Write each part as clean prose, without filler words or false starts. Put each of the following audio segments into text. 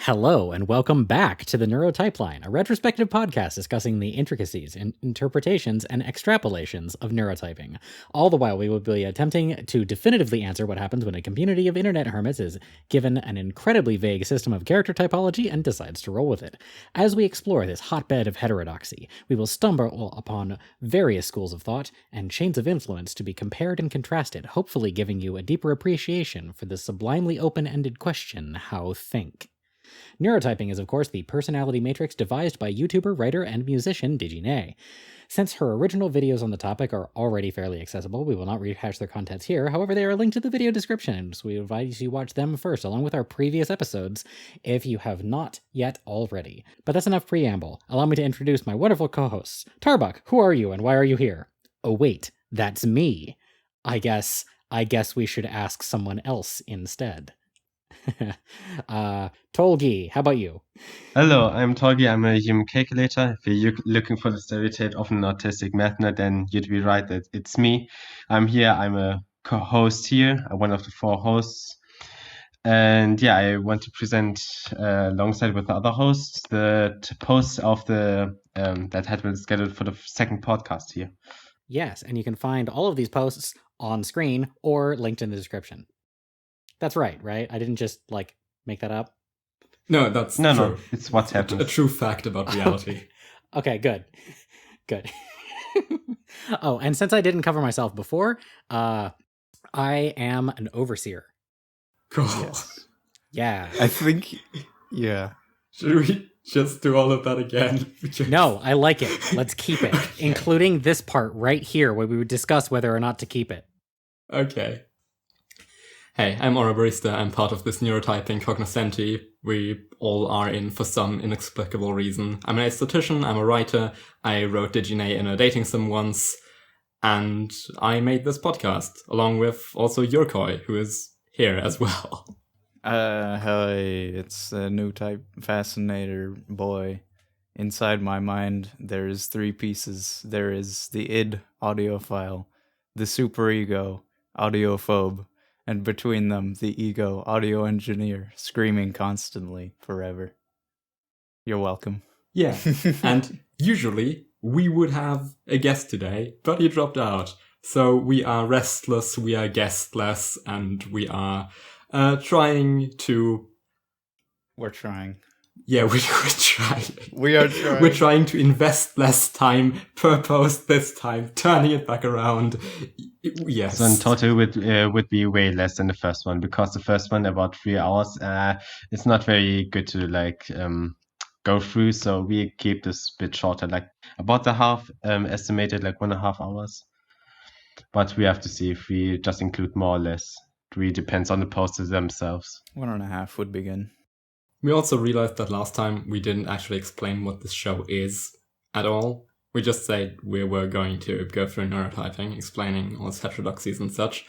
Hello, and welcome back to the Neurotypeline, a retrospective podcast discussing the intricacies, interpretations, and extrapolations of neurotyping. All the while, we will be attempting to definitively answer what happens when a community of internet hermits is given an incredibly vague system of character typology and decides to roll with it. As we explore this hotbed of heterodoxy, we will stumble upon various schools of thought and chains of influence to be compared and contrasted, hopefully giving you a deeper appreciation for the sublimely open-ended question, how think? Neurotyping is, of course, the personality matrix devised by YouTuber, writer, and musician DigiNay. Since her original videos on the topic are already fairly accessible, we will not rehash their contents here. However, they are linked in the video description, so we advise you watch them first, along with our previous episodes, if you have not yet already. But that's enough preamble. Allow me to introduce my wonderful co-hosts. Tarbuck, who are you and why are you here? Oh wait, that's me. I guess we should ask someone else instead. Tolgi, how about you? Hello, I'm Tolgi. I'm a human calculator. If you're looking for the stereotype of an autistic math nerd, then you'd be right that it's me. I'm here. I'm a co-host here, one of the four hosts. And yeah, I want to present alongside with the other hosts the posts of the that had been scheduled for the second podcast here. Yes, and you can find all of these posts on screen or linked in the description. That's right? I didn't just, make that up? No, that's true. No, it's what's happened. A true fact about reality. Okay, good. Oh, and since I didn't cover myself before, I am an overseer. Cool. Yes. Yeah. I think, yeah. Should we just do all of that again? No, I like it. Let's keep it, including this part right here where we would discuss whether or not to keep it. Okay. Hey, I'm Ouroborista. I'm part of this neurotyping cognoscenti we all are in for some inexplicable reason. I'm an aesthetician, I'm a writer, I wrote DigiNay in a dating sim once, and I made this podcast, along with also Urcoy, who is here as well. Hi, it's a new type fascinator boy. Inside my mind, there's three pieces. There is the id, audiophile, the superego, audiophobe, and between them, the ego, audio engineer, screaming constantly, forever. You're welcome. Yeah, and usually we would have a guest today, but he dropped out. So we are restless, we are guestless, and we are trying to... We're trying. Yeah, we're trying. We are trying. We're trying to invest less time per post this time, turning it back around. Yes. So in total, would be way less than the first one, because the first one about 3 hours. It's not very good to go through. So we keep this bit shorter, like about the half, estimated like 1.5 hours. But we have to see if we just include more or less. It really depends on the posters themselves. 1.5 would be good. We also realized that last time we didn't actually explain what this show is at all. We just said we were going to go through neurotyping, explaining all its heterodoxies and such.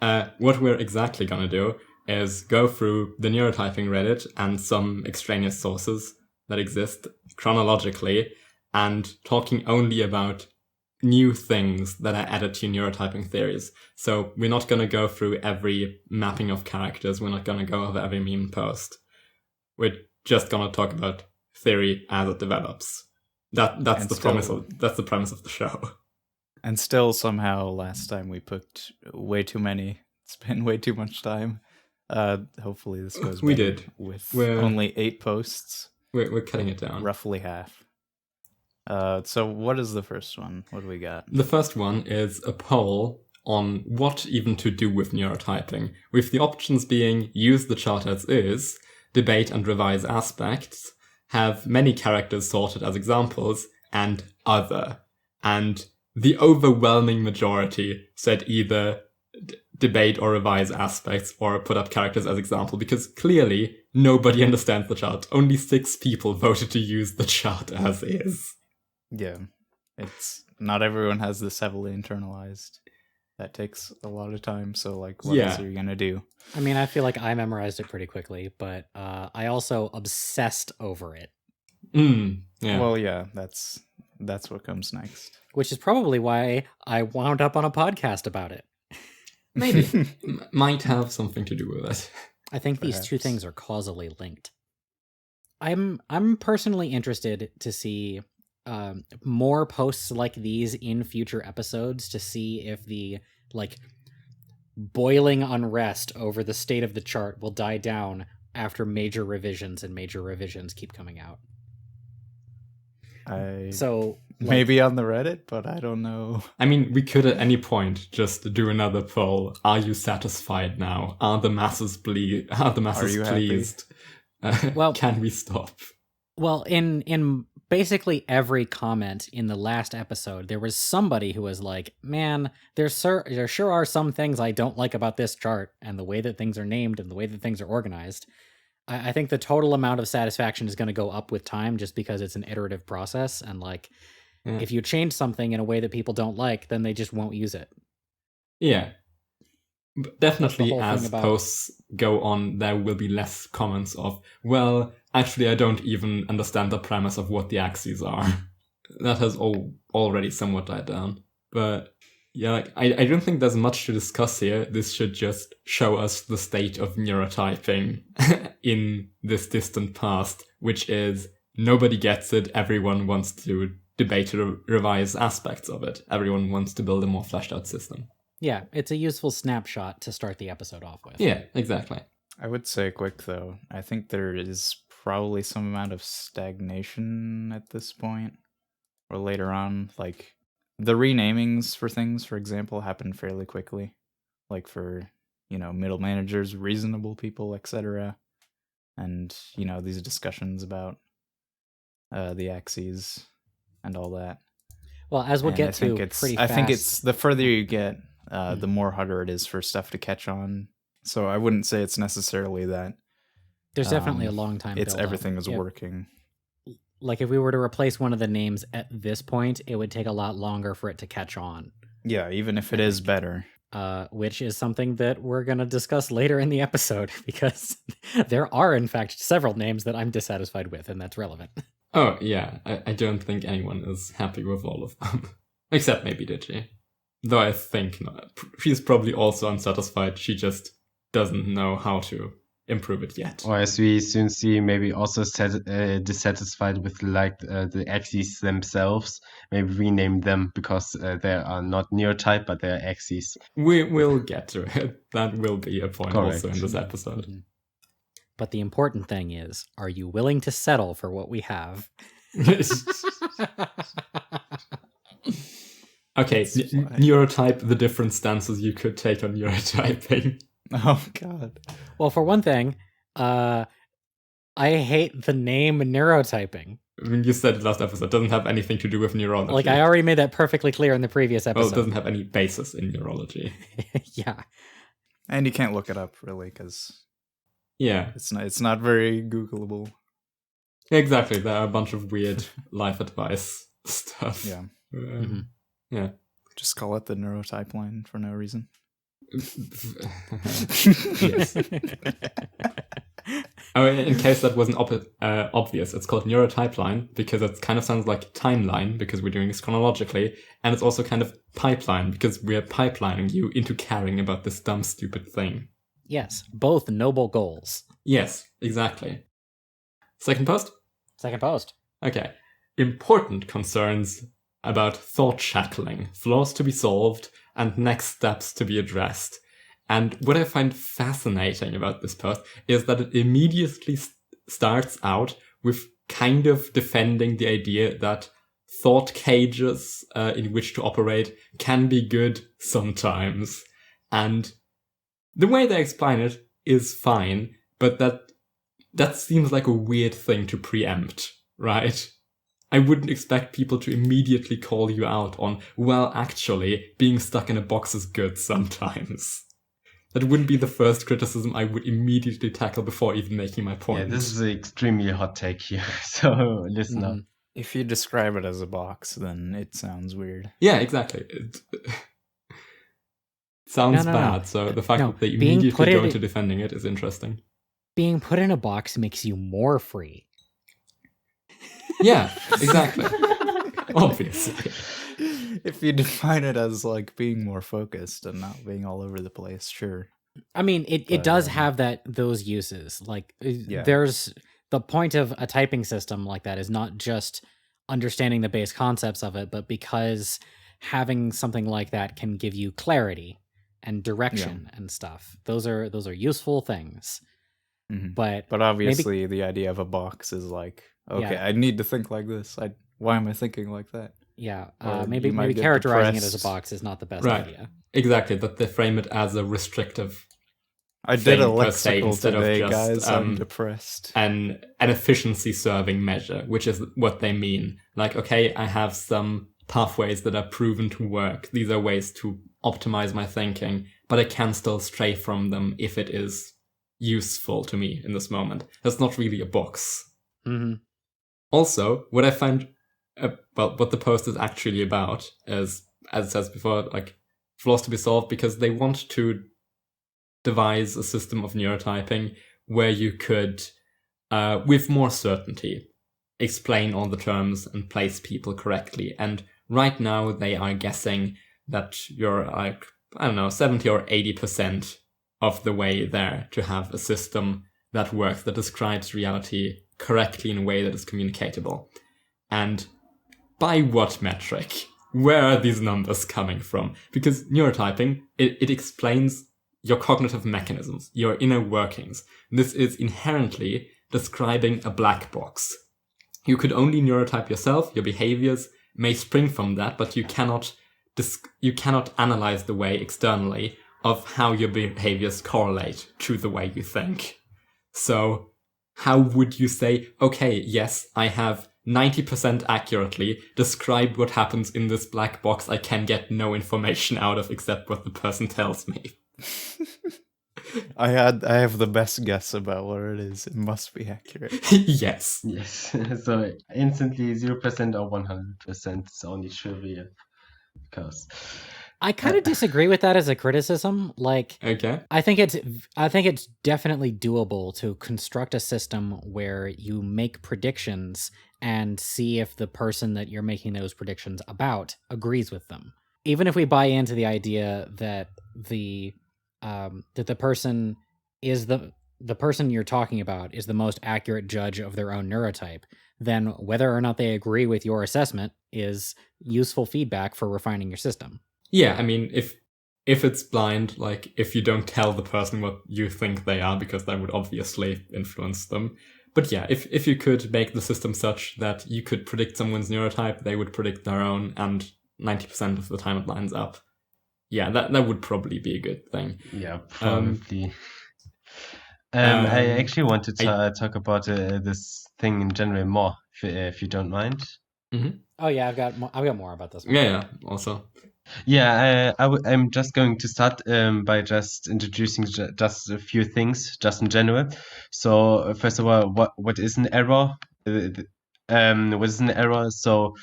What we're exactly going to do is go through the neurotyping Reddit and some extraneous sources that exist chronologically and talking only about new things that are added to neurotyping theories. So we're not going to go through every mapping of characters. We're not going to go over every meme post. We're just gonna talk about theory as it develops. That's the premise of the show. And still, somehow, last time we picked way too many. It's been way too much time. Hopefully, this goes. We did with only 8 posts. We're cutting it down, roughly half. So, what is the first one? What do we got? The first one is a poll on what even to do with neurotyping, with the options being use the chart as is, debate and revise aspects, have many characters sorted as examples, and other. And the overwhelming majority said either debate or revise aspects or put up characters as example, because clearly nobody understands the chart. Only 6 people voted to use the chart as is. Yeah. It's not everyone has this heavily internalized. That takes a lot of time, so what else are you gonna do? I mean, I feel like I memorized it pretty quickly, but I also obsessed over it. Yeah. Well, yeah, that's what comes next. Which is probably why I wound up on a podcast about it. Maybe. Might have something to do with it. I think these two things are causally linked. I'm personally interested to see more posts like these in future episodes to see if the like boiling unrest over the state of the chart will die down after major revisions, and major revisions keep coming out. So maybe on the Reddit, but I don't know. I mean, we could at any point just do another poll. Are you satisfied now? Are the masses pleased? Well, can we stop? Well, in basically every comment in the last episode, there was somebody who was like, man, there sure are some things I don't like about this chart and the way that things are named and the way that things are organized. I think the total amount of satisfaction is going to go up with time just because it's an iterative process. And if you change something in a way that people don't like, then they just won't use it. Yeah. But definitely as posts go on, there will be less comments of, well, actually, I don't even understand the premise of what the axes are. That has already somewhat died down. But yeah, I don't think there's much to discuss here. This should just show us the state of neurotyping in this distant past, which is nobody gets it. Everyone wants to debate or revise aspects of it. Everyone wants to build a more fleshed out system. Yeah, it's a useful snapshot to start the episode off with. Yeah, exactly. I would say quick, though. I think there is probably some amount of stagnation at this point. Or later on, like, the renamings for things, for example, happen fairly quickly. Like for, middle managers, reasonable people, etc. And, these discussions about the axes and all that. Well, as we'll get to pretty fast. I think it's the further you get, the more harder it is for stuff to catch on. So I wouldn't say it's necessarily that. There's definitely a long time. It's everything is working. Like if we were to replace one of the names at this point, it would take a lot longer for it to catch on. Yeah, even if it is better. Which is something that we're going to discuss later in the episode, because there are, in fact, several names that I'm dissatisfied with, and that's relevant. Oh, yeah. I don't think anyone is happy with all of them. Except maybe Digi. Though I think she's probably also unsatisfied. She just doesn't know how to improve it yet. Or as we soon see, maybe also dissatisfied with the axes themselves. Maybe rename them because they are not neurotype, but they're axes. We will get to it. That will be a point Correct. Also in this episode. Mm-hmm. But the important thing is, are you willing to settle for what we have? Okay, neurotype the different stances you could take on neurotyping. Oh, God. Well, for one thing, I hate the name neurotyping. I mean, you said it last episode. It doesn't have anything to do with neurology. Like, I already made that perfectly clear in the previous episode. Well, it doesn't have any basis in neurology. Yeah. And you can't look it up, really, because... Yeah. It's not very Googleable. Exactly. There are a bunch of weird life advice stuff. Yeah. Yeah. Just call it the Neurotypeline for no reason. Yes. Oh, in case that wasn't obvious, it's called Neurotypeline because it kind of sounds like timeline because we're doing this chronologically, and it's also kind of pipeline because we're pipelining you into caring about this dumb, stupid thing. Yes, both noble goals. Yes, exactly. Second post? Second post. Okay. Important concerns about thought shackling, flaws to be solved, and next steps to be addressed. And what I find fascinating about this post is that it immediately starts out with kind of defending the idea that thought cages in which to operate can be good sometimes. And the way they explain it is fine, but that seems like a weird thing to preempt, right? I wouldn't expect people to immediately call you out on, well, actually, being stuck in a box is good sometimes. That wouldn't be the first criticism I would immediately tackle before even making my point. Yeah, this is an extremely hot take here, so listen up. If you describe it as a box, then it sounds weird. Yeah, exactly. It sounds bad, so the fact that they immediately go into defending it is interesting. Being put in a box makes you more free. Yeah, exactly. Obviously. If you define it as like being more focused and not being all over the place, sure. I mean, it does have those uses. Like there's the point of a typing system like that is not just understanding the base concepts of it, but because having something like that can give you clarity and direction and stuff. Those are useful things. Mhm. But obviously the idea of a box is like, okay, I need to think like this. Why am I thinking like that? Yeah, Or maybe you might get characterizing it as a depressed. box is not the best Right. idea. Exactly, that they frame it as a restrictive I did a thing per se lexical instead of today, just, guys. I'm depressed. an efficiency serving measure, which is what they mean. Like, okay, I have some pathways that are proven to work. These are ways to optimize my thinking, but I can still stray from them if it is useful to me in this moment. That's not really a box. Mm-hmm. Also, what I find, what the post is actually about is, as it says before, like, flaws to be solved, because they want to devise a system of neurotyping where you could, with more certainty, explain all the terms and place people correctly. And right now they are guessing that you're like, 70 or 80% of the way there to have a system that works, that describes reality correctly in a way that is communicatable. And by what metric? Where are these numbers coming from? Because neurotyping, it explains your cognitive mechanisms, your inner workings. This is inherently describing a black box. You could only neurotype yourself, your behaviors may spring from that, but you cannot analyze the way externally of how your behaviors correlate to the way you think. So how would you say, okay, yes, I have 90% accurately described what happens in this black box I can get no information out of except what the person tells me? I have the best guess about what it is. It must be accurate. Yes. Yes. So instantly 0% or 100% is only trivial. Because I kind of disagree with that as a criticism. Like, Okay. I think it's definitely doable to construct a system where you make predictions and see if the person that you're making those predictions about agrees with them. Even if we buy into the idea that the person is the person you're talking about is the most accurate judge of their own neurotype, then whether or not they agree with your assessment is useful feedback for refining your system. Yeah, I mean, if it's blind, like, if you don't tell the person what you think they are, because that would obviously influence them. But yeah, if you could make the system such that you could predict someone's neurotype, they would predict their own, and 90% of the time it lines up. Yeah, that would probably be a good thing. yeah, probably. I actually want to talk about this thing in general more, if you don't mind. Mm-hmm. Oh yeah, I've got more about this one. Yeah, also. Yeah, I'm just going to start by just introducing just a few things, just in general. So first of all, what is an error? What is an error? So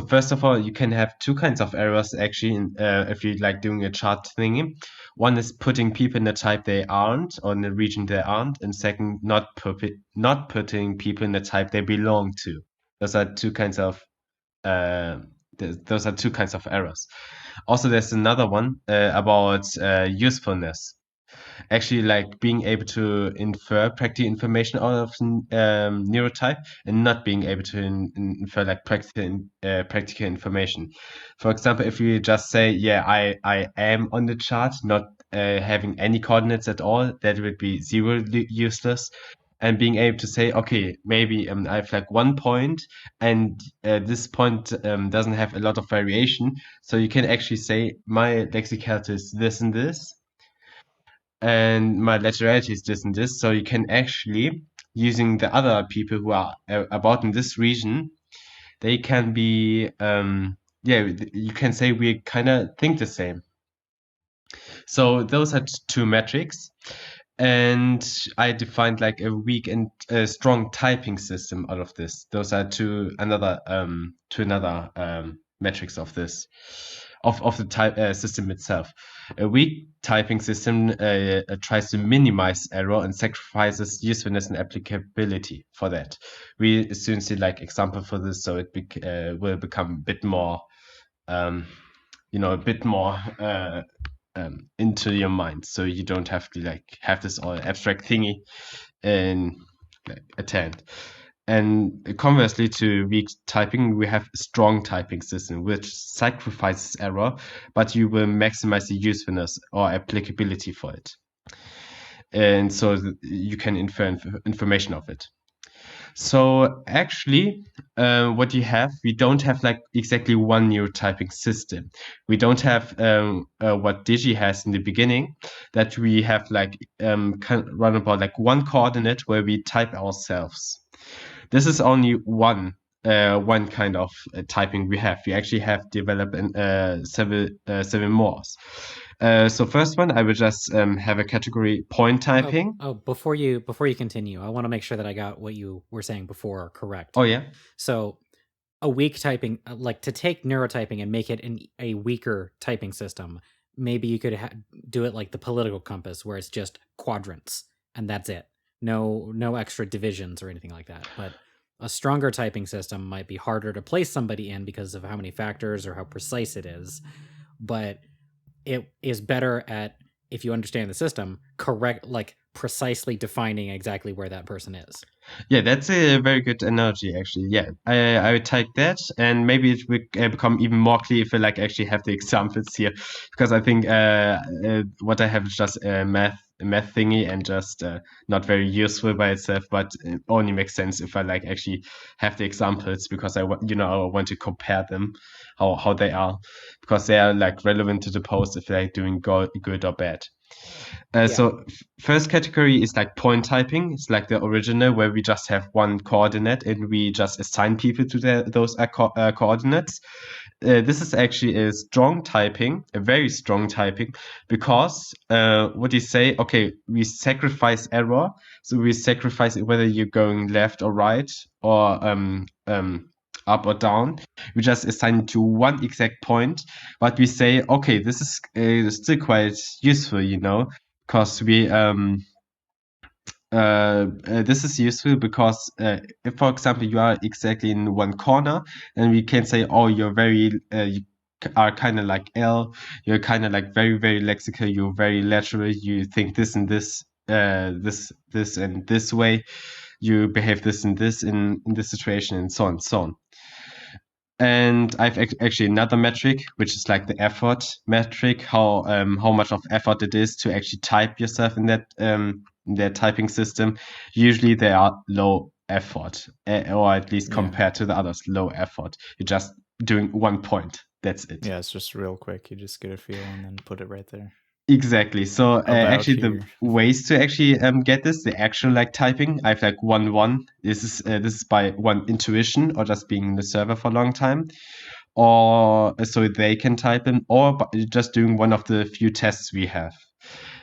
first of all, you can have two kinds of errors actually. If you like doing a chart thingy, one is putting people in a type they aren't, or in a region they aren't, and second, not putting people in the type they belong to. Those are two kinds of errors. Also, there's another one about usefulness. Actually, like being able to infer practical information out of neurotype and not being able to infer like practical information. For example, if you just say, yeah, I am on the chart, not having any coordinates at all, that would be zero useless. And being able to say, okay, maybe I have like 1 point, and this point doesn't have a lot of variation. So you can actually say my lexicality is this and this, and my laterality is this and this. So you can actually, using the other people who are about in this region, they can be, you can say we kind of think the same. So those are two metrics. And I defined like a weak and strong typing system out of this. Those are another metrics of this, of the type system itself. A weak typing system tries to minimize error and sacrifices usefulness and applicability for that. We soon see like example for this, so it will become a bit more, a bit more into your mind, so you don't have to like have this all abstract thingy attend. And conversely to weak typing, we have a strong typing system, which sacrifices error, but you will maximize the usefulness or applicability for it. And so you can infer information of it. So actually, what you have, we don't have like exactly one neurotyping system. We don't have what Digi has in the beginning, that we have like run about like one coordinate where we type ourselves. This is only one kind of typing we have. We actually have developed seven more. So first one, I will just have a category point typing. Before you continue, I want to make sure that I got what you were saying before correct. Oh yeah. So a weak typing, like to take neurotyping and make it a weaker typing system, maybe you could do it like the political compass, where it's just quadrants and that's it. No extra divisions or anything like that. But a stronger typing system might be harder to place somebody in because of how many factors or how precise it is. But it is better at, if you understand the system, precisely defining exactly where that person is. Yeah, that's a very good analogy, actually. Yeah, I would take that, and maybe it would become even more clear if I like actually have the examples here, because I think what I have is just a math thingy and just not very useful by itself, but it only makes sense if I like actually have the examples, because I want to compare them, how they are, because they are like relevant to the post if they're doing good or bad. So first category is like point typing. It's like the original, where we just have one coordinate and we just assign people to those coordinates. This is actually a strong typing, a very strong typing, because what you say, okay, we sacrifice error. So we sacrifice whether you're going left or right, or up or down. We just assign it to one exact point, but we say, okay, this is still quite useful, because we this is useful because if, for example, you are exactly in one corner, and we can say, oh, you're very you are kind of like L, you're kind of like very, very lexical, you're very lateral, you think this and this, this and this way, you behave this and this in this situation, and so on and so on. And I've actually another metric, which is like the effort metric, how much of effort it is to actually type yourself in that typing system. Usually they are low effort, or at least compared to the others, low effort. You're just doing 1 point. That's it. Yeah, it's just real quick. You just get a feel and then put it right there. Exactly. So actually, the ways to actually get this, the actual like typing, I've like 1-1. This is by one intuition, or just being in the server for a long time, or so they can type in, or just doing one of the few tests we have.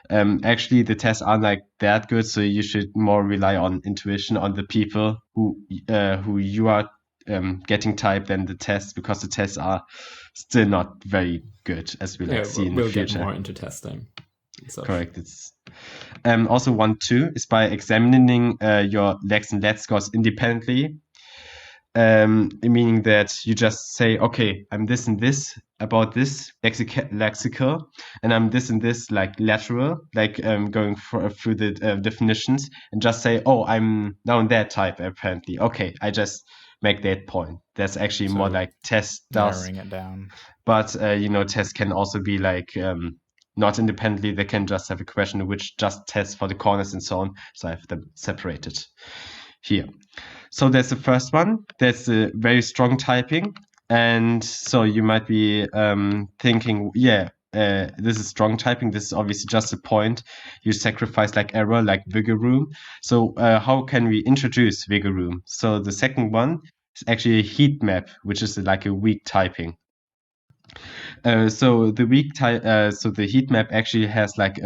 Actually, the tests aren't like that good, so you should more rely on intuition, on the people who you are getting typed than the tests, because the tests are still not very good, as we'll see in the future. We'll get more into testing. Correct. It's also 1-2 is by examining your lex and let scores independently, meaning that you just say, okay, I'm this and this about this lexical, and I'm this and this like lateral, like going through the definitions, and just say, oh, I'm now in that type apparently. Okay, I just make that point. That's actually more like test does. Narrowing it down. But tests can also be like not independently. They can just have a question which just tests for the corners and so on. So I have them separated here. So that's the first one. That's a very strong typing. And so you might be thinking, this is strong typing. This is obviously just a point. You sacrifice like error, like wiggle room. So how can we introduce wiggle room? So the second one is actually a heat map, which is like a weak typing. So the heat map actually has like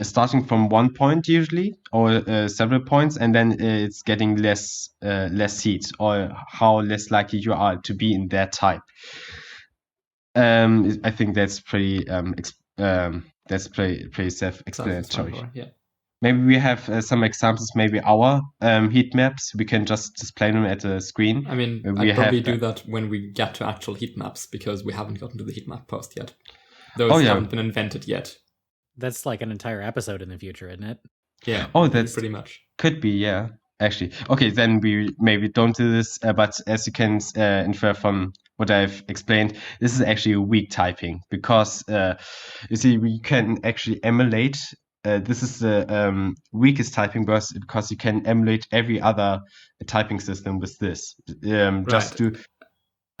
starting from 1 point usually, or several points, and then it's getting less heat, or how less likely you are to be in that type. I think that's pretty self-explanatory. Yeah. Maybe we have some examples, maybe our heat maps. We can just display them at the screen. I mean, I'll probably do that when we get to actual heat maps, because we haven't gotten to the heat map post yet. Those haven't been invented yet. That's like an entire episode in the future, isn't it? Yeah. Oh, that's pretty much. could be, yeah. Actually, okay, then we maybe don't do this, but as you can infer from what I've explained, this is actually a weak typing because you see, we can actually emulate. This is the weakest typing because you can emulate every other typing system with this. Just to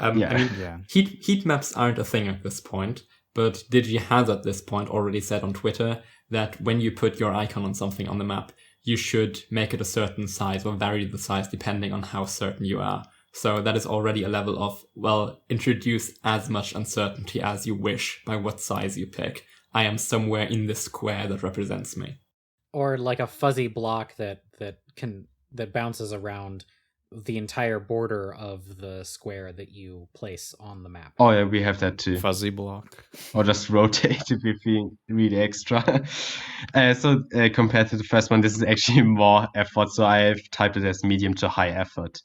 yeah. I mean, Yeah. heat maps aren't a thing at this point, but Digi has at this point already said on Twitter that when you put your icon on something on the map, you should make it a certain size or vary the size depending on how certain you are. So that is already a level of, well, introduce as much uncertainty as you wish by what size you pick. I am somewhere in this square that represents me. Or like a fuzzy block that bounces around the entire border of the square that you place on the map. Oh yeah, we have that too. Fuzzy block. Or just rotate if you're feeling really extra. So compared to the first one, this is actually more effort. So I have typed it as medium to high effort.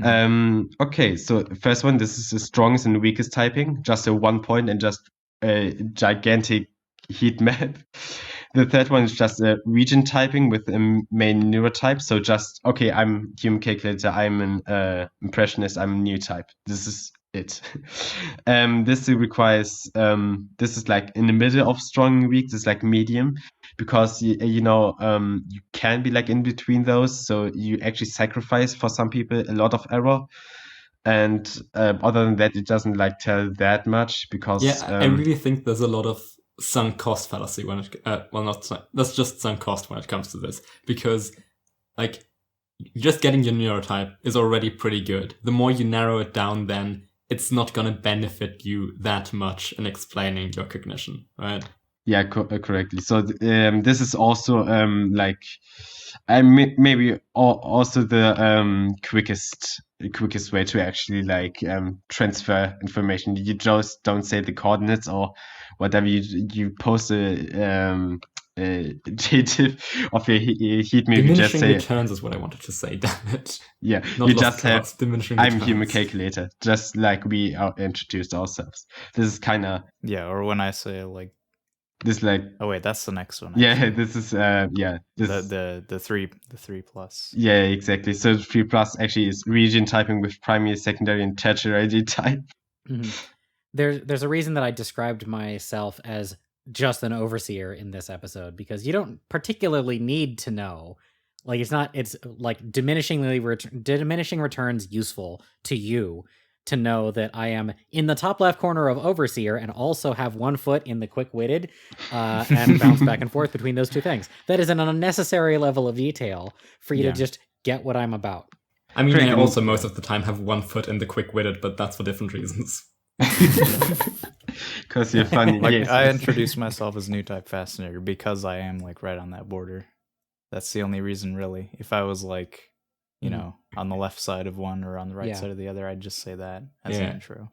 Okay, so first one, this is the strongest and weakest typing. Just a 1 point and just a gigantic heat map. The third one is just a region typing with a main neurotype. So just, okay, I'm human calculator, I'm an impressionist, I'm a new type. This is it. This requires, this is like in the middle of strong and weak, this is like medium, because you can be like in between those. So you actually sacrifice for some people a lot of error. And other than that, it doesn't like tell that much because I really think there's a lot of sunk cost fallacy when it that's just sunk cost when it comes to this, because like just getting your neurotype is already pretty good. The more you narrow it down, then it's not going to benefit you that much in explaining your cognition, right? Yeah, correctly. So this is also like maybe also the quickest way to actually like transfer information. You just don't say the coordinates or whatever. You post a data of your heat map. You just say returns is what I wanted to say. Damn it. Yeah, Not you just have diminishing I'm returns. human calculator, just like we introduced ourselves. This is kind of or when I say like this like oh wait, that's the next one. Yeah, actually. this is this the 3 plus. Yeah, exactly. So 3 plus actually is region typing with primary, secondary, and tertiary type. Mm-hmm. There's a reason that I described myself as just an overseer in this episode, because you don't particularly need to know. Like it's like diminishing returns useful to you to know that I am in the top left corner of overseer and also have 1 foot in the quick-witted and bounce back and forth between those two things. That is an unnecessary level of detail for you to just get what I'm about. I mean, I also most of the time have 1 foot in the quick-witted, but that's for different reasons. Because you're funny. Like, yes. I introduced myself as Neurotype Fascinator because I am like right on that border. That's the only reason, really. If I was like, you know, on the left side of one or on the right side of the other, I'd just say that as an intro.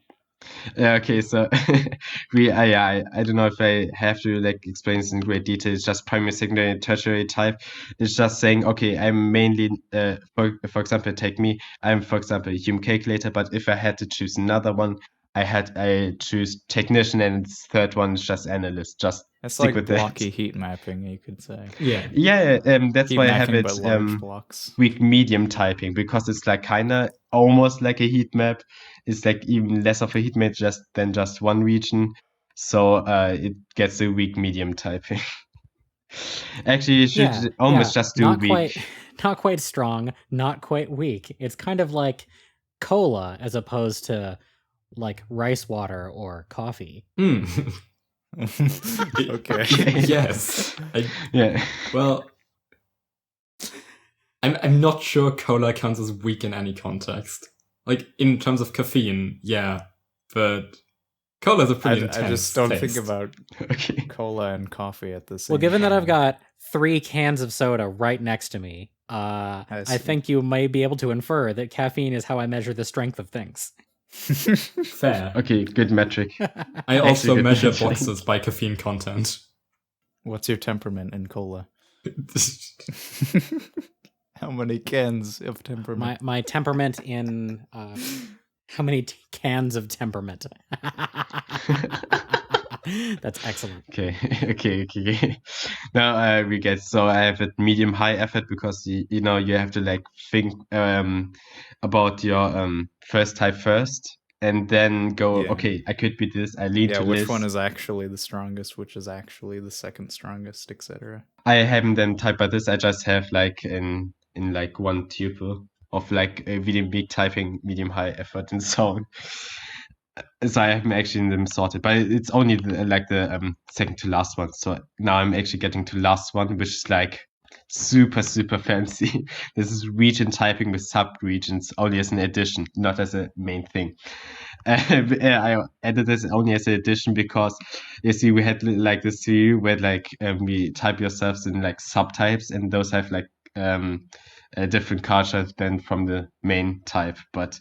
Yeah, okay, so I don't know if I have to like explain this in great detail. It's just primary, secondary, and tertiary type. It's just saying, okay, I'm mainly, for example, take me. I'm, for example, a human calculator, but if I had to choose another one, I choose technician, and its third one is just analyst. Just it's stick like with blocky that. heat mapping, you could say. Yeah. That's Heat why I have mapping, it but large blocks. weak medium typing, because it's like kind of almost like a heat map. It's like even less of a heat map than just one region. So it gets a weak medium typing. Actually, you should almost just do weak. Not quite strong, not quite weak. It's kind of like cola as opposed to like rice water or coffee. Okay. Yes. Yeah. Well, I'm not sure cola counts as weak in any context. Like in terms of caffeine, yeah, but cola is a pretty intense I just don't taste. think about cola and coffee at the same Well, given time. that I've got 3 cans of soda right next to me, I think you may be able to infer that caffeine is how I measure the strength of things. Fair. Okay, good metric. I also good measure metric. boxes by caffeine content. What's your temperament in cola? How many cans of temperament? My temperament in how many cans of temperament? That's excellent. Okay, okay. Now we get, so I have a medium high effort because you know you have to like think about your first type first and then go, Yeah. okay, I could be this, I lean Yeah, to which this. one is actually the strongest, which is actually the second strongest, etc. I haven't then typed by this, I just have like in like one tuple of like a medium big typing, medium high effort and so on. So I haven't actually them sorted, but it's only like the second to last one. So now I'm actually getting to last one, which is like super fancy. This is region typing with sub-regions only as an addition, not as a main thing. I added this only as an addition because you see we had like this theory where like we type yourselves in like subtypes, and those have like a different culture than from the main type, but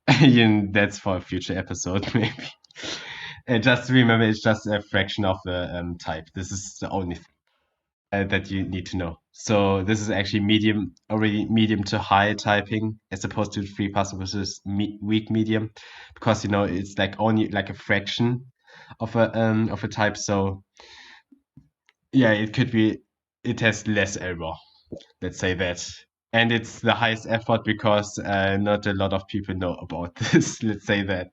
that's for a future episode maybe. Just remember, it's just a fraction of the type. This is the only thing that you need to know. So this is actually already medium to high typing, as opposed to 3 versus weak medium, because you know it's like only like a fraction of a type. So yeah, it has less error. Let's say that. And it's the highest effort because not a lot of people know about this. Let's say that.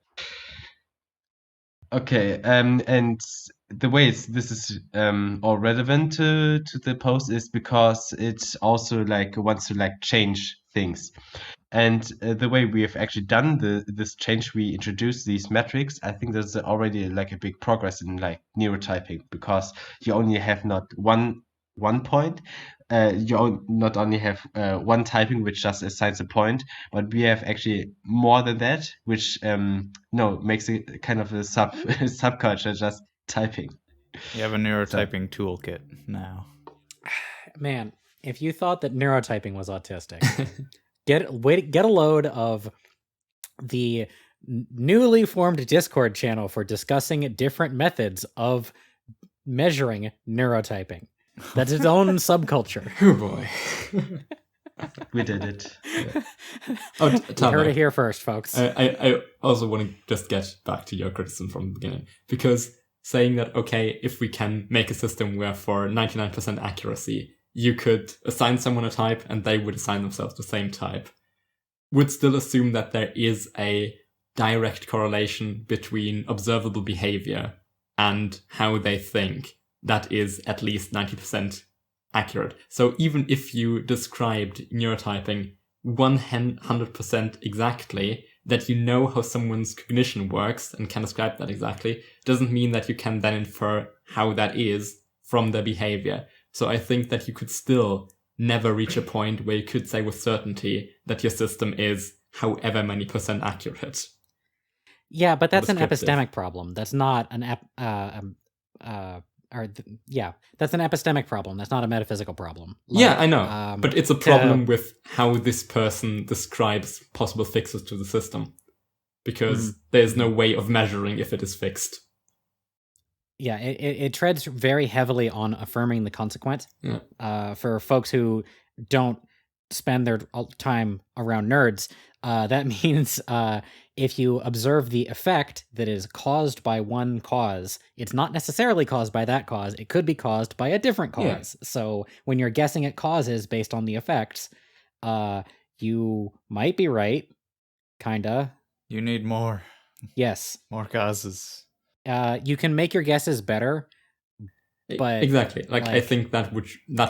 Okay, and the ways this is all relevant to the post is because it also like wants to like change things. And the way we have actually done this change, we introduced these metrics. I think there's already like a big progress in like neurotyping, because you only have not one point. You not only have one typing which just assigns a point, but we have actually more than that, which no makes it kind of a subculture just typing. You have a neurotyping toolkit now. Man, if you thought that neurotyping was autistic, get a load of the newly formed Discord channel for discussing different methods of measuring neurotyping. That's its own subculture. Oh boy. We did it. Oh, You heard it here first, folks. I also want to just get back to your criticism from the beginning, because saying that, okay, if we can make a system where for 99% accuracy, you could assign someone a type and they would assign themselves the same type, would still assume that there is a direct correlation between observable behavior and how they think that is at least 90% accurate. So even if you described neurotyping 100% exactly, that you know how someone's cognition works and can describe that exactly, doesn't mean that you can then infer how that is from their behavior. So I think that you could still never reach a point where you could say with certainty that your system is however many percent accurate. Yeah, but that's an epistemic problem. That's not an that's an epistemic problem. That's not a metaphysical problem. Yeah, I know. But it's a problem with how this person describes possible fixes to the system. Because there's no way of measuring if it is fixed. Yeah, it treads very heavily on affirming the consequent. Yeah. For folks who don't spend their time around nerds, that means if you observe the effect that is caused by one cause, it's not necessarily caused by that cause. It could be caused by a different cause. Yeah. So when you're guessing at causes based on the effects, you might be right, kinda. You need more. Yes. More causes. You can make your guesses better, but exactly. Like I think that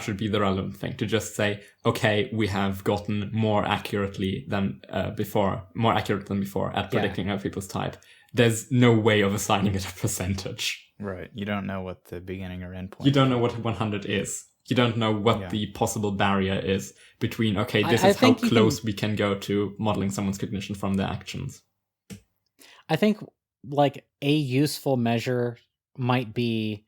should be the relevant thing, to just say, okay, we have gotten more accurate than before at predicting how people's type. There's no way of assigning it a percentage. Right. You don't know what the beginning or end point. You don't know what 100 is. You don't know what the possible barrier is between, okay, this is how close we can go to modeling someone's cognition from their actions. I think like a useful measure might be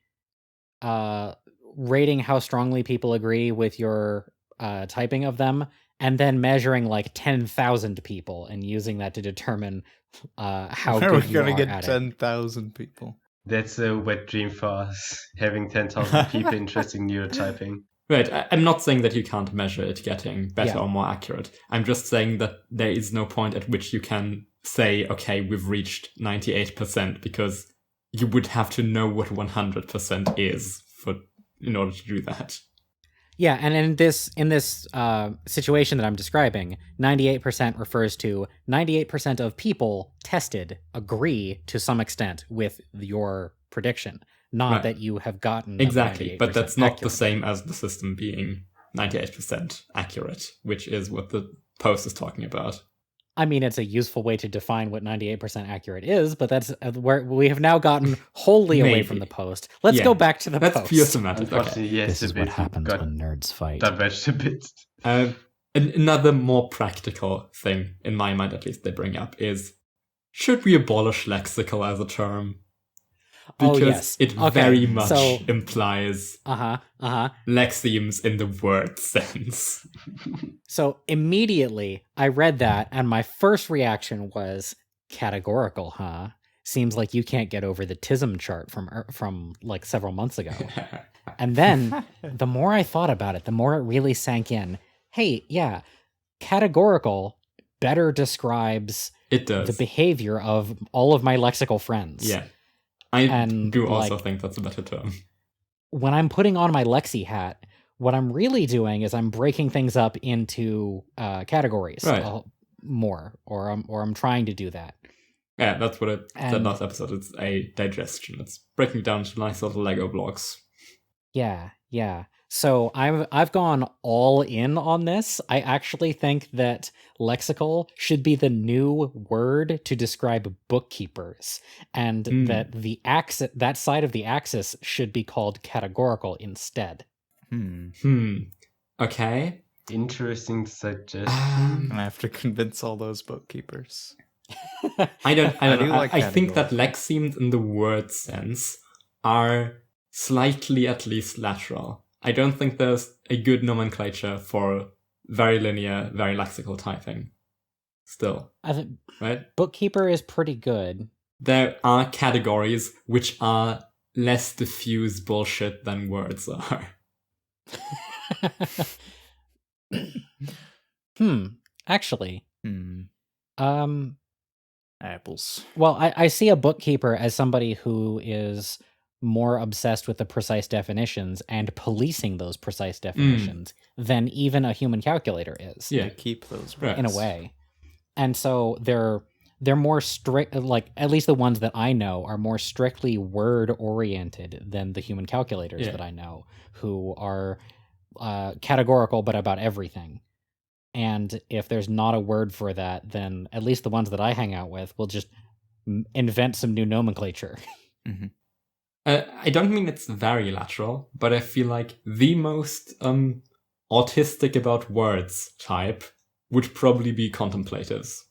rating how strongly people agree with your typing of them, and then measuring like 10,000 people and using that to determine how good you are at it. We're gonna get 10,000 people. That's a wet dream for us, having 10,000 people interested in neurotyping. Right, I'm not saying that you can't measure it getting better or more accurate. I'm just saying that there is no point at which you can say, okay, we've reached 98%, because you would have to know what 100% is in order to do that. Yeah, and in this situation that I'm describing, 98% refers to 98% of people tested agree to some extent with your prediction, not Right. that you have gotten Exactly, but that's not the accurate. same as the system being 98% accurate, which is what the post is talking about. I mean, it's a useful way to define what 98% accurate is, but that's where we have now gotten wholly away from the post. Let's go back to the That's post. pure semantics. Okay. Unfortunately, yes, This is a what bit happens got when nerds fight. diverged a bit. Another more practical thing, in my mind at least, they bring up is, should we abolish lexical as a term? Because it very much implies lexemes in the word sense. So immediately I read that, and my first reaction was, categorical, huh? Seems like you can't get over the TISM chart from like several months ago. And then the more I thought about it, the more it really sank in. Hey, yeah, categorical better describes the behavior of all of my lexical friends. Yeah. I do also think that's a better term. When I'm putting on my Lexi hat, what I'm really doing is I'm breaking things up into categories more, or I'm trying to do that. Yeah, that's what I said last episode. It's a digestion. It's breaking down to nice little Lego blocks. Yeah. So I've gone all in on this. I actually think that lexical should be the new word to describe bookkeepers, and that that side of the axis should be called categorical instead. Okay. Interesting suggestion. I have to convince all those bookkeepers. I don't know. I think that lexemes in the word sense are slightly at least lateral. I don't think there's a good nomenclature for very linear, very lexical typing. Still. I think right? Bookkeeper is pretty good. There are categories which are less diffuse bullshit than words are. Actually. Apples. Well, I see a bookkeeper as somebody who is more obsessed with the precise definitions and policing those precise definitions than even a human calculator is. Yeah, keep those right. In a way. And so they're more strict, like at least the ones that I know are more strictly word oriented than the human calculators that I know, who are categorical but about everything. And if there's not a word for that, then at least the ones that I hang out with will just invent some new nomenclature. I don't mean it's very lateral, but I feel like the most autistic about words type would probably be contemplatives.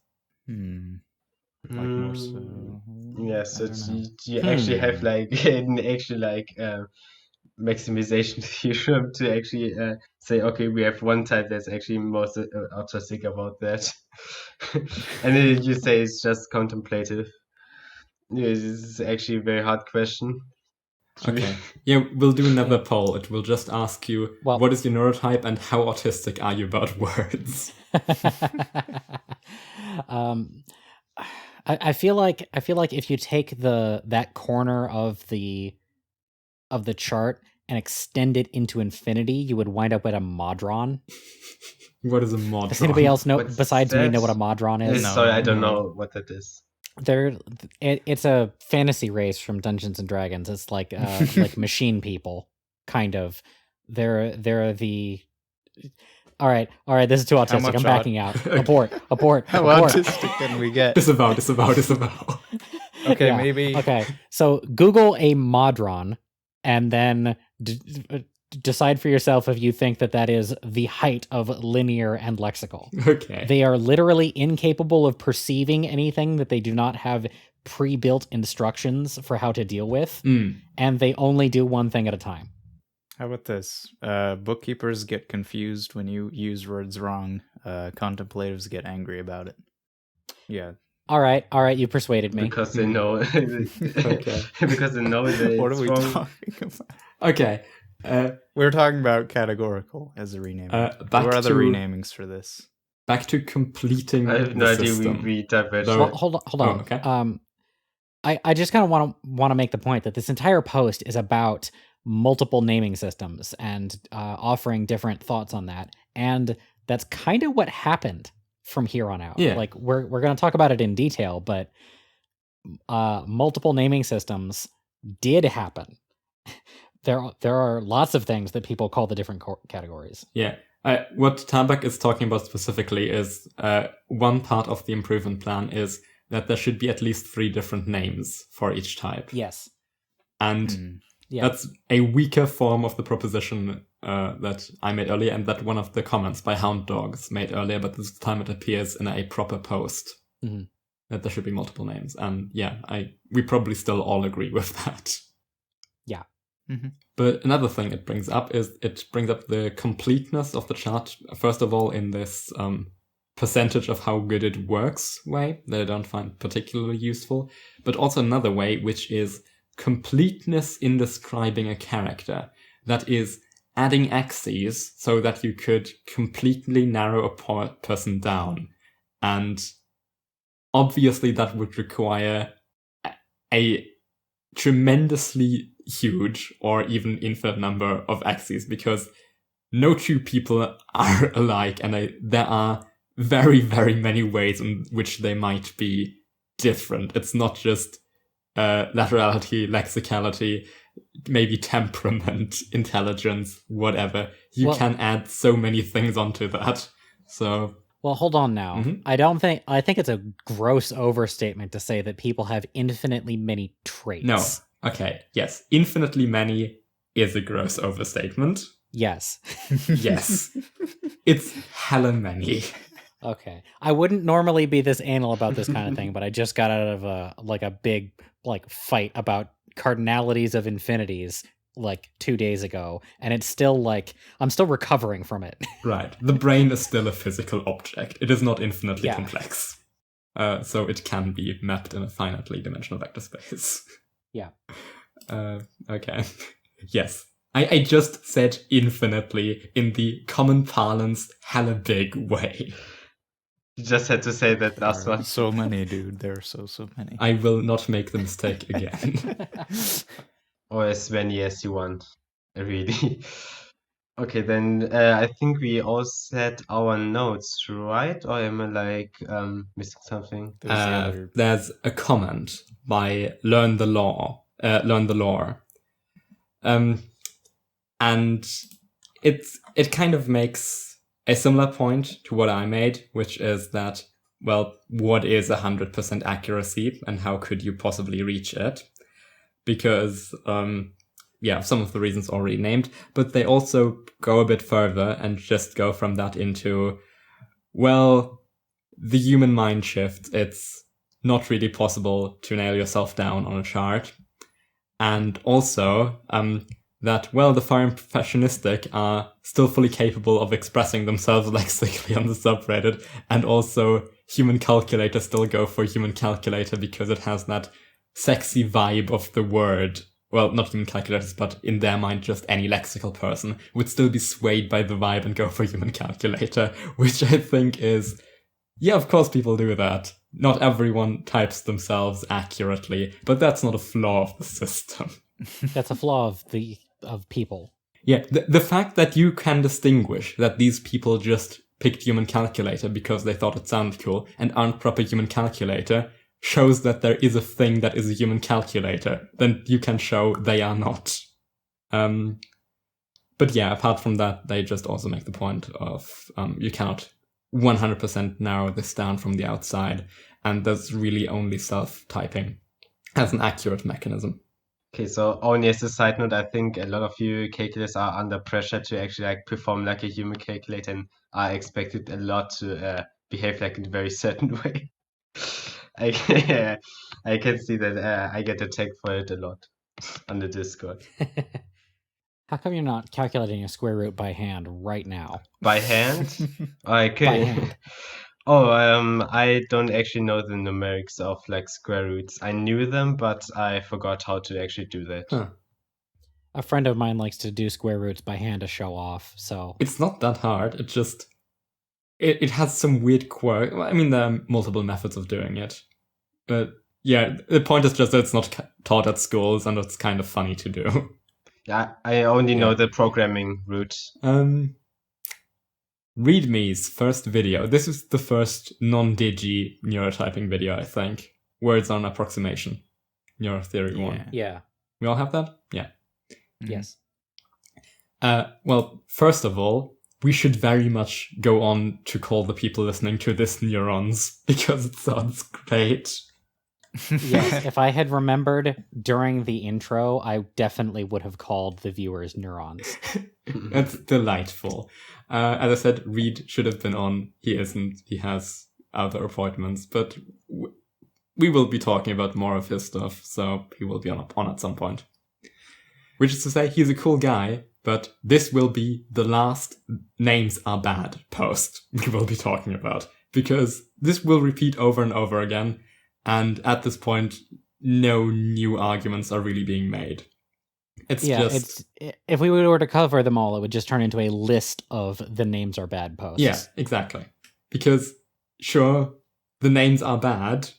Like more so. Yes, you actually have like an actual maximization theorem to actually say, okay, we have one type that's actually most autistic about that. And then you say it's just contemplative. This is actually a very hard question. Okay. Yeah, we'll do another poll. It will just ask you, what is your neurotype and how autistic are you about words? I feel like if you take that corner of the chart and extend it into infinity, you would wind up at a modron. What is a modron? Does anybody else know besides me know what a modron is? Sorry, I don't know what that is. It's a fantasy race from Dungeons and Dragons. It's like like machine people, kind of. They're the. All right. This is too autistic. I'm backing out. Abort. How autistic can we get? Disavow. Okay, yeah. maybe. Okay, so Google a modron, and then decide for yourself if you think that is the height of linear and lexical. Okay. They are literally incapable of perceiving anything that they do not have pre-built instructions for how to deal with, and they only do one thing at a time. How about this? Bookkeepers get confused when you use words wrong. Contemplatives get angry about it. Yeah. All right, you persuaded me. Because they know. Okay. Because they know that what are we talking about? Okay. We're talking about categorical as a renaming. What are other renamings for this? Back to completing I have no idea. system. We diverged. Hold on. Oh, okay. I just kind of want to make the point that this entire post is about multiple naming systems and offering different thoughts on that, and that's kind of what happened from here on out. Yeah. Like we're going to talk about it in detail, but multiple naming systems did happen. There are lots of things that people call the different categories. Yeah. What Tabak is talking about specifically is one part of the improvement plan is that there should be at least 3 different names for each type. Yes. And Yeah. that's a weaker form of the proposition that I made earlier, and that one of the comments by Hound Dogs made earlier, but this time it appears in a proper post that there should be multiple names. And yeah, we probably still all agree with that. Yeah. But another thing it brings up is it brings up the completeness of the chart, first of all, in this percentage of how good it works way that I don't find particularly useful, but also another way, which is completeness in describing a character. That is adding axes so that you could completely narrow a person down. And obviously that would require a tremendously huge or even infinite number of axes, because no two people are alike, and there are very, very many ways in which they might be different. It's not just laterality, lexicality, maybe temperament, intelligence, whatever. You can add so many things onto that. So, well, hold on now. I think it's a gross overstatement to say that people have infinitely many traits. No. Okay. Yes. Infinitely many is a gross overstatement. Yes. Yes. It's hella many. Okay. I wouldn't normally be this anal about this kind of thing, but I just got out of a big fight about cardinalities of infinities 2 days ago, and it's still I'm still recovering from it. Right. The brain is still a physical object. It is not infinitely complex. So it can be mapped in a finitely dimensional vector space. Yeah. Okay. Yes. I just said infinitely in the common parlance hella big way. You just had to say that last one. So many, dude. There are so many. I will not make the mistake again. Or as many as you want, really. Okay, then I think we all set our notes, right? Or am I missing something? There's a comment by Learn the Lore. And it kind of makes a similar point to what I made, which is that, well, what is 100% accuracy and how could you possibly reach it? Because, some of the reasons already named, but they also go a bit further and just go from that into, well, the human mind shift. It's not really possible to nail yourself down on a chart. And also, that, well, the far impressionistic are still fully capable of expressing themselves lexically on the subreddit, and also human calculator still go for human calculator because it has that sexy vibe of the word. Well, not human calculators, but in their mind, just any lexical person would still be swayed by the vibe and go for human calculator, which I think is, yeah, of course people do that. Not everyone types themselves accurately, but that's not a flaw of the system. That's a flaw of people. Yeah, the fact that you can distinguish that these people just picked human calculator because they thought it sounded cool and aren't proper human calculator shows that there is a thing that is a human calculator. Then you can show they are not. But yeah, apart from that, they just also make the point of you cannot 100% narrow this down from the outside, and there's really only self-typing as an accurate mechanism. Okay, so only as a side note, I think a lot of you calculators are under pressure to actually perform like a human calculator and are expected a lot to behave in a very certain way. I can see that I get attacked for it a lot on the Discord. How come you're not calculating a square root by hand right now? By hand? Okay. By hand. Oh, I don't actually know the numerics of square roots. I knew them, but I forgot how to actually do that. Huh. A friend of mine likes to do square roots by hand to show off, so... It's not that hard, it just... It has some weird quirk. I mean, there are multiple methods of doing it. But Yeah, the point is just that it's not taught at schools, and it's kind of funny to do. Yeah, I only know Yeah. the programming route. README's first video. This is the first non-digi neurotyping video, I think. Words on approximation. Neurotheory 1. Yeah. We all have that? Yeah. Yes. Well, first of all, we should very much go on to call the people listening to this neurons, because it sounds great. Yes, if I had remembered during the intro, I definitely would have called the viewers neurons. That's delightful. As I said, Reed should have been on. He isn't. He has other appointments, but we will be talking about more of his stuff, so he will be on at some point. Which is to say, he's a cool guy, but this will be the last names are bad post we will be talking about, because this will repeat over and over again, and at this point, no new arguments are really being made. If we were to cover them all, it would just turn into a list of the names are bad posts. Yeah, exactly. Because, sure, the names are bad,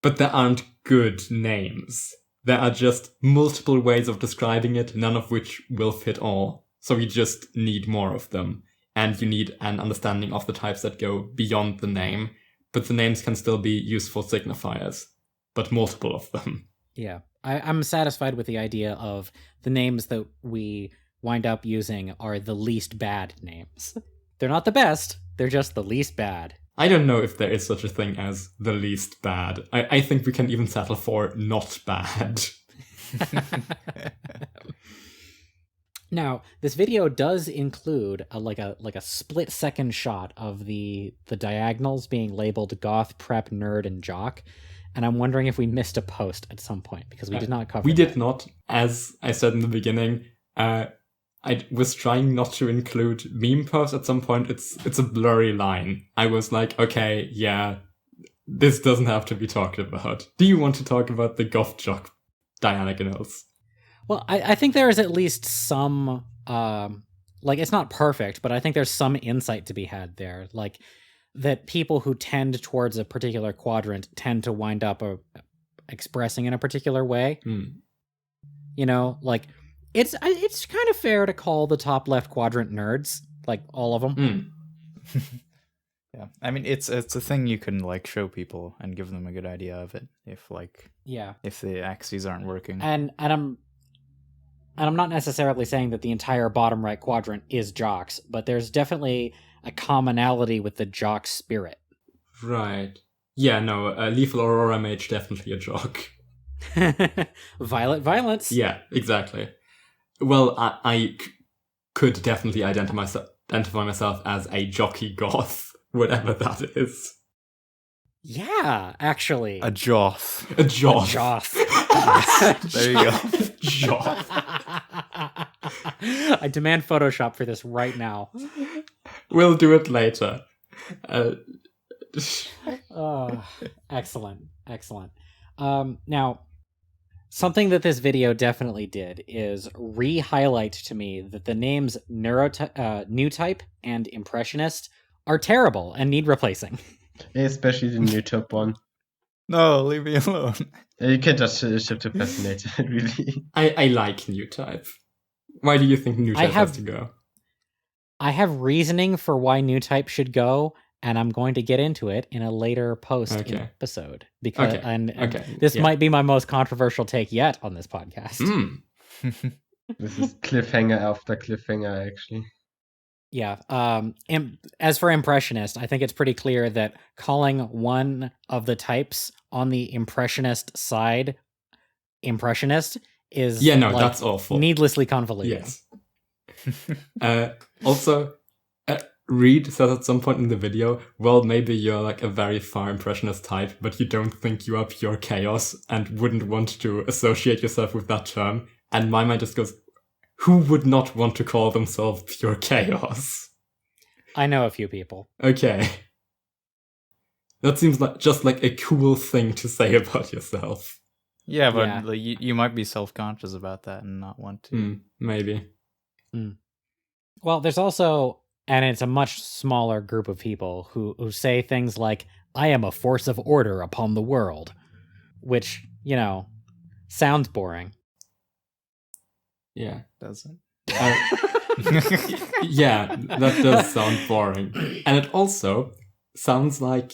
but there aren't good names. There are just multiple ways of describing it, none of which will fit all. So you just need more of them. And you need an understanding of the types that go beyond the name, but the names can still be useful signifiers, but multiple of them. Yeah. I'm satisfied with the idea of the names that we wind up using are the least bad names. They're not the best, they're just the least bad. I don't know if there is such a thing as the least bad. I think we can even settle for not bad. Now, this video does include a split-second shot of the diagonals being labeled goth, prep, nerd, and jock. And I'm wondering if we missed a post at some point, because we did not cover We that. did not. As I said in the beginning, I was trying not to include meme posts at some point. It's a blurry line. I was like, okay, yeah, this doesn't have to be talked about. Do you want to talk about the goth jock diagonals? Well, I think there is at least some, it's not perfect, but I think there's some insight to be had there. Like, that people who tend towards a particular quadrant tend to wind up expressing in a particular way. You know, like, it's kind of fair to call the top left quadrant nerds, like all of them. Yeah, I mean, it's a thing you can like show people and give them a good idea of it if the axes aren't working. And I'm not necessarily saying that the entire bottom right quadrant is jocks, but there's definitely a commonality with the jock spirit. Right. Yeah, no, Lethal Aurora Mage definitely a jock. Violet violence. Yeah, exactly. Well, I could definitely identify myself as a jockey goth, whatever that is. Yeah, actually. A Joth. A Joth. Joth. There you go. Joth. I demand Photoshop for this right now. We'll do it later. Excellent. Now, something that this video definitely did is re-highlight to me that the names Neurotype and Impressionist are terrible and need replacing. Especially the Neurotype one. No, leave me alone. You can just shift to Fascinator, really. I like Neurotype. Why do you think Neurotype has to go? I have reasoning for why Neurotype should go, and I'm going to get into it in a later episode. Because this might be my most controversial take yet on this podcast. This is cliffhanger after cliffhanger, actually. Yeah. As for Impressionist, I think it's pretty clear that calling one of the types on the Impressionist side Impressionist is that's awful. Needlessly convoluted. Yes. Also, Reed says at some point in the video, well, maybe you're like a very far Impressionist type, but you don't think you are pure chaos and wouldn't want to associate yourself with that term. And my mind just goes, who would not want to call themselves pure chaos? I know a few people. Okay. That seems like a cool thing to say about yourself. Yeah, but like, you might be self-conscious about that and not want to. Maybe. Well, there's also, and it's a much smaller group of people who say things like, I am a force of order upon the world. which, sounds boring. Yeah. Doesn't. Yeah, that does sound boring. And it also sounds like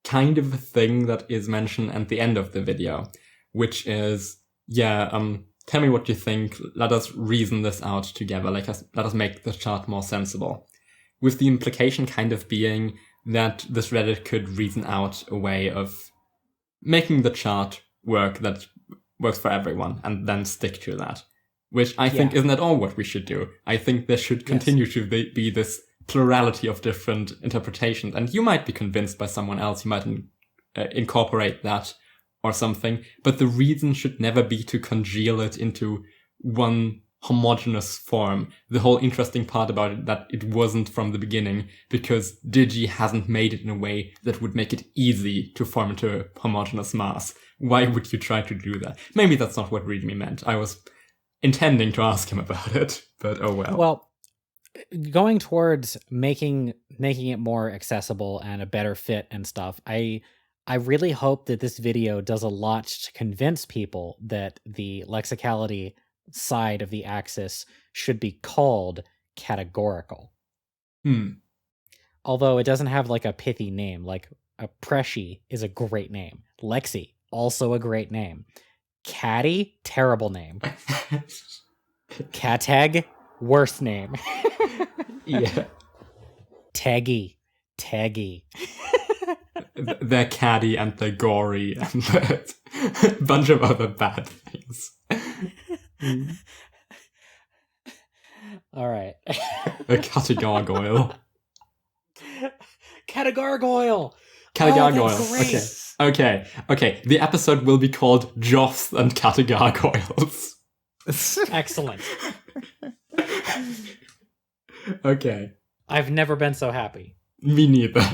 kind of a thing that is mentioned at the end of the video, which is, tell me what you think, let us reason this out together, let us make the chart more sensible. With the implication kind of being that this Reddit could reason out a way of making the chart work that works for everyone, and then stick to that. Which I think isn't at all what we should do. I think there should continue to be this plurality of different interpretations. And you might be convinced by someone else, you might incorporate that or something. But the reason should never be to congeal it into one homogeneous form. The whole interesting part about it, that it wasn't from the beginning, because Digi hasn't made it in a way that would make it easy to form into a homogeneous mass. Why would you try to do that? Maybe that's not what README meant. I was intending to ask him about it, but oh well. Well, going towards making it more accessible and a better fit and stuff, I really hope that this video does a lot to convince people that the lexicality side of the axis should be called categorical. Although it doesn't have like a pithy name, like Preshie is a great name. Lexi, also a great name. Catty, terrible name. Categ, worst name. Yeah. Teggy. They're caddy and they're gory and a bunch of other bad things. All right. A Categargoyle. Categargoyle. Categargoyle. Oh, Okay. The episode will be called Joths and Categargoyles. Excellent. Okay. I've never been so happy. Me neither.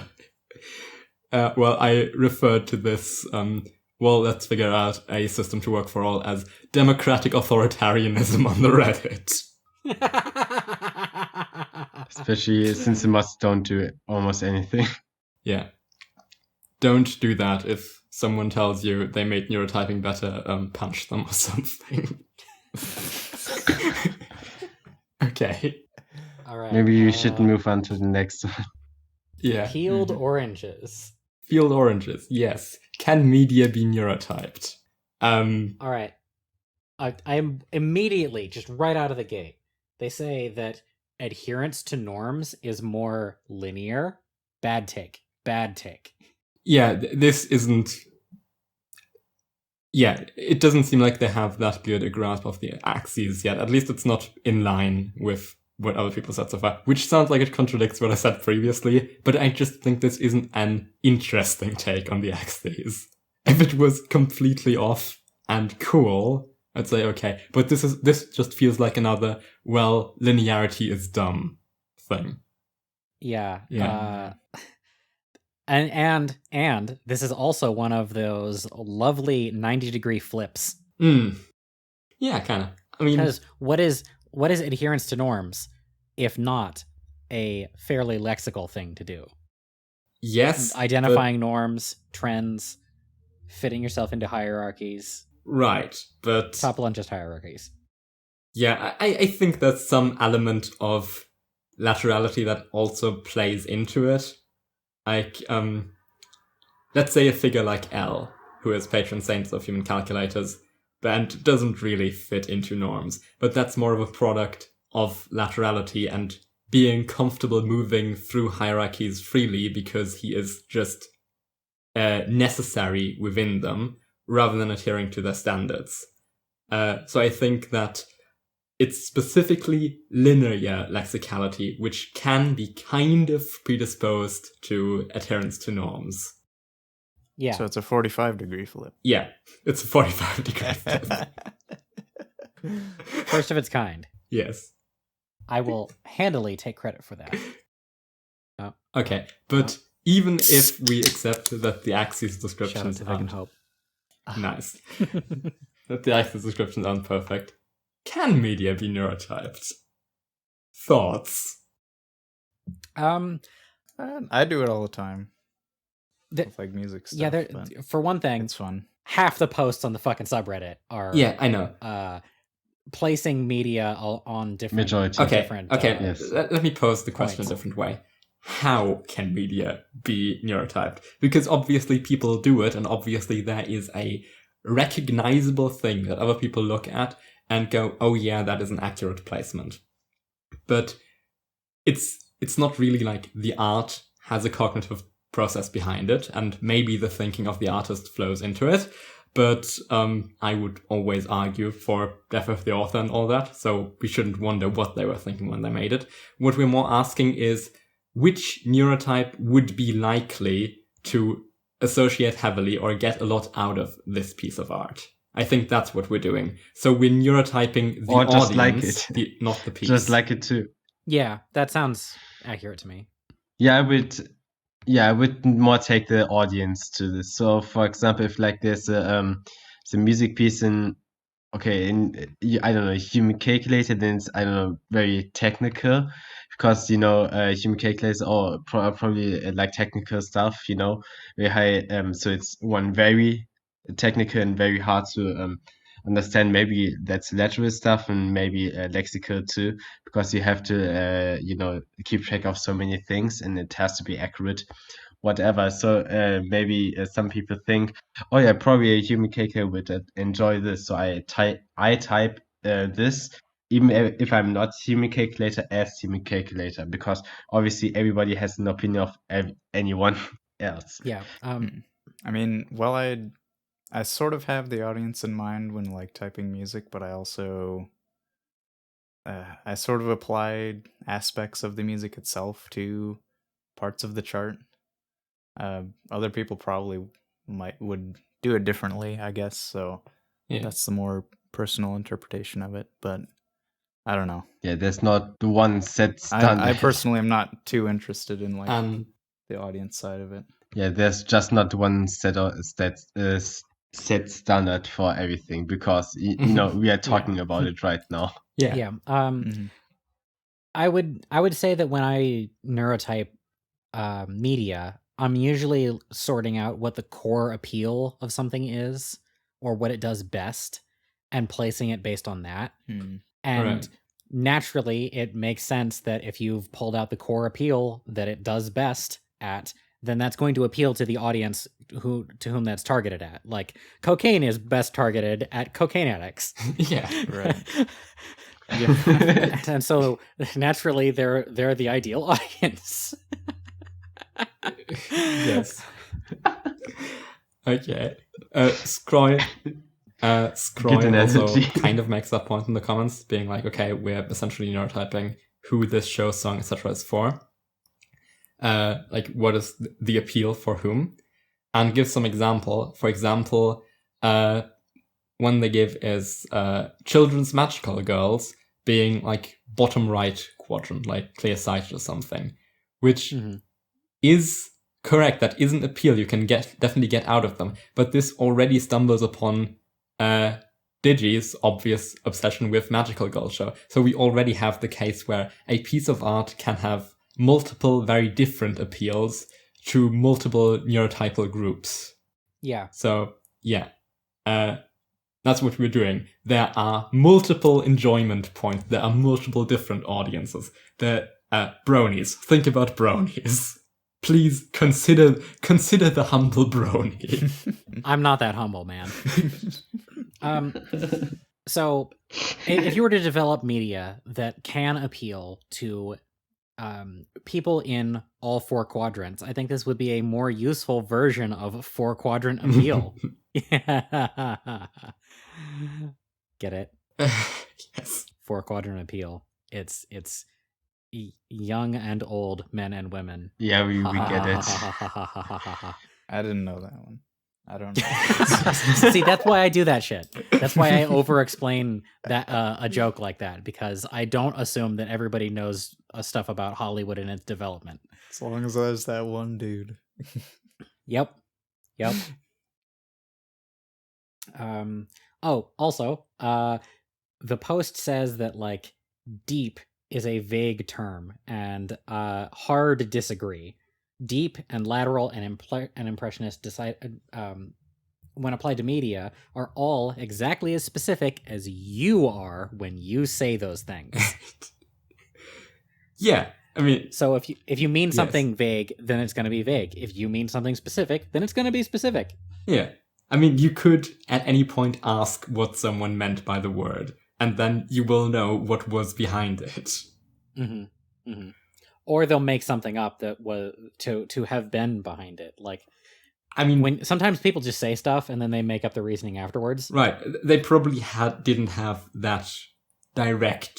Well, I referred to this, let's figure out a system to work for all as democratic authoritarianism on the Reddit. Especially since the mods don't do almost anything. Yeah. Don't do that. If someone tells you they made neurotyping better, punch them or something. Okay. All right. Maybe you should move on to the next one. Yeah. Peeled oranges. Peeled oranges, yes. Can media be neurotyped? All right. I'm immediately, just right out of the gate, they say that adherence to norms is more linear. Bad take. Yeah, this isn't... Yeah, it doesn't seem like they have that good a grasp of the axes yet. At least it's not in line with what other people said so far, which sounds like it contradicts what I said previously, but I just think this isn't an interesting take on the axes. If it was completely off and cool, I'd say okay, but this just feels like another, linearity is dumb thing. Yeah. Yeah. And this is also one of those lovely 90-degree flips. Yeah, kind of. I mean, because what is adherence to norms if not a fairly lexical thing to do? Yes. Identifying norms, trends, fitting yourself into hierarchies. Right, but... Topologist hierarchies. Yeah, I think there's some element of laterality that also plays into it. Like, let's say a figure like L, who is patron saint of human calculators, and doesn't really fit into norms, but that's more of a product of laterality and being comfortable moving through hierarchies freely because he is just necessary within them, rather than adhering to their standards. So I think that it's specifically linear lexicality, which can be kind of predisposed to adherence to norms. Yeah. So it's a 45-degree flip. Yeah, it's a 45-degree flip. First of its kind. Yes. I will handily take credit for that. Oh. Okay, but even if we accept that the axis descriptions Shut up, if I can hope. Nice. That the axis descriptions aren't perfect. Can media be neurotyped? Thoughts? I do it all the time. With like music stuff. Yeah, for one thing, it's fun. half the posts on the fucking subreddit are Yeah, I know. Placing media on different Majority. Okay, different Yes. let me pose the question points. a different way. How can media be neurotyped? Because obviously people do it, and obviously there is a recognizable thing that other people look at and go, oh yeah, that is an accurate placement. But it's not really like the art has a cognitive process behind it, and maybe the thinking of the artist flows into it. But I would always argue for death of the author and all that, so we shouldn't wonder what they were thinking when they made it. What we're more asking is, which neurotype would be likely to associate heavily or get a lot out of this piece of art? I think that's what we're doing. So we're neurotyping the Or just like audience, it. not the piece. Just like it too. Yeah, that sounds accurate to me. Yeah, I would more take the audience to this. So, for example, if like there's a music piece in I don't know, human calculator, then it's, I don't know, very technical, because human calculators are probably like technical stuff, very high. So it's one very technical and very hard to understand. Maybe that's lateral stuff, and maybe lexical too, because you have to keep track of so many things, and it has to be accurate, whatever. So maybe some people think, oh yeah, probably a human calculator would enjoy this, so I type this, even if I'm not human calculator, as human calculator, because obviously everybody has an opinion of anyone else. Yeah. I mean, well, I sort of have the audience in mind when like typing music, but I also I sort of applied aspects of the music itself to parts of the chart. Other people probably would do it differently, I guess. So Yeah. that's the more personal interpretation of it. But I don't know. Yeah, there's not the one set standard. I personally am not too interested in like And the audience side of it. Yeah, there's just not one set standard for everything, because we are talking about it right now. yeah. Yeah. Mhm. I would say that when I neurotype media, I'm usually sorting out what the core appeal of something is, or what it does best, and placing it based on that. Mm. And Right. naturally, it makes sense that if you've pulled out the core appeal that it does best at, then that's going to appeal to the audience to whom that's targeted at. Like, cocaine is best targeted at cocaine addicts. Yeah. Right. And so naturally they're the ideal audience. Yes. Okay. Scroy Good also analogy. kind of makes that point in the comments, being like, okay, we're essentially neurotyping who this show, song, etc. is for. Like, what is the appeal for whom? And give some example. For example, one they give is children's magical girls being like bottom right quadrant, like clear-sighted or something, which is correct. That is an appeal you can definitely get out of them. But this already stumbles upon Digi's obvious obsession with magical girl show. So we already have the case where a piece of art can have multiple very different appeals to multiple neurotypal groups. Yeah. So yeah, that's what we're doing. There are multiple enjoyment points. There are multiple different audiences. The bronies. Think about bronies. Please consider the humble brony. I'm not that humble, man. So if you were to develop media that can appeal to people in all four quadrants, I think this would be a more useful version of four-quadrant appeal. Get it? Yes. Four-quadrant appeal. It's young and old men and women. Yeah, we get it. I didn't know that one. I don't know. See, that's why I do that shit. That's why I over-explain that a joke like that, because I don't assume that everybody knows stuff about Hollywood and its development. As long as there's that one dude. Yep. Also, the post says that like deep is a vague term, and hard disagree. Deep and lateral and impressionist when applied to media, are all exactly as specific as you are when you say those things. Yeah, I mean, So if you mean Yes. something vague, then it's going to be vague. If you mean something specific, then it's going to be specific. yeah. I mean, you could at any point ask what someone meant by the word, and then you will know what was behind it. Mm-hmm. Mm-hmm. Or they'll make something up that was to have been behind it. Like, I mean, when sometimes people just say stuff and then they make up the reasoning afterwards. right, they probably didn't have that direct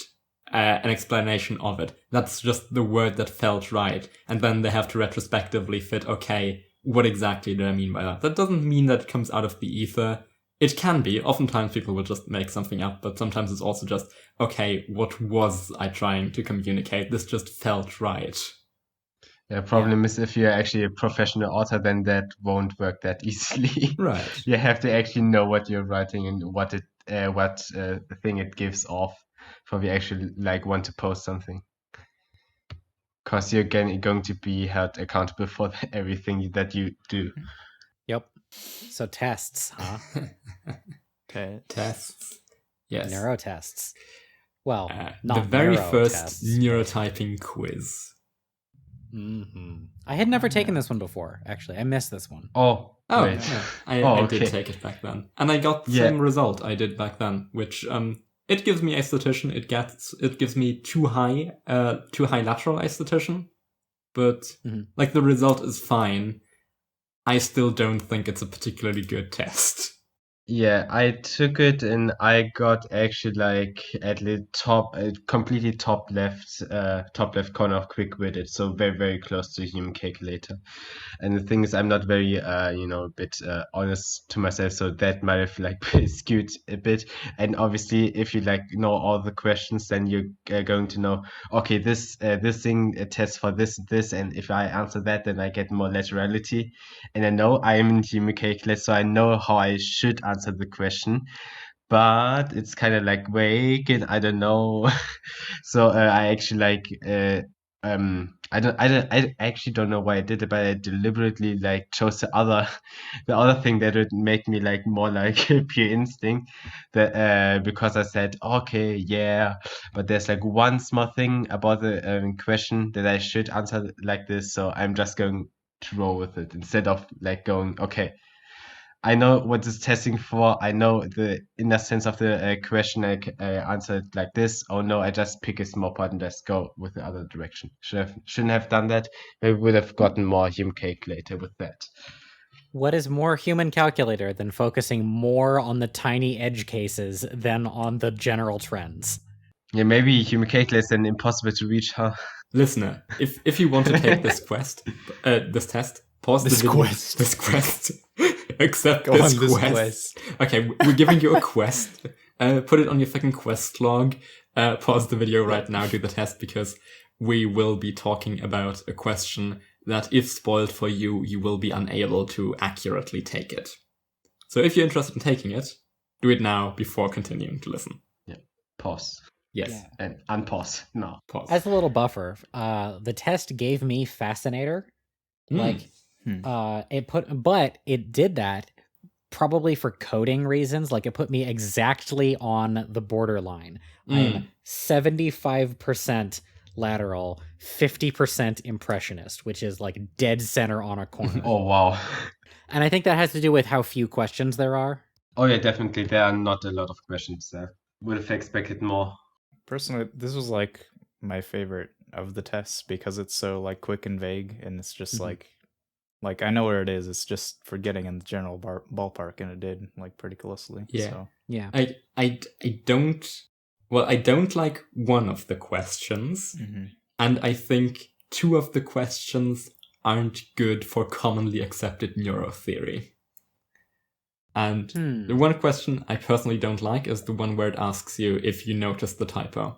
an explanation of it. That's just the word that felt right, and then they have to retrospectively fit, okay, what exactly do I mean by that? That doesn't mean that it comes out of the ether. It can be. Oftentimes people will just make something up, but sometimes it's also just, okay, what was I trying to communicate? This just felt right. The problem is if you're actually a professional author, then that won't work that easily. Right. You have to actually know what you're writing and what thing it gives off for you actually like want to post something. Because you're going to be held accountable for everything that you do. Yep. So tests, huh? Tests. Yes. Neurotests. Well, The not very neuro first tests. neurotyping quiz. Mm-hmm. I had never taken this one before, actually. I missed this one. Oh, Oh, wait. yeah. Oh, I did okay. take it back then. And I got the Yeah. same result I did back then, which it gives me aesthetition. It gives me too high lateral aesthetition. But Mhm. like the result is fine. I still don't think it's a particularly good test. Yeah, I took it and I got actually like at the completely top left corner of quick witted, so very, very close to human calculator. And the thing is, I'm not very, a bit honest to myself, so that might have like skewed a bit. And obviously, if you like know all the questions, then you're going to know, okay, this thing tests for this, and if I answer that, then I get more laterality. And I know I'm in human calculus, so I know how I should answer the question. But it's kind of like vague, and I don't know. So I actually like I actually don't know why I did it, but I deliberately like chose the other thing that would make me like more like pure instinct. That because I said okay, yeah, but there's like one small thing about the question that I should answer like this, so I'm just going to roll with it instead of like going okay. I know what it's testing for. I know the inner sense of the question. I answer it like this. Oh no, I just pick a small part and just go with the other direction. Shouldn't have done that. Maybe would have gotten more human calculator with that. What is more human calculator than focusing more on the tiny edge cases than on the general trends? Yeah, maybe human calculator is an impossible to reach, huh? Listener, if you want to take this this test, pause the video. quest. This quest. Accept Go this on this quest. quest. Okay, we're giving you a quest. Put it on your fucking quest log. Pause the video right now, do the test, because we will be talking about a question that, if spoiled for you, you will be unable to accurately take it. So if you're interested in taking it, do it now before continuing to listen. Pause Yes, Yeah. and unpause. No. pause. As a little buffer, the test gave me Fascinator. Like, but it did that probably for coding reasons. Like, it put me exactly on the borderline. I'm 75% lateral, 50% impressionist, which is like dead center on a corner. Oh wow. And I think that has to do with how few questions there are. Oh yeah, definitely. There are not a lot of questions there. Would have expected more. Personally, this was like my favorite of the tests because it's so like quick and vague, and it's just like I know where it is. It's just forgetting in the general ballpark, and it did like pretty closely. Yeah. So. Yeah. I don't like one of the questions, and I think two of the questions aren't good for commonly accepted neurotheory. And the one question I personally don't like is the one where it asks you if you notice the typo.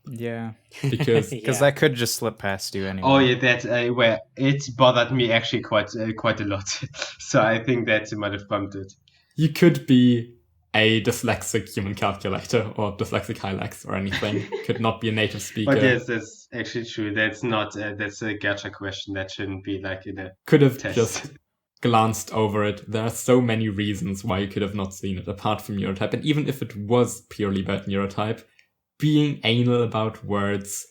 Yeah, Because that could just slip past you anyway. Oh yeah, that where it bothered me actually quite a lot. So I think that might have bumped it. you could be a dyslexic human calculator or dyslexic Hylex or anything. Could not be a native speaker. But yes, that's actually true. That's not that's a gacha question. That shouldn't be like in a Could have test. just glanced over it. There are so many reasons why you could have not seen it apart from Neurotype. And even if it was purely about Neurotype, being anal about words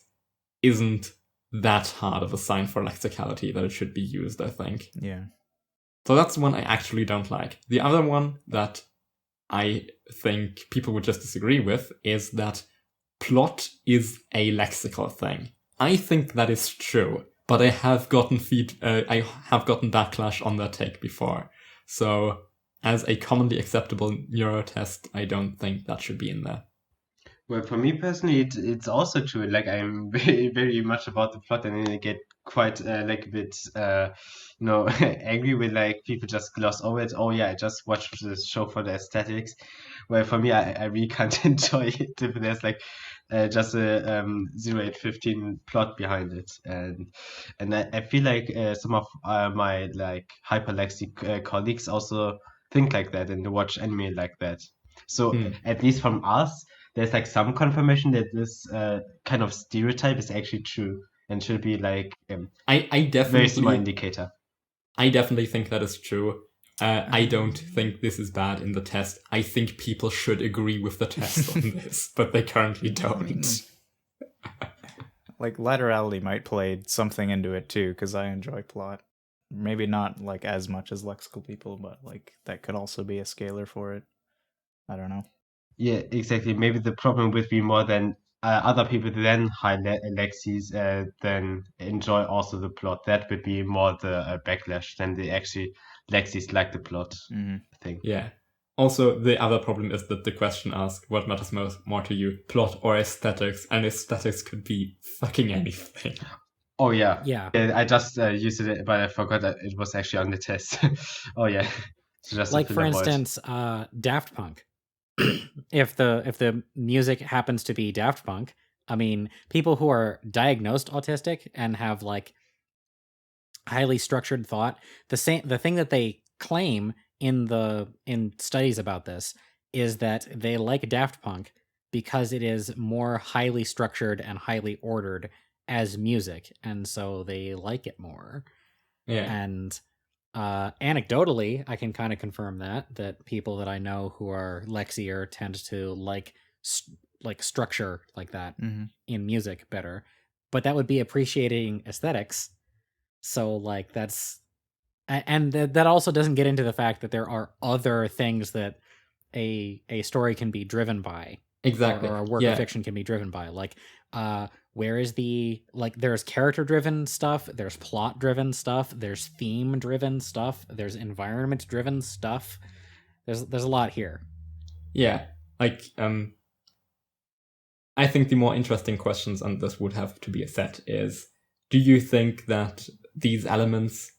isn't that hard of a sign for lexicality that it should be used, I think. Yeah. So that's one I actually don't like. The other one that I think people would just disagree with is that plot is a lexical thing. I think that is true, but I have gotten backlash on that take before. So as a commonly acceptable neurotest, I don't think that should be in there. Well, for me personally, it's also true. Like I'm very, very much about the plot, and then I get quite like a bit, angry with like people just gloss over it. Oh yeah, I just watched this show for the aesthetics. Well, for me, I really can't enjoy it if there's like just a 0815 plot behind it, and I feel like some of my like hyperlexic colleagues also think like that and watch anime like that. So at least from us, there's like some confirmation that this kind of stereotype is actually true and should be like I very small definitely indicator. I definitely think that is true. I don't think this is bad in the test. I think people should agree with the test on this, but they currently don't. Like, laterality might play something into it too, because I enjoy plot. Maybe not like as much as lexical people, but like that could also be a scalar for it. I don't know. Yeah, exactly. Maybe the problem would be more than other people then high lexis then enjoy also the plot. That would be more the backlash than the actually lexis like the plot thing. Yeah. Also, the other problem is that the question asks, what matters more to you, plot or aesthetics? And aesthetics could be fucking anything. Oh yeah. Yeah. I just used it, but I forgot that it was actually on the test. Oh yeah. So just Like for instance, Daft Punk. If the music happens to be Daft Punk, I mean, people who are diagnosed autistic and have like highly structured thought, the thing that they claim in studies about this is that they like Daft Punk because it is more highly structured and highly ordered as music, and so they like it more. Yeah. And anecdotally, I can kind of confirm that people that I know who are lexier tend to like structure like that in music better, but that would be appreciating aesthetics. So like that's, and that also doesn't get into the fact that there are other things that a story can be driven by. Exactly. Or a work of fiction can be driven by. Like, where is there's character driven stuff, there's plot driven stuff, there's theme driven stuff, there's environment driven stuff. There's a lot here. Yeah. Like, I think the more interesting questions, and this would have to be a set, is do you think that these elements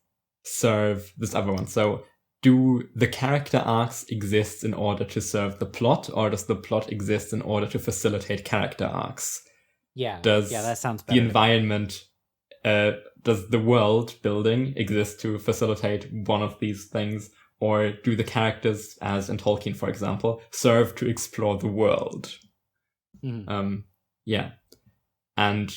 serve this other one? So do the character arcs exist in order to serve the plot, or does the plot exist in order to facilitate character arcs? Yeah, that sounds better. The environment, does the world building exist to facilitate one of these things, or do the characters, as in Tolkien, for example, serve to explore the world? Yeah. And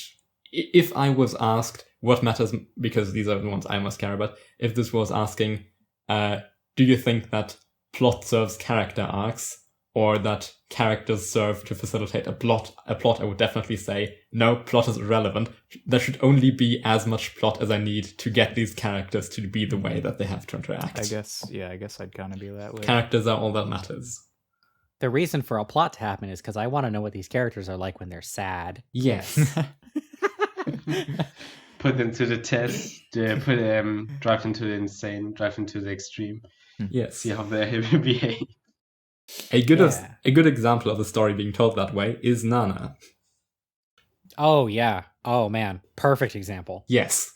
if I was asked what matters, because these are the ones I most care about, if this was asking, do you think that plot serves character arcs, or that characters serve to facilitate a plot, I would definitely say, no, plot is irrelevant. There should only be as much plot as I need to get these characters to be the way that they have to interact. I guess I'd kind of be that way. Characters are all that matters. The reason for a plot to happen is because I want to know what these characters are like when they're sad. Yes. Put them to the test, drive them to the insane, drive them to the extreme. Yes. See how they behave. A good example of a story being told that way is Nana. Oh, yeah. Oh, man. Perfect example. Yes.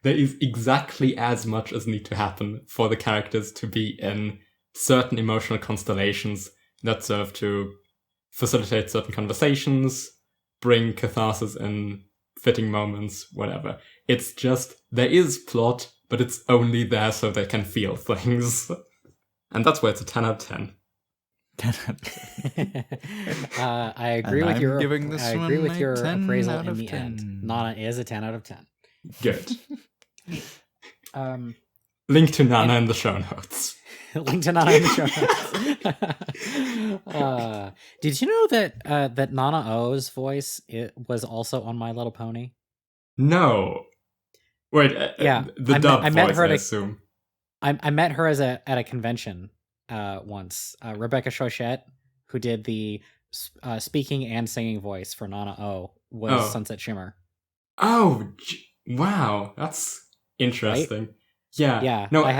There is exactly as much as need to happen for the characters to be in certain emotional constellations that serve to facilitate certain conversations, bring catharsis in fitting moments, whatever. It's just, there is plot, but it's only there so they can feel things. And that's why it's a 10 out of 10. 10 out of 10. I agree with your appraisal in the 10. end. Nana is a 10 out of 10. Good. Link to Nana in the show notes. Link to Nana in the show notes. Did you know that Nana O's voice was also on My Little Pony? No. Wait, the dub voice, I assume. I met her at a convention once. Rebecca Chochette, who did the speaking and singing voice for Nana O, was Sunset Shimmer. Oh, wow, that's interesting. Right? Yeah. No, I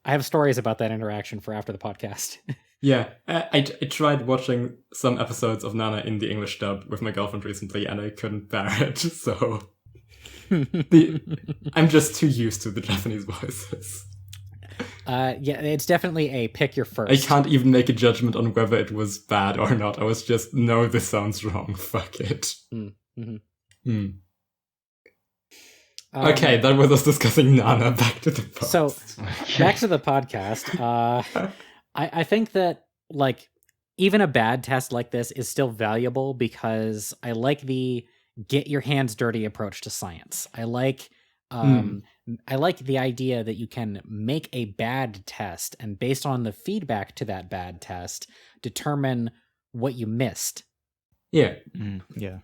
have stories about that interaction for after the podcast. Yeah, I tried watching some episodes of Nana in the English dub with my girlfriend recently, and I couldn't bear it. So I'm just too used to the Japanese voices. Yeah, it's definitely a pick your first. I can't even make a judgment on whether it was bad or not. I was just, no, this sounds wrong. Fuck it. Okay, that was us discussing Nana. Back to the podcast. So, back to the podcast. I think that, like, even a bad test like this is still valuable because I like the get your hands dirty approach to science. I like the idea that you can make a bad test and based on the feedback to that bad test, determine what you missed. Yeah. Yeah.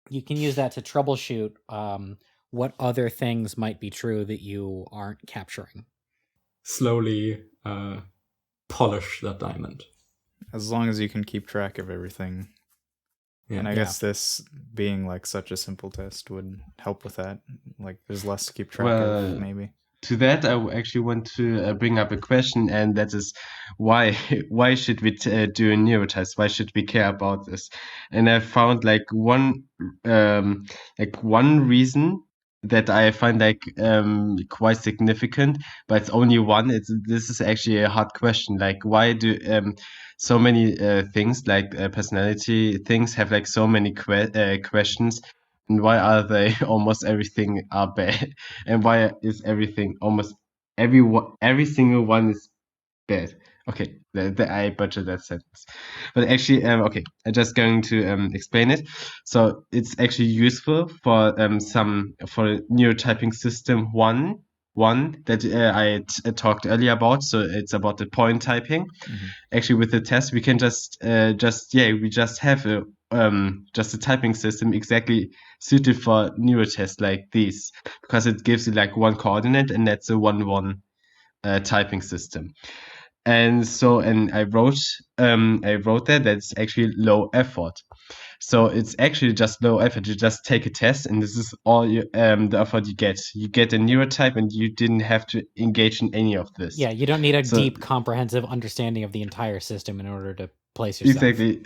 You can use that to troubleshoot what other things might be true that you aren't capturing. Slowly polish that diamond. As long as you can keep track of everything. Yeah, and I guess this being like such a simple test would help with that. Like there's less to keep track of, maybe. To that, I actually want to bring up a question, and that is why should we do a neurotest? Why should we care about this? And I found one reason that I find quite significant, but it's only one. This is actually a hard question. Like, why do so many things like personality things have so many questions? And why are they almost everything are bad? And why is everything almost every single one is bad? Okay, I butchered that sentence, but actually, okay, I'm just going to explain it. So it's actually useful for for neurotyping system one that I talked earlier about. So it's about the point typing. Actually, with the test, we can just have a typing system exactly suited for neurotests like these, because it gives you one coordinate, and that's a 1-1 typing system. And so, I wrote that that's actually low effort. So it's actually just low effort. You just take a test, and this is all the effort you get. You get a neurotype, and you didn't have to engage in any of this. Yeah, you don't need a deep, comprehensive understanding of the entire system in order to place yourself. Exactly.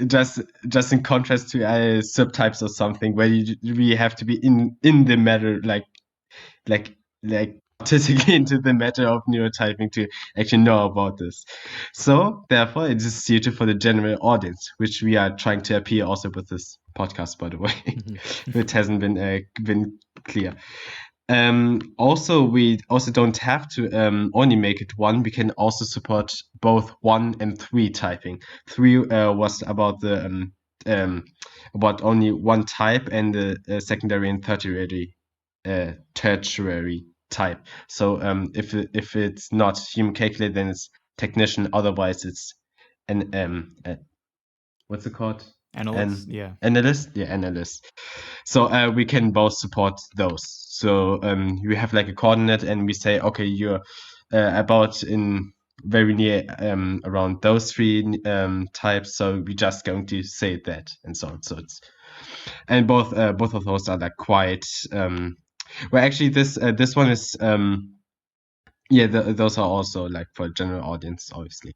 Just in contrast to subtypes or something, where you really have to be in the matter, like artistically into the matter of neurotyping to actually know about this. So therefore, it is suited for the general audience, which we are trying to appear also with this podcast, by the way. It hasn't been clear. Also, we also don't have to only make it 1. We can also support both 1 and 3 typing. 3 was about the about only 1 type and the secondary and tertiary type. So if it's not human calculator, then it's technician. Otherwise, it's an what's it called? Analyst. Analyst. So we can both support those. So we have a coordinate, and we say, okay, you're about in very near around those 3 types. So we're just going to say that, and so on. So it's and both of those are quite. Well, actually, this one is those are also for general audience, obviously.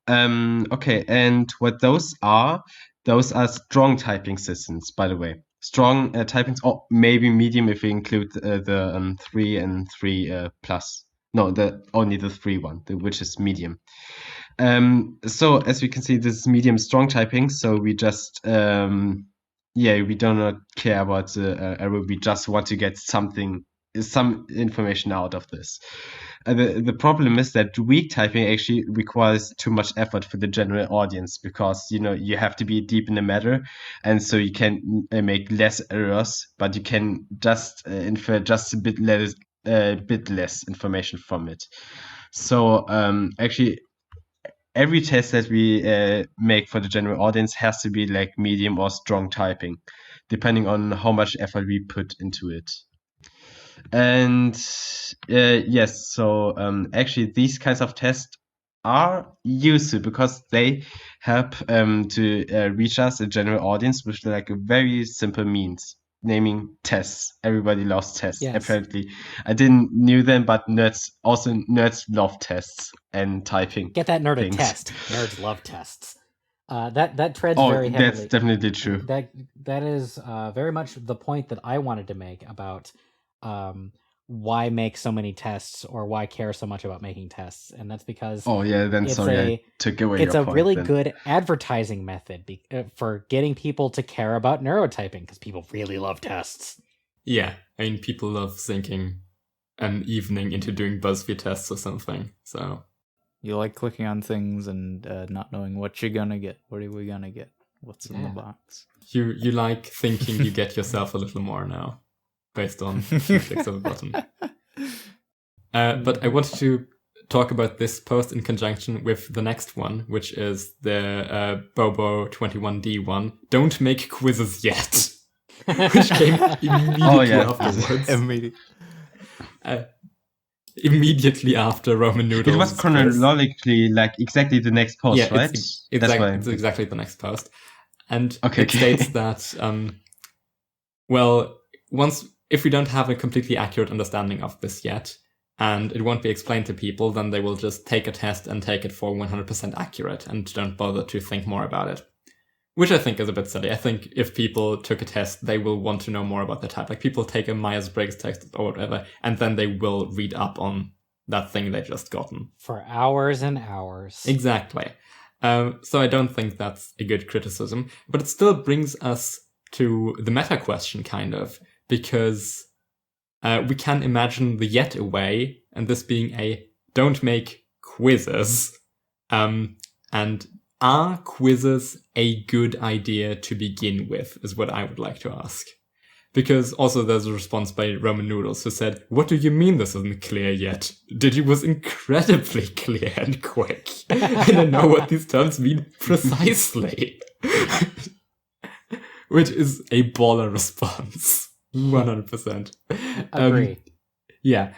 Okay, and what those are strong typing systems, by the way. Strong typings, or maybe medium if we include the 3 and 3 plus. No, only the 3 one, which is medium. So as we can see, this is medium strong typing. So we just we do not care about the error. We just want to get some information out of this. The problem is that weak typing actually requires too much effort for the general audience, because you have to be deep in the matter, and so you can make less errors, but you can just infer just a bit a bit less information from it. So actually, every test that we make for the general audience has to be like medium or strong typing, depending on how much effort we put into it. And yes, so actually these kinds of tests are useful because they help to reach us, a general audience, with like a very simple means, naming tests. Everybody loves tests. Yes. Apparently, I didn't knew them, but nerds love tests and typing. Get that nerd a things. test. Nerds love tests. That treads Oh, very heavily. that's definitely true. That is very much the point that I wanted to make about why make so many tests or why care so much about making tests, and that's because Oh yeah, then it's sorry, I a took away it's your a point really then. good advertising method for getting people to care about neurotyping, because people really love tests. Yeah, I mean, people love sinking an evening into doing BuzzFeed tests or something, so... You like clicking on things and not knowing what you're gonna get. What are we gonna get? What's in the box? You like thinking you get yourself a little more now, based on a few clicks of a button. But I wanted to talk about this post in conjunction with the next one, which is the Bobo21D one. Don't make quizzes yet, which came immediately afterwards. Immediately after Roman Noodles. It was chronologically like exactly the next post, right? It's exactly the next post. And it states that, if we don't have a completely accurate understanding of this yet, and it won't be explained to people, then they will just take a test and take it for 100% accurate and don't bother to think more about it. Which I think is a bit silly. I think if people took a test, they will want to know more about the type. Like, people take a Myers-Briggs test or whatever, and then they will read up on that thing they just gotten. For hours and hours. Exactly. So I don't think that's a good criticism. But it still brings us to the meta question, kind of, because we can imagine the yet away, and this being a don't make quizzes, and are quizzes a good idea to begin with, is what I would like to ask. Because also there's a response by Roman Noodles who said, what do you mean this isn't clear yet? Digi was incredibly clear and quick. And I know what these terms mean precisely. Which is a baller response. 100%. Agree. Yeah.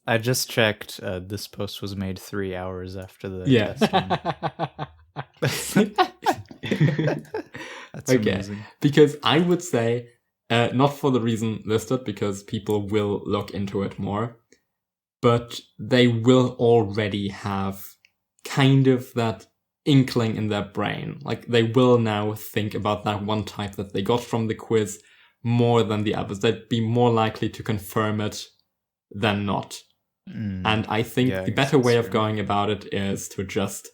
I just checked. This post was made 3 hours after the testing. That's okay. Amazing. Because I would say, not for the reason listed, because people will look into it more, but they will already have kind of that inkling in their brain. Like, they will now think about that one type that they got from the quiz more than the others. They'd be more likely to confirm it than not. And I think the better way of going about it is to just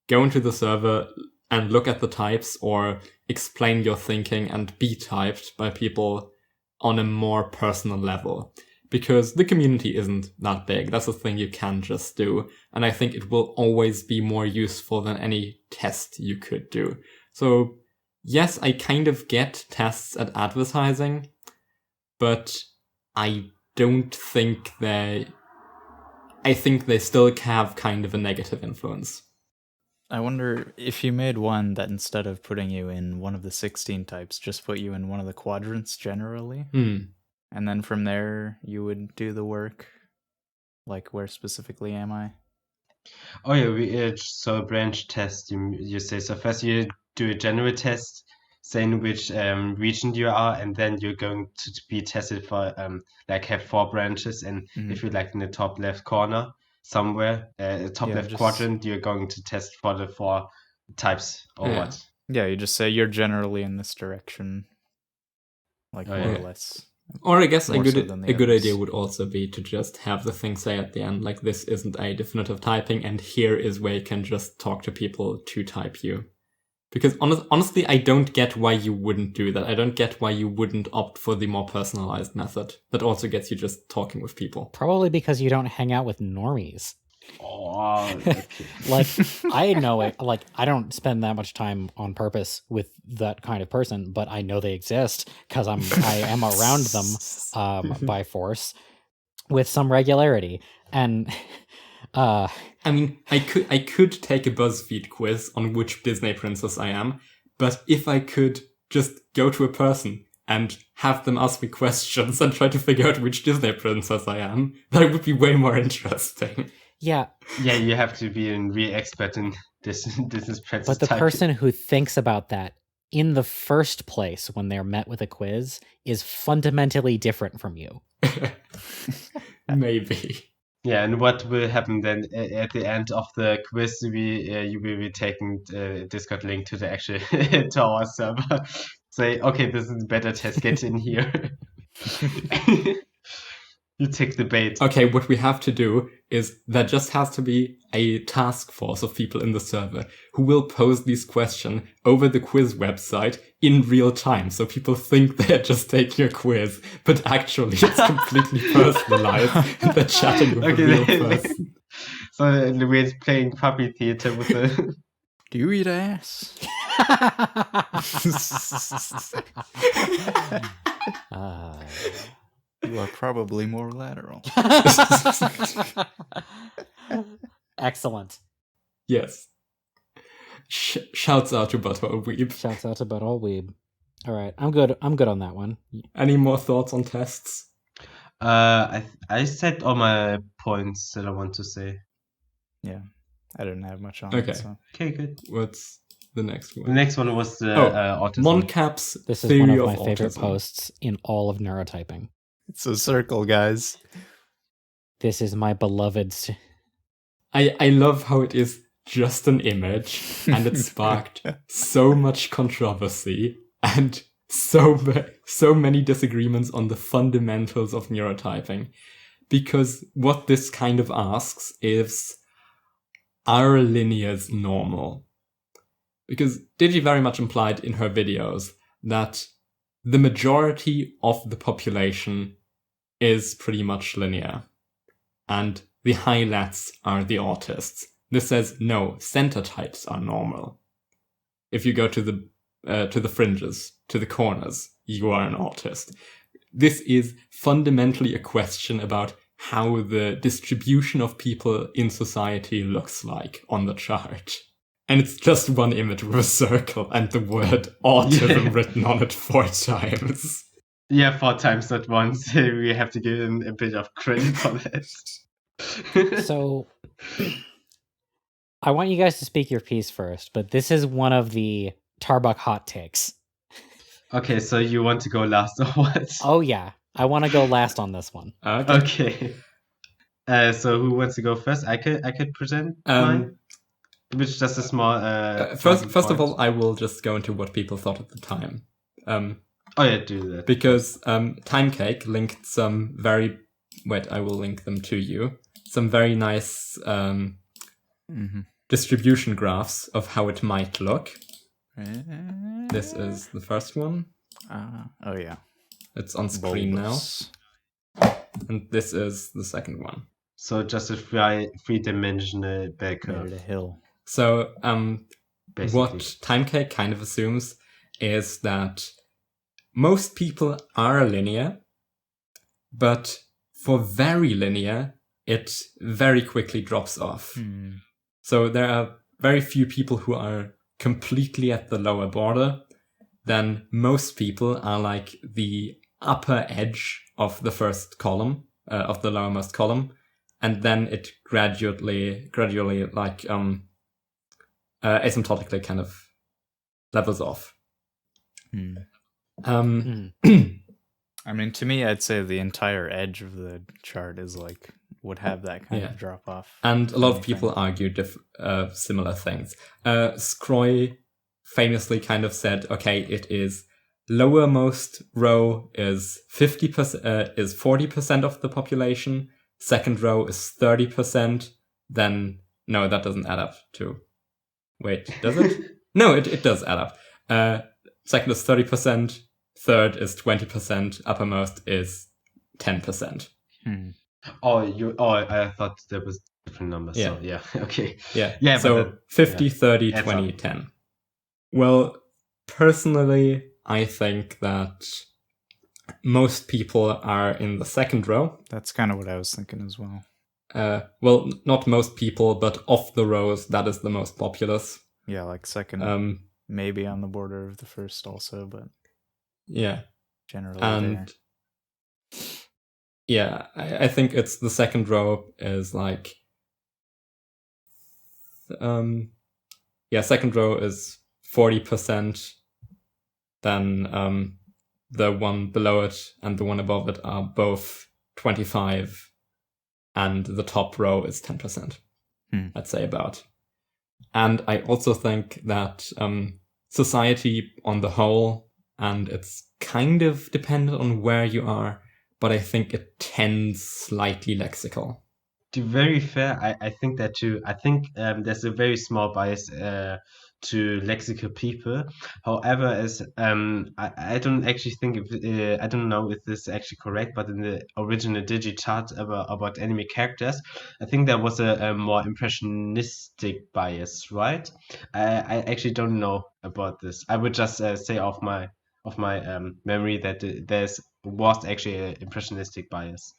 go into the server and look at the types, or explain your thinking and be typed by people on a more personal level. Because the community isn't that big. That's a thing you can just do. And I think it will always be more useful than any test you could do. So yes, I kind of get tests at advertising, but I don't think I think they still have kind of a negative influence. I wonder if you made one that instead of putting you in one of the 16 types, just put you in one of the quadrants generally. And then from there, you would do the work. Like, where specifically am I? Oh yeah, so a branch test, you say. So first you do a general test, saying which region you are, and then you're going to be tested for, have 4 branches, and if you're like in the top left corner somewhere, left quadrant, you're going to test for the 4 types, or what? Yeah, you just say you're generally in this direction, like more or less. Or I guess a good idea would also be to just have the thing say at the end, like, this isn't a definitive typing, and here is where you can just talk to people to type you. Because honestly, I don't get why you wouldn't do that. I don't get why you wouldn't opt for the more personalized method. That also gets you just talking with people. Probably because you don't hang out with normies. Oh, okay. Like, I know it. Like, I don't spend that much time on purpose with that kind of person, but I know they exist because I am around them by force. with some regularity. And I mean, I could take a BuzzFeed quiz on which Disney princess I am, but if I could just go to a person and have them ask me questions and try to figure out which Disney princess I am, that would be way more interesting. yeah, Yeah, you have to be a real expert in this princess but the type. person who thinks about that in the first place when they're met with a quiz is fundamentally different from you. Maybe. Yeah, and what will happen then at the end of the quiz? You will be taking the Discord link to the actual to our server. Say, okay, this is a better test. Get in here. You take the bait. Okay, what we have to do is there just has to be a task force of people in the server who will pose these questions over the quiz website in real time. So people think they're just taking a quiz, but actually it's completely personalized and they're chatting with a real person. So we're playing puppy theater with the... Do you eat ass? You are probably more lateral. Excellent. Yes. Shouts out to Butthole Weeb. Shouts out to Butthole Weeb. All right, I'm good on that one. Any more thoughts on tests? I said all my points that I want to say. Yeah, I didn't have much on Okay. it. So. Okay, good. What's the next one? The next one was the autism. Moncap's This is theory one of my of favorite autism. posts in all of neurotyping. It's a circle, guys. This is my beloved... I love how it is just an image and it sparked so much controversy and so many disagreements on the fundamentals of neurotyping. Because what this kind of asks is, are linears normal? Because Digi very much implied in her videos that the majority of the population is pretty much linear. And the highlights are the autists. This says, no, center types are normal. If you go to the fringes, to the corners, you are an autist. This is fundamentally a question about how the distribution of people in society looks like on the chart. And it's just one image with a circle and the word autism written on it 4 times. Yeah, 4 times, not once. We have to give him a bit of credit for that. So, I want you guys to speak your piece first, but this is one of the Tarbuck hot takes. Okay, so you want to go last or what? Oh yeah, I want to go last on this one. Okay. So who wants to go first? I could present mine. Which is just a small. First of all, I will just go into what people thought at the time. Oh yeah, do that. Because Timecake linked some very... Wait, I will link them to you. Some very nice distribution graphs of how it might look. This is the first one. Oh yeah. It's on screen Bulbous. now. And this is the second one. So just a three-dimensional bell Made curve. it a hill. So Basically. what Timecake kind of assumes is that most people are linear, but for very linear, it very quickly drops off. So there are very few people who are completely at the lower border. Then most people are like the upper edge of the first column, of the lowermost column. And then it gradually like asymptotically kind of levels off. I mean, to me, I'd say the entire edge of the chart is like would have that kind of drop off. And a lot of people argue similar things. Scroy famously kind of said, okay, it is lowermost row is 50%, is 40% of the population. Second row is 30%. Then, no, that doesn't add up to... Wait, does it? No, it does add up. Second is 30%. Third is 20%. Uppermost is 10%. I thought there was different numbers. Yeah. So yeah, okay. Yeah. So 50, 30, 20, 10. Well, personally, I think that most people are in the second row. That's kind of what I was thinking as well. Well, not most people, but of the rows, that is the most populous. Yeah, like second, maybe on the border of the first also, but yeah, generally and there. yeah, I think it's the second row is like, second row is 40%. Then the one below it and the one above it are both 25, and the top row is 10%. I'd say about. And I also think that society on the whole, and it's kind of dependent on where you are, but I think it tends slightly lexical. To be very fair, I think that too. I think there's a very small bias to lexical people. However, as I don't actually think if I don't know if this is actually correct, but in the original Digichart about anime characters, I think there was a more impressionistic bias, right? I actually don't know about this. I would just say off my memory that was actually an impressionistic bias.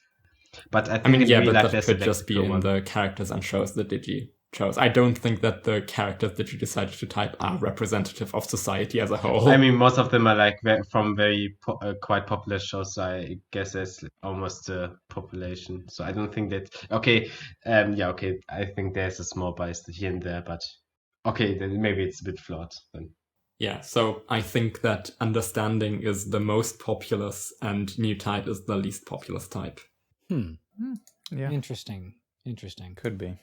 But I think in real but life that there's could a just be lexical in one. the characters and shows that Digi chose. I don't think that the characters that you decided to type are representative of society as a whole. I mean, most of them are like from very quite popular shows, so I guess there's almost a population. So I don't think that. Okay, okay. I think there's a small bias here and there, but okay, then maybe it's a bit flawed then. Yeah, so I think that understanding is the most populous and new type is the least populous type. Yeah, Interesting. could be.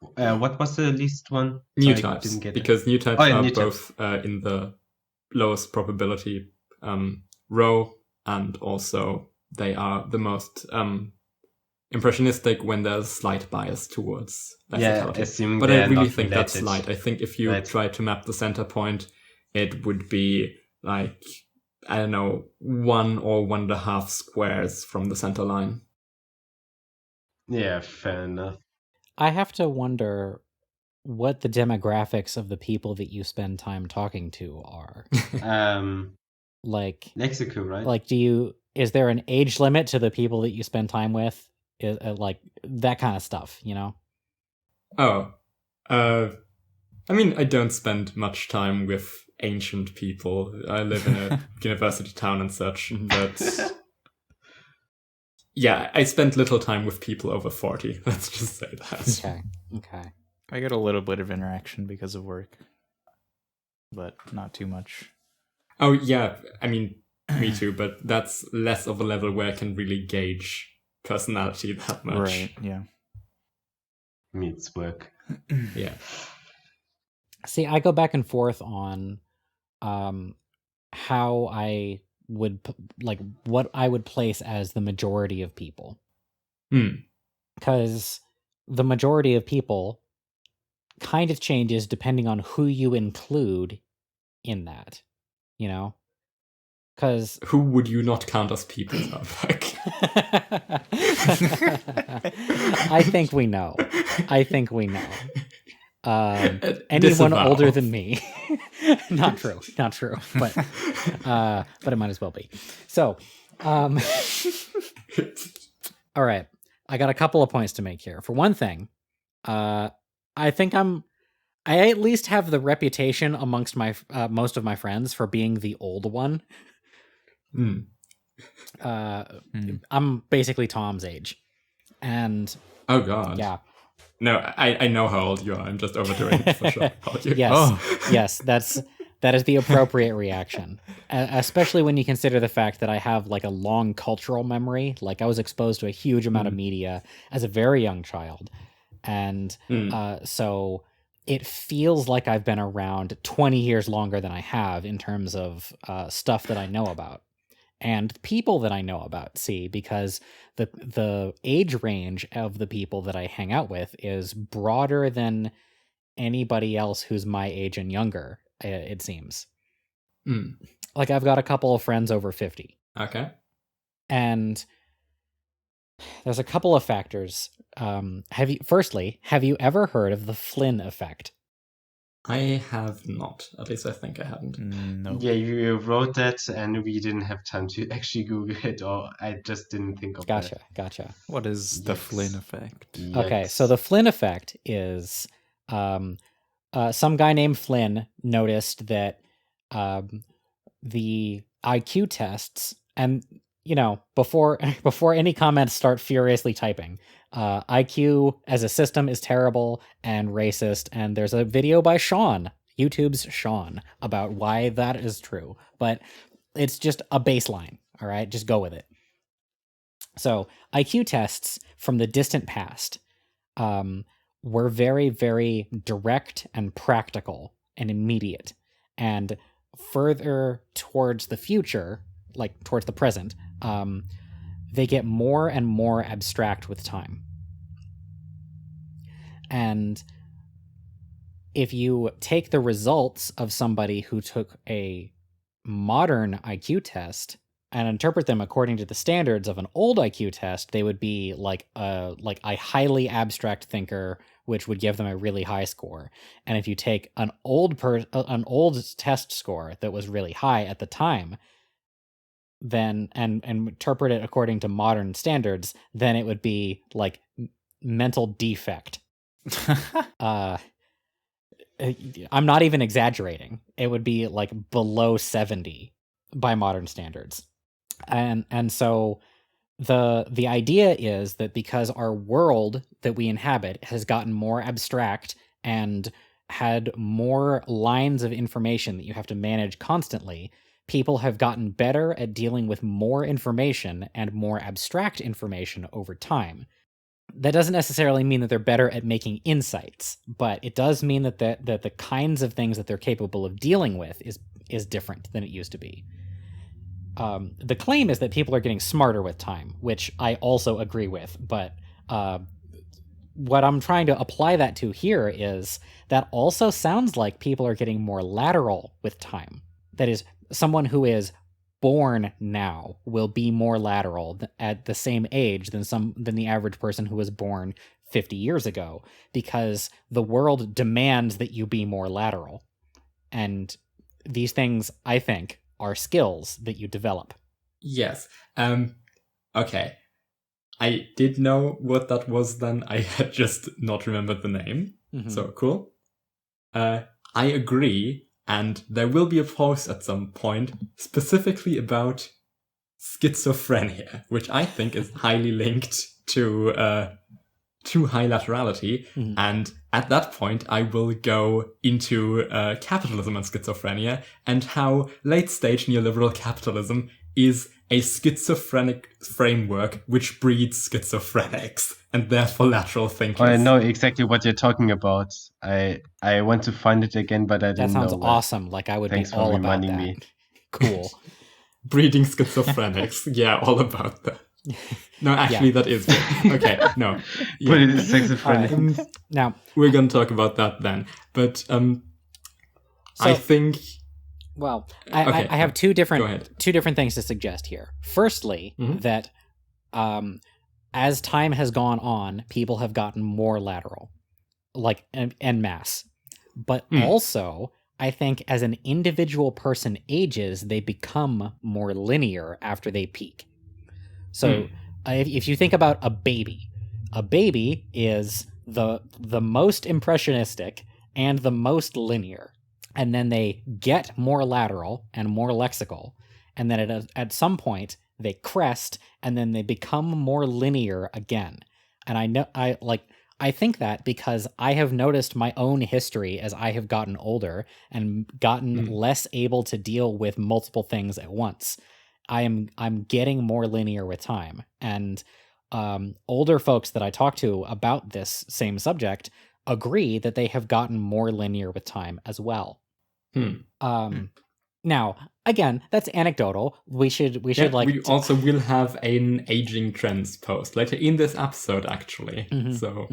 What was the least one? New Sorry, I types, didn't get because it. new types Oh, yeah, are new types. both in the lowest probability row, and also they are the most impressionistic when there's slight bias towards Yeah, lexicality. assuming But I they're really not think that's related. slight. I think if you Right. try to map the center point, it would be like, I don't know, 1 or 1.5 squares from the center line. Yeah, fair enough. I have to wonder what the demographics of the people that you spend time talking to are. Like, Lexical, right? like, is there an age limit to the people that you spend time with? Like that kind of stuff, you know? Oh, I mean, I don't spend much time with ancient people. I live in a university town and such, but yeah, I spend little time with people over 40. Let's just say that. Okay. I get a little bit of interaction because of work, but not too much. Oh, yeah, I mean, me too, but that's less of a level where I can really gauge personality that much. Right, yeah. Meets work. Yeah. See, I go back and forth on how I would what I would place as the majority of people. Because the majority of people kind of changes depending on who you include in that, you know? Because who would you not count as people? I think we know. Anyone older than me. Not true. But it might as well be. So, all right. I got a couple of points to make here. For one thing, I think I at least have the reputation amongst my most of my friends for being the old one. I'm basically Tom's age, and oh god, yeah. No, I know how old you are. I'm just overdoing it for sure. Yes, that is the appropriate reaction, especially when you consider the fact that I have like a long cultural memory. Like I was exposed to a huge amount of media as a very young child, and so it feels like I've been around 20 years longer than I have in terms of stuff that I know about. And people that I know about, because the age range of the people that I hang out with is broader than anybody else who's my age and younger, it seems. Like I've got a couple of friends over 50. Okay. And there's a couple of factors. Have you ever heard of the Flynn effect? I have not. At least I think I haven't. No. Yeah, you wrote that, and we didn't have time to actually Google it, or I just didn't think of that. Gotcha. What is the Yikes. Flynn effect? Okay, so Yikes. the Flynn effect is some guy named Flynn noticed that the IQ tests, and before any comments start furiously typing, IQ as a system is terrible and racist, and there's a video by YouTube's Sean, about why that is true, but it's just a baseline. All right, just go with it. So IQ tests from the distant past were very, very direct and practical and immediate. And further towards the future, like towards the present, they get more and more abstract with time. And if you take the results of somebody who took a modern IQ test and interpret them according to the standards of an old IQ test, they would be like a highly abstract thinker, which would give them a really high score. And if you take an old test score that was really high at the time, then and interpret it according to modern standards, then it would be like mental defect. I'm not even exaggerating. It would be like below 70 by modern standards. And so the idea is that because our world that we inhabit has gotten more abstract and had more lines of information that you have to manage constantly, people have gotten better at dealing with more information and more abstract information over time. That doesn't necessarily mean that they're better at making insights, but it does mean that the kinds of things that they're capable of dealing with is different than it used to be. The claim is that people are getting smarter with time, which I also agree with, but what I'm trying to apply that to here is that also sounds like people are getting more lateral with time. That is, someone who is born now will be more lateral at the same age than the average person who was born 50 years ago, because the world demands that you be more lateral. And these things, I think, are skills that you develop. Yes. Okay. I did know what that was then. I had just not remembered the name. Mm-hmm. So cool. I agree. And there will be a post at some point specifically about schizophrenia, which I think is highly linked to high laterality. Mm-hmm. And at that point, I will go into capitalism and schizophrenia and how late-stage neoliberal capitalism is a schizophrenic framework which breeds schizophrenics and therefore lateral thinkers. I know exactly what you're talking about. I want to find it again, but I didn't know. That sounds awesome. Like I would Thanks be for all about reminding that. me. Cool. Breeding schizophrenics. Yeah, all about that. No, actually, that is good. Okay, no. Yeah. But it is schizophrenic. Right. Now, we're going to talk about that then. But I think... Well, Okay, I have two different things to suggest here. Firstly, Mhm. that as time has gone on, people have gotten more lateral, like en masse. But also, I think as an individual person ages, they become more linear after they peak. So if you think about a baby is the most impressionistic and the most linear. And then they get more lateral and more lexical. And then at some point, they crest, and then they become more linear again. And I think that because I have noticed my own history as I have gotten older and gotten less able to deal with multiple things at once. I'm getting more linear with time. And older folks that I talk to about this same subject agree that they have gotten more linear with time as well. Now, again, that's anecdotal. We also will have an aging trends post later in this episode, actually. So,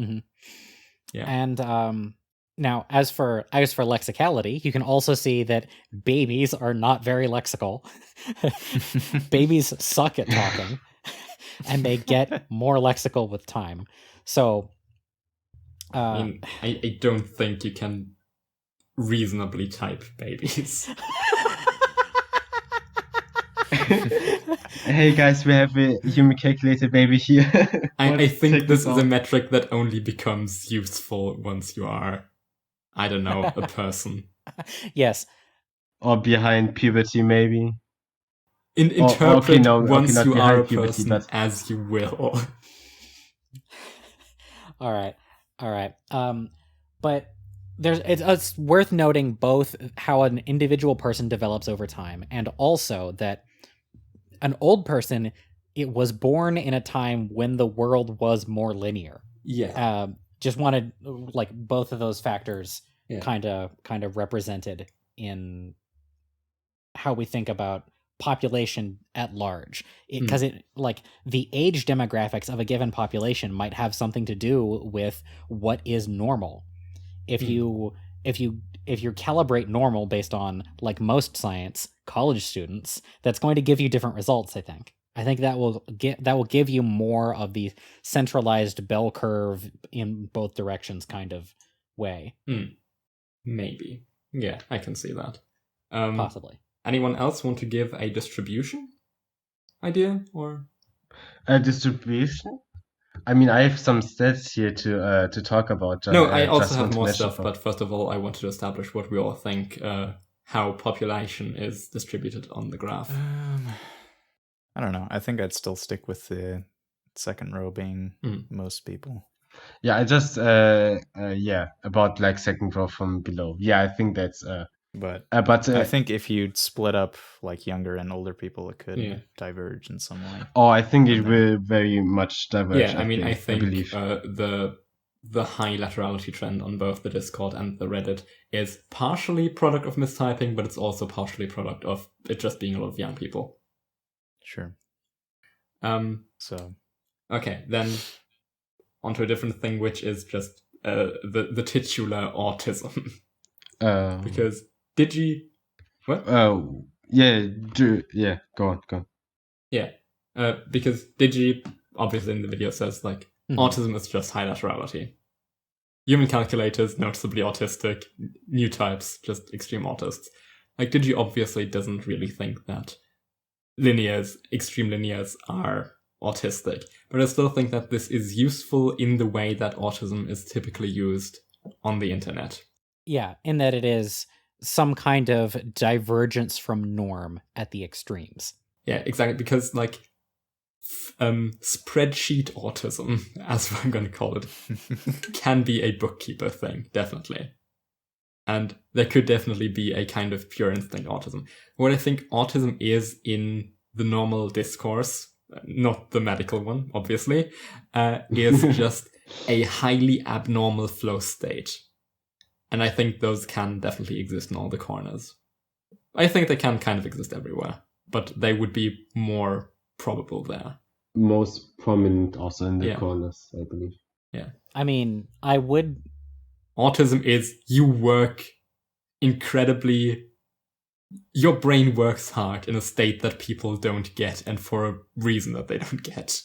yeah. And now, as for lexicality, you can also see that babies are not very lexical. Babies suck at talking, and they get more lexical with time. So, I don't think you can reasonably type babies. Hey guys, we have a human calculator baby here. I think Check this is a out. metric that only becomes useful once you are, I don't know, a person. Yes. Or behind puberty, maybe. Interpret once not you are a behind puberty, person but as you will. All right. But it's worth noting both how an individual person develops over time, and also that an old person, it was born in a time when the world was more linear. Yeah. Just wanted like both of those factors Yeah. kind of represented in how we think about population at large, because it like the age demographics of a given population might have something to do with what is normal. If you calibrate normal based on, like most science, college students, that's going to give you different results. I think that will give you more of the centralized bell curve in both directions kind of way. Maybe. Yeah, I can see that. Possibly. Anyone else want to give a distribution idea or a distribution? I mean, I have some stats here to talk about. No, I also just have want to more mention stuff, but first of all, I wanted to establish what we all think, how population is distributed on the graph. I don't know. I think I'd still stick with the second row being most people. Yeah, I just about like second row from below. Yeah, I think that's But I think if you'd split up like younger and older people, it could diverge in some way. Oh, I think it will very much diverge. Yeah, I mean, I think believe. The high laterality trend on both the Discord and the Reddit is partially product of mistyping, but it's also partially product of it just being a lot of young people. Sure. So okay, then onto a different thing, which is just the titular autism. Because Digi, what? Oh, yeah, go on. Yeah, because Digi obviously in the video says like autism is just high laterality. Human calculators noticeably autistic, new types just extreme autists. Like Digi obviously doesn't really think that extreme linears are autistic, but I still think that this is useful in the way that autism is typically used on the internet. Yeah, in that it is some kind of divergence from norm at the extremes. Yeah, exactly, because like spreadsheet autism, as I'm going to call it, can be a bookkeeper thing, definitely. And there could definitely be a kind of pure instinct autism. What I think autism is in the normal discourse, not the medical one, obviously, is just a highly abnormal flow state. And I think those can definitely exist in all the corners. I think they can kind of exist everywhere, but they would be more probable there. Most prominent also in the corners, I believe. Yeah. I mean, I would... Autism is you work incredibly... Your brain works hard in a state that people don't get, and for a reason that they don't get.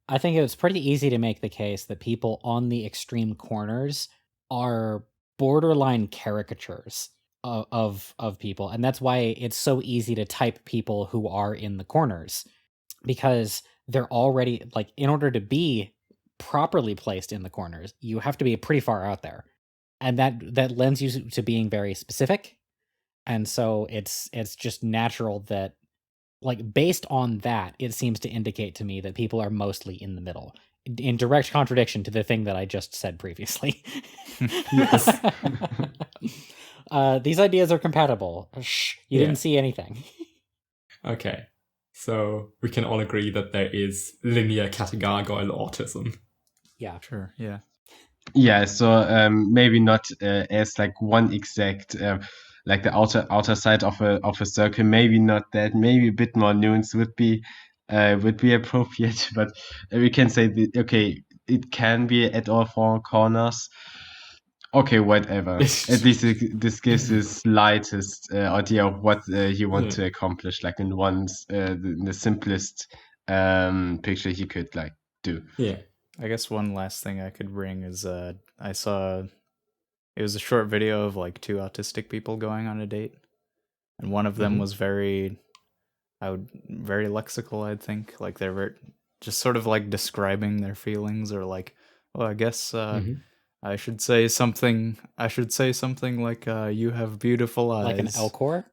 I think it's pretty easy to make the case that people on the extreme corners are borderline caricatures of people, and that's why it's so easy to type people who are in the corners, because they're already, like, in order to be properly placed in the corners, you have to be pretty far out there, and that lends you to being very specific. And so it's just natural that, like, based on that, it seems to indicate to me that people are mostly in the middle, in direct contradiction to the thing that I just said previously. Yes. These ideas are compatible. Shh, you didn't see anything. Okay, so we can all agree that there is linear Categargoyle autism. Yeah, sure. Yeah. Yeah. So maybe not as like one exact. Like the outer side of a circle, maybe not that. Maybe a bit more nuance would be appropriate. But we can say it can be at all four corners. Okay, whatever. At least this gives his lightest idea of what he wants to accomplish, like in the simplest picture he could like do. Yeah. I guess one last thing I could bring is I saw It was a short video of like two autistic people going on a date, and one of them was very lexical. I think like they were just sort of like describing their feelings, or like, well, I guess I should say something. I should say something like, "You have beautiful eyes." Like an Elcor?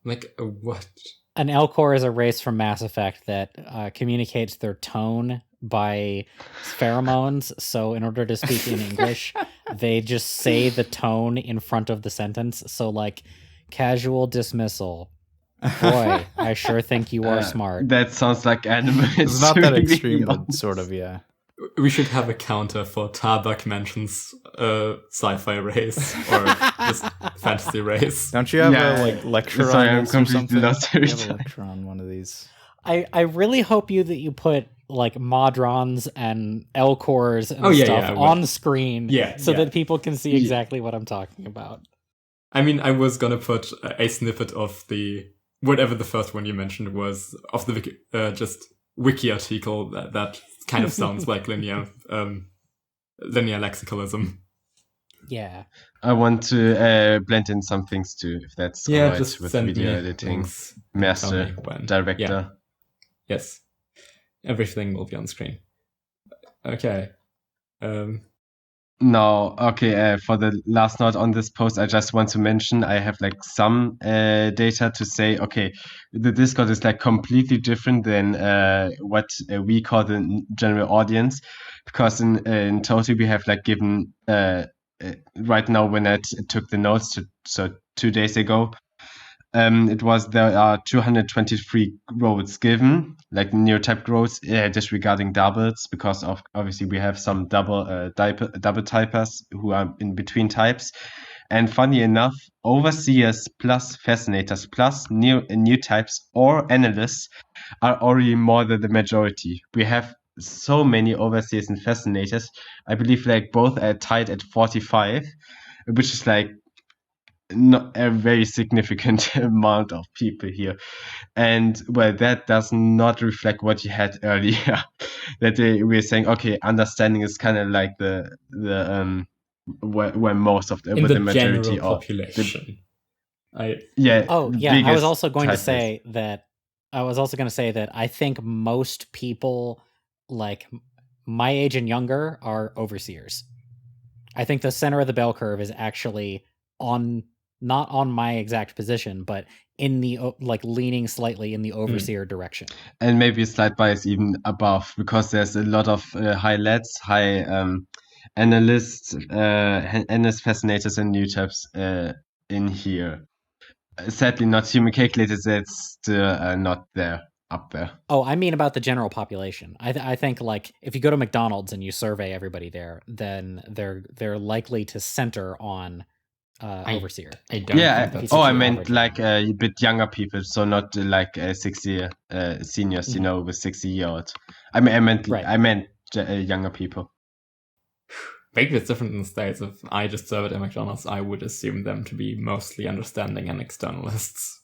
Like a what? An Elcor is a race from Mass Effect that communicates their tone by pheromones. So in order to speak in English, they just say the tone in front of the sentence. So like, casual dismissal. Boy, I sure think you are smart. That sounds like anime. It's not that extreme, but sort of, yeah. We should have a counter for Tabak mentions sci-fi race or just fantasy race. Don't you have a like lecture Sorry, on I'm this or something? completely lost every You have a time. lecture on one of these. I really hope that you put like Modrons and Elcors and Oh, yeah, stuff yeah, I will. on screen Yeah, so yeah. that people can see exactly what I'm talking about. I mean, I was gonna put a snippet of the whatever the first one you mentioned was of the just wiki article that kind of sounds like linear lexicalism. Yeah. I want to blend in some things too, if that's Yeah, alright just with send video me editing, links. Tell master, me when. director. Yeah. Yes, everything will be on screen. Okay. No, okay, for the last note on this post, I just want to mention I have like some data to say, okay, the Discord is like completely different than what we call the general audience, because in total we have like given right now when I took the notes, so 2 days ago, there are 223 roles given, like neurotype roles, disregarding doubles, because of obviously we have some double typers who are in between types. And funny enough, overseers plus fascinators plus new types or analysts are already more than the majority. We have so many overseers and fascinators. I believe like both are tied at 45, which is like not a very significant amount of people here. And well, that does not reflect what you had earlier. That we were saying, okay, understanding is kind of like the where most of the, In where the the majority general of population. yeah. Oh, the yeah. I was biggest also going to type is- say that I think most people like my age and younger are overseers. I think the center of the bell curve is actually not on my exact position, but in the like leaning slightly in the overseer direction. and maybe a slight bias even above, because there's a lot of high LEDs, high analysts, analyst fascinators, and new types in here. Sadly, not human calculators. That's still not there up there. Oh, I mean about the general population. I think like if you go to McDonald's and you survey everybody there, then they're likely to center on overseer. I don't Yeah. think that's I the meant average like a bit younger people, so not like 60 seniors, with 60-year-old. I meant Right. younger people. maybe it's different in the States. If I just serve at McDonald's, I would assume them to be mostly understanding and externalists.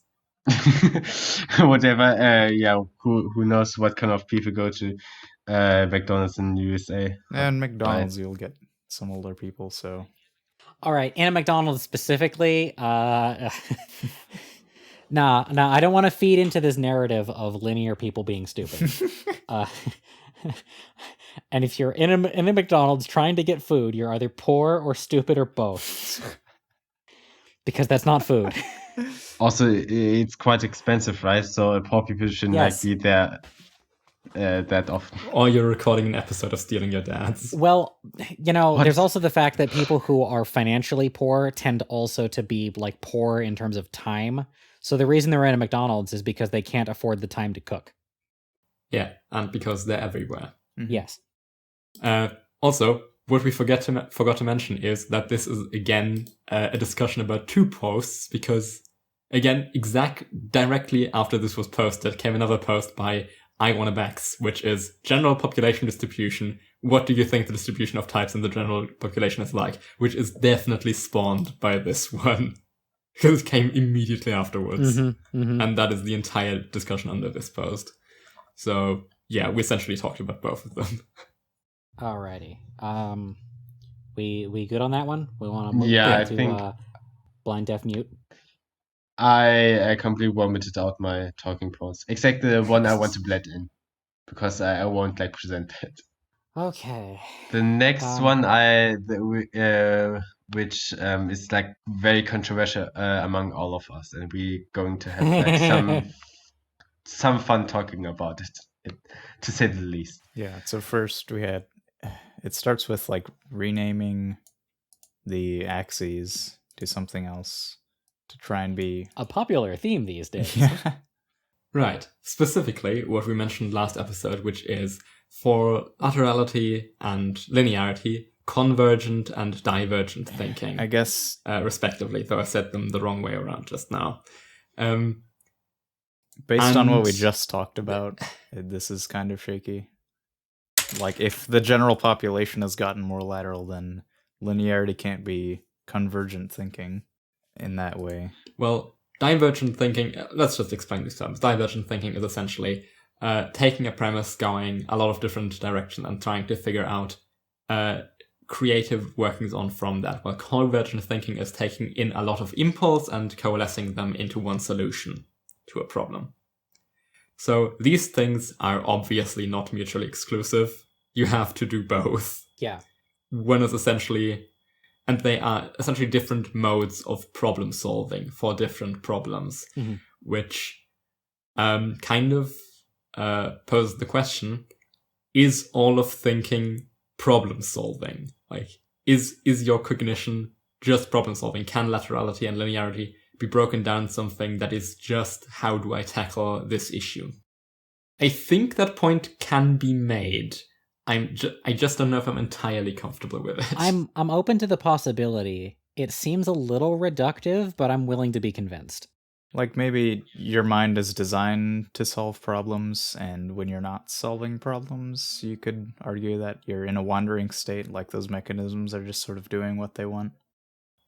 Whatever. Who knows what kind of people go to McDonald's in the USA? And McDonald's, you'll get some older people, so... All right, and at McDonald's specifically, nah, I don't want to feed into this narrative of linear people being stupid. And if you're in a McDonald's trying to get food, you're either poor or stupid or both. Because that's not food. Also, it's quite expensive, right? So poor people shouldn't Yes. like be there that often. Or you're recording an episode of Stealing Your Dad's. Well, What? there's also the fact that people who are financially poor tend also to be like poor in terms of time. So the reason they're in a McDonald's is because they can't afford the time to cook. Yeah, and because they're everywhere. Yes. Also, what we forgot to mention is that this is again a discussion about two posts, because again, directly after this was posted came another post by iWannaBex, which is general population distribution. What do you think the distribution of types in the general population is like? Which is definitely spawned by this one, because it came immediately afterwards. And that is the entire discussion under this post. So yeah, we essentially talked about both of them. Alrighty. We good on that one? We want to move Yeah, I to think blind, deaf, mute. I completely vomited out my talking points, except the one I want to blend in, because I won't like present it. Okay. The next one which is like very controversial among all of us, and we're going to have like some fun talking about it, to say the least. Yeah, so first it starts with like renaming the axes to something else to try and be A popular theme these days. yeah. Right. Specifically, what we mentioned last episode, which is for laterality and linearity, convergent and divergent thinking, I guess respectively, though I said them the wrong way around just now. Based on what we and- just talked about, this is kind of shaky. Like, if the general population has gotten more lateral, then linearity can't be convergent thinking in that way. Well, divergent thinking, let's just explain these terms. Divergent thinking is essentially taking a premise, going a lot of different directions and trying to figure out creative workings on from that. While convergent thinking is taking in a lot of impulse and coalescing them into one solution to a problem. So these things are obviously not mutually exclusive. You have to do both. Yeah. One is essentially, and they are essentially different modes of problem solving for different problems, which kind of pose the question, is all of thinking problem solving? Like, is your cognition just problem solving? Can laterality and linearity be broken down something that is just, how do I tackle this issue? I think that point can be made. I just don't know if I'm entirely comfortable with it. I'm open to the possibility. It seems a little reductive, but I'm willing to be convinced. Like, maybe your mind is designed to solve problems, and when you're not solving problems, you could argue that you're in a wandering state, like those mechanisms are just sort of doing what they want.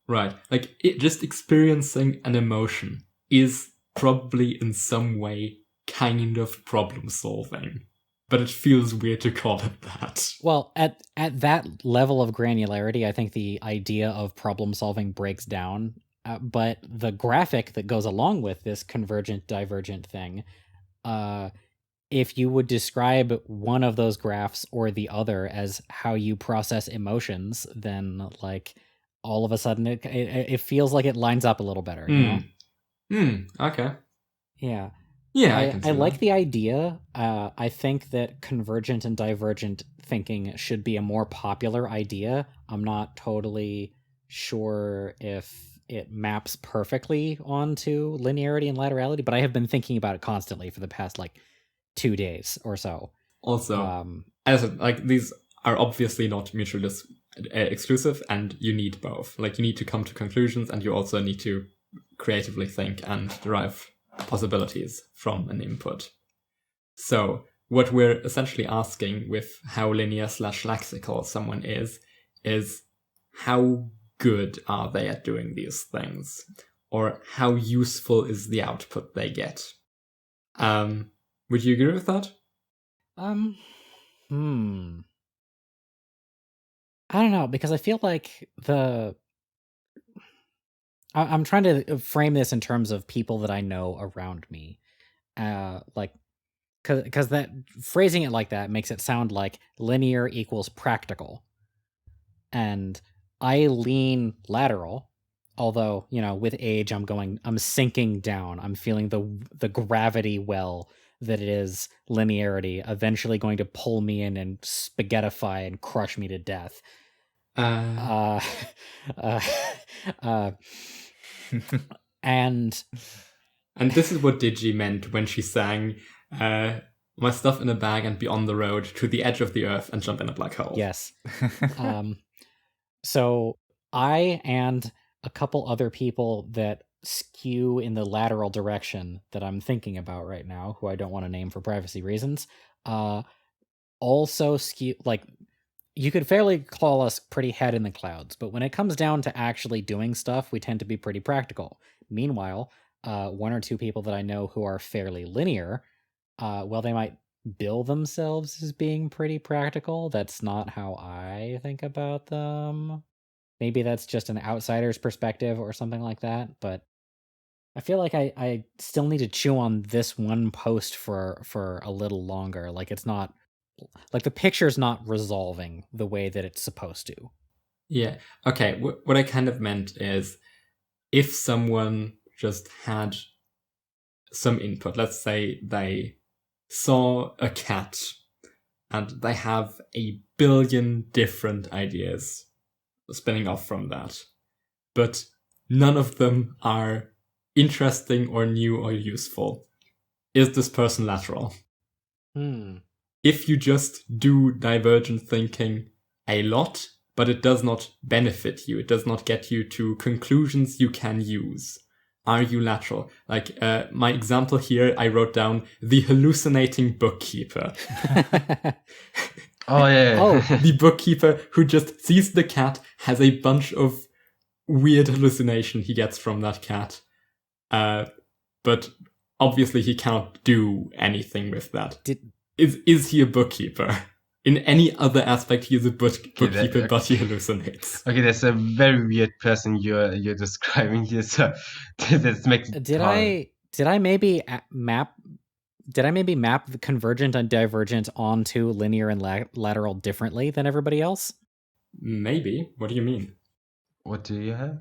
Right. Like, just experiencing an emotion is probably in some way kind of problem solving. But it feels weird to call it that. Well, at that level of granularity, I think the idea of problem solving breaks down. But the graphic that goes along with this convergent divergent thing, if you would describe one of those graphs or the other as how you process emotions, then like all of a sudden it feels like it lines up a little better. You know? Okay. Yeah. Yeah, I like the idea. I think that convergent and divergent thinking should be a more popular idea. I'm not totally sure if it maps perfectly onto linearity and laterality, but I have been thinking about it constantly for the past 2 days or so. Also, as like these are obviously not mutually exclusive, and you need both. Like, you need to come to conclusions, and you also need to creatively think and derive possibilities from an input. So what we're essentially asking with how linear/lexical someone is how good are they at doing these things, or how useful is the output they get? Would you agree with that? I don't know, because I feel like I'm trying to frame this in terms of people that I know around me. Because that phrasing it like that makes it sound like linear equals practical. And I lean lateral, although, with age I'm sinking down. I'm feeling the gravity well that it is linearity eventually going to pull me in and spaghettify and crush me to death. And this is what Digi meant when she sang my stuff in a bag and be on the road to the edge of the earth and jump in a black hole. Yes. So I and a couple other people that skew in the lateral direction that I'm thinking about right now, who I don't want to name for privacy reasons, also skew, you could fairly call us pretty head in the clouds, but when it comes down to actually doing stuff, we tend to be pretty practical. Meanwhile, one or two people that I know who are fairly linear, well, they might bill themselves as being pretty practical. That's not how I think about them. Maybe that's just an outsider's perspective or something like that, but I feel like I still need to chew on this one post for a little longer. Like, it's not, like, the picture's not resolving the way that it's supposed to. Yeah. Okay. What I kind of meant is, if someone just had some input, let's say they saw a cat and they have a billion different ideas spinning off from that, but none of them are interesting or new or useful. Is this person lateral? If you just do divergent thinking a lot, but it does not benefit you, it does not get you to conclusions you can use, are you lateral? Like, my example here, I wrote down the hallucinating bookkeeper. Oh, yeah. Oh. The bookkeeper who just sees the cat, has a bunch of weird hallucination he gets from that cat. But obviously he cannot do anything with that. Is he a bookkeeper? In any other aspect, he is a bookkeeper, but he hallucinates. Okay, that's a very weird person you're describing here. So that makes it hard. Did I maybe map the convergent and divergent onto linear and lateral differently than everybody else? Maybe. What do you mean? What do you have?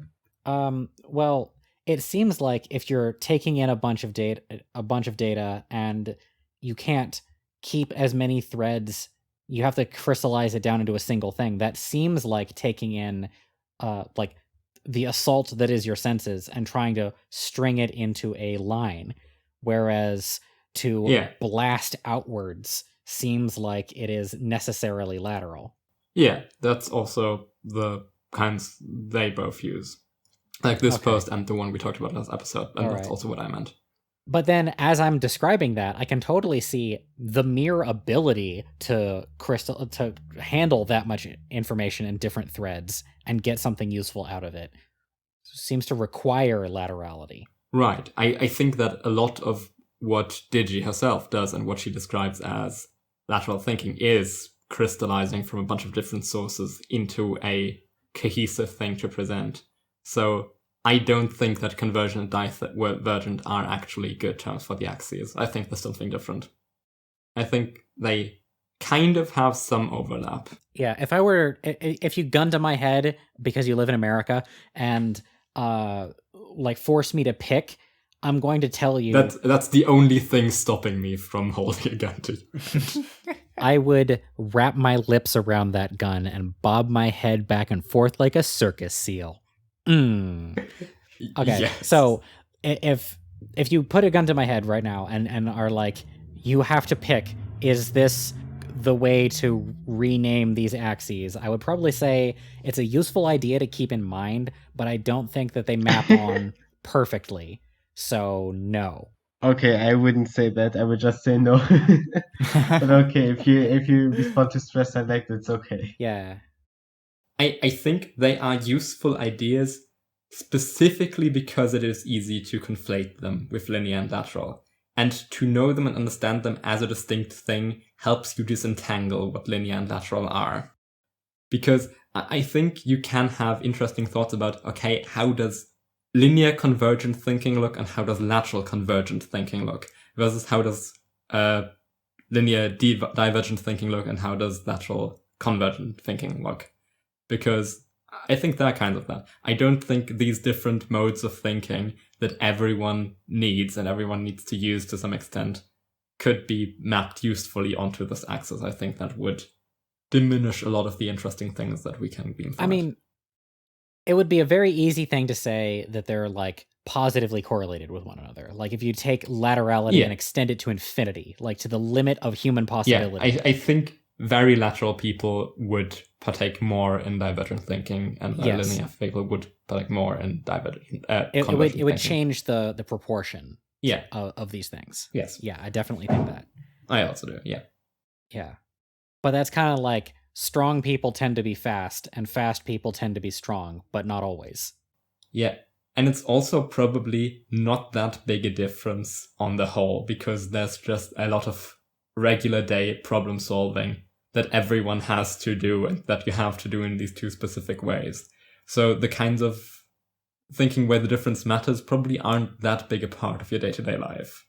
Well, it seems like if you're taking in a bunch of data and you can't keep as many threads, you have to crystallize it down into a single thing. That seems like taking in like the assault that is your senses and trying to string it into a line, whereas to blast outwards seems like it is necessarily lateral. Yeah, that's also the kinds they both use. Like this post and the one we talked about last episode, and that's also what I meant. But then, as I'm describing that, I can totally see the mere ability to handle that much information in different threads and get something useful out of it seems to require laterality. Right. I think that a lot of what Digi herself does and what she describes as lateral thinking is crystallizing from a bunch of different sources into a cohesive thing to present. So I don't think that convergent and divergent are actually good terms for the axes. I think there's something different. I think they kind of have some overlap. Yeah, if you gun to my head because you live in America and like force me to pick, I'm going to tell you that's the only thing stopping me from holding a gun to you. I would wrap my lips around that gun and bob my head back and forth like a circus seal. Okay, yes. So if you put a gun to my head right now and are like, you have to pick, is this the way to rename these axes? I would probably say it's a useful idea to keep in mind, but I don't think that they map on perfectly. So no. Okay, I wouldn't say that. I would just say no. But okay, if you respond to stress like that, it's okay. Yeah. I think they are useful ideas specifically because it is easy to conflate them with linear and lateral. And to know them and understand them as a distinct thing helps you disentangle what linear and lateral are. Because I think you can have interesting thoughts about, okay, how does linear convergent thinking look and how does lateral convergent thinking look? Versus how does linear divergent thinking look and how does lateral convergent thinking look? Because I think they're kind of that. I don't think these different modes of thinking that everyone needs and everyone needs to use to some extent could be mapped usefully onto this axis. I think that would diminish a lot of the interesting things that we can glean from I mean, it would be a very easy thing to say that they're like positively correlated with one another. Like if you take laterality and extend it to infinity, like to the limit of human possibility. Yeah, I think very lateral people would partake more in divergent thinking, and linear people would partake more in divergent. It would change the proportion. Yeah. Of these things. Yes. Yeah, I definitely think that. I also do. Yeah. Yeah, but that's kind of like strong people tend to be fast, and fast people tend to be strong, but not always. Yeah. And it's also probably not that big a difference on the whole, because there's just a lot of regular day problem solving that everyone has to do and that you have to do in these two specific ways. So the kinds of thinking where the difference matters probably aren't that big a part of your day-to-day life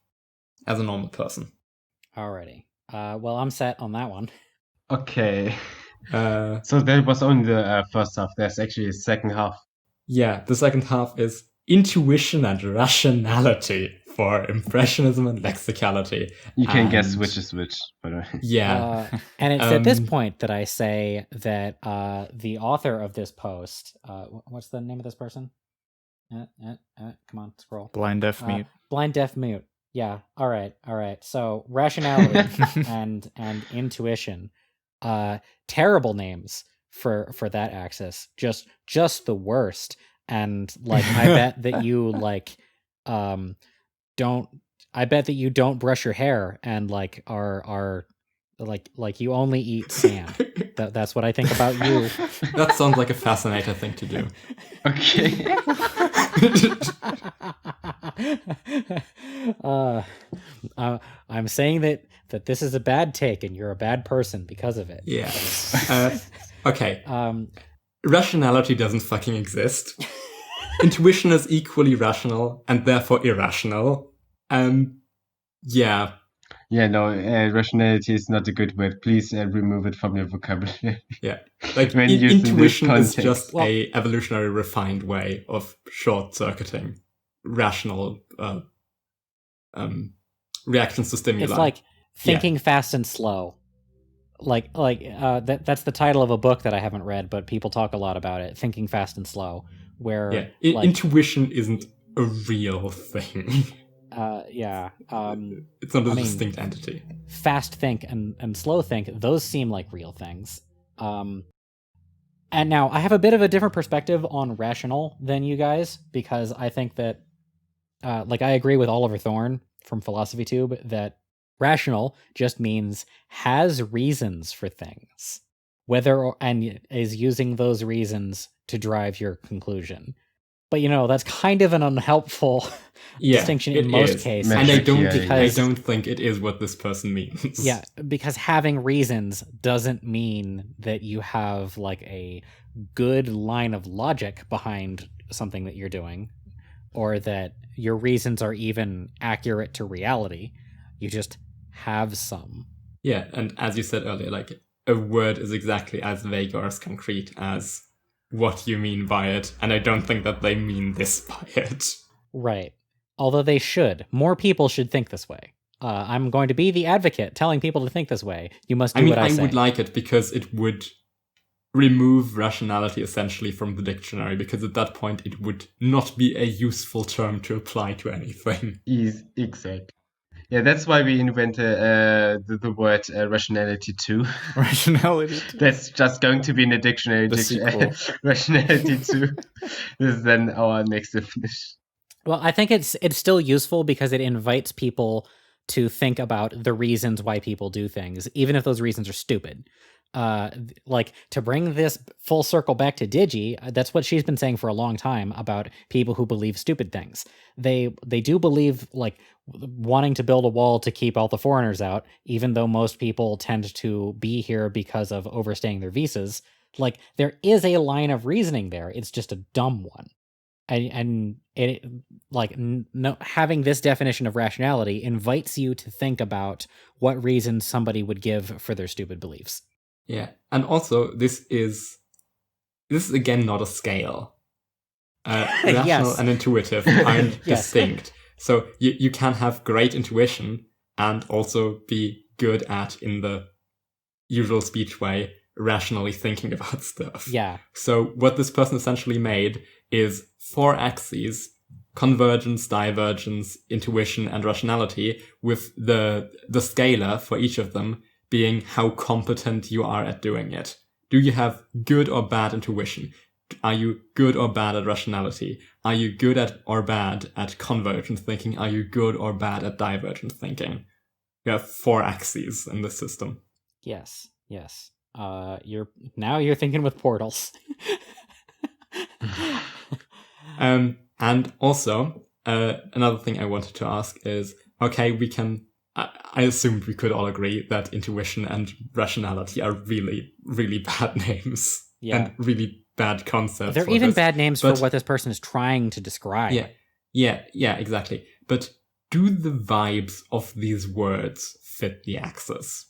as a normal person. Alrighty. Well, I'm set on that one. Okay. So that was only the first half. There's actually a second half. Yeah, the second half is intuition and rationality for impressionism and lexicality. You can guess which is which, by the way. Yeah. And it's at this point that I say that the author of this post, what's the name of this person? Come on, scroll. Blind deaf mute. Blind deaf mute. Yeah. All right. So rationality and intuition, terrible names for that axis. Just the worst. And like, I bet that you don't brush your hair and like are like you only eat sand. That's what I think about you. That sounds like a fascinating thing to do. Okay. I'm saying that this is a bad take and you're a bad person because of it. Yeah. Okay. Rationality doesn't fucking exist. Intuition is equally rational and therefore irrational. Yeah. Yeah, no, rationality is not a good word. Please remove it from your vocabulary. Yeah. Like, When used in this intuition is context. just a evolutionary refined way of short-circuiting rational reactions to stimuli. It's like thinking fast and slow. That's the title of a book that I haven't read, but people talk a lot about it. Thinking fast and slow, where intuition isn't a real thing. It's not a distinct entity. Fast think and slow think, those seem like real things. And now I have a bit of a different perspective on rational than you guys, because I think that I agree with Oliver Thorne from Philosophy Tube that rational just means has reasons for things, and is using those reasons to drive your conclusion. But that's kind of an unhelpful distinction in most cases. And I don't think it is what this person means. Yeah, because having reasons doesn't mean that you have like a good line of logic behind something that you're doing, or that your reasons are even accurate to reality. You just have some. Yeah, and as you said earlier, like a word is exactly as vague or as concrete as what you mean by it, and I don't think that they mean this by it. Right. Although they should. More people should think this way. I'm going to be the advocate telling people to think this way. You must do what I say. I would like it because it would remove rationality essentially from the dictionary, because at that point it would not be a useful term to apply to anything. Exactly. Yeah, that's why we invented the word rationality too. Rationality too. That's just going to be in the dictionary. Rationality too. This is then our next definition. Well, I think it's still useful because it invites people to think about the reasons why people do things, even if those reasons are stupid. To bring this full circle back to Digi, that's what she's been saying for a long time about people who believe stupid things. They do believe wanting to build a wall to keep all the foreigners out, even though most people tend to be here because of overstaying their visas. There is a line of reasoning there. It's just a dumb one. And it having this definition of rationality invites you to think about what reasons somebody would give for their stupid beliefs. Yeah, and also this is again not a scale. Rational and intuitive aren't distinct. So you can have great intuition and also be good at, in the usual speech way, rationally thinking about stuff. Yeah. So what this person essentially made is 4 axes: convergence, divergence, intuition, and rationality, with the scalar for each of them being how competent you are at doing it. Do you have good or bad intuition? Are you good or bad at rationality? Are you good at or bad at convergent thinking? Are you good or bad at divergent thinking? You have 4 axes in the system. Yes. You're thinking with portals. And also, another thing I wanted to ask is, okay, we can I assumed we could all agree that intuition and rationality are really, really bad names. Yeah. And really bad concepts. They're even bad names for what this person is trying to describe. Yeah, exactly. But do the vibes of these words fit the axis?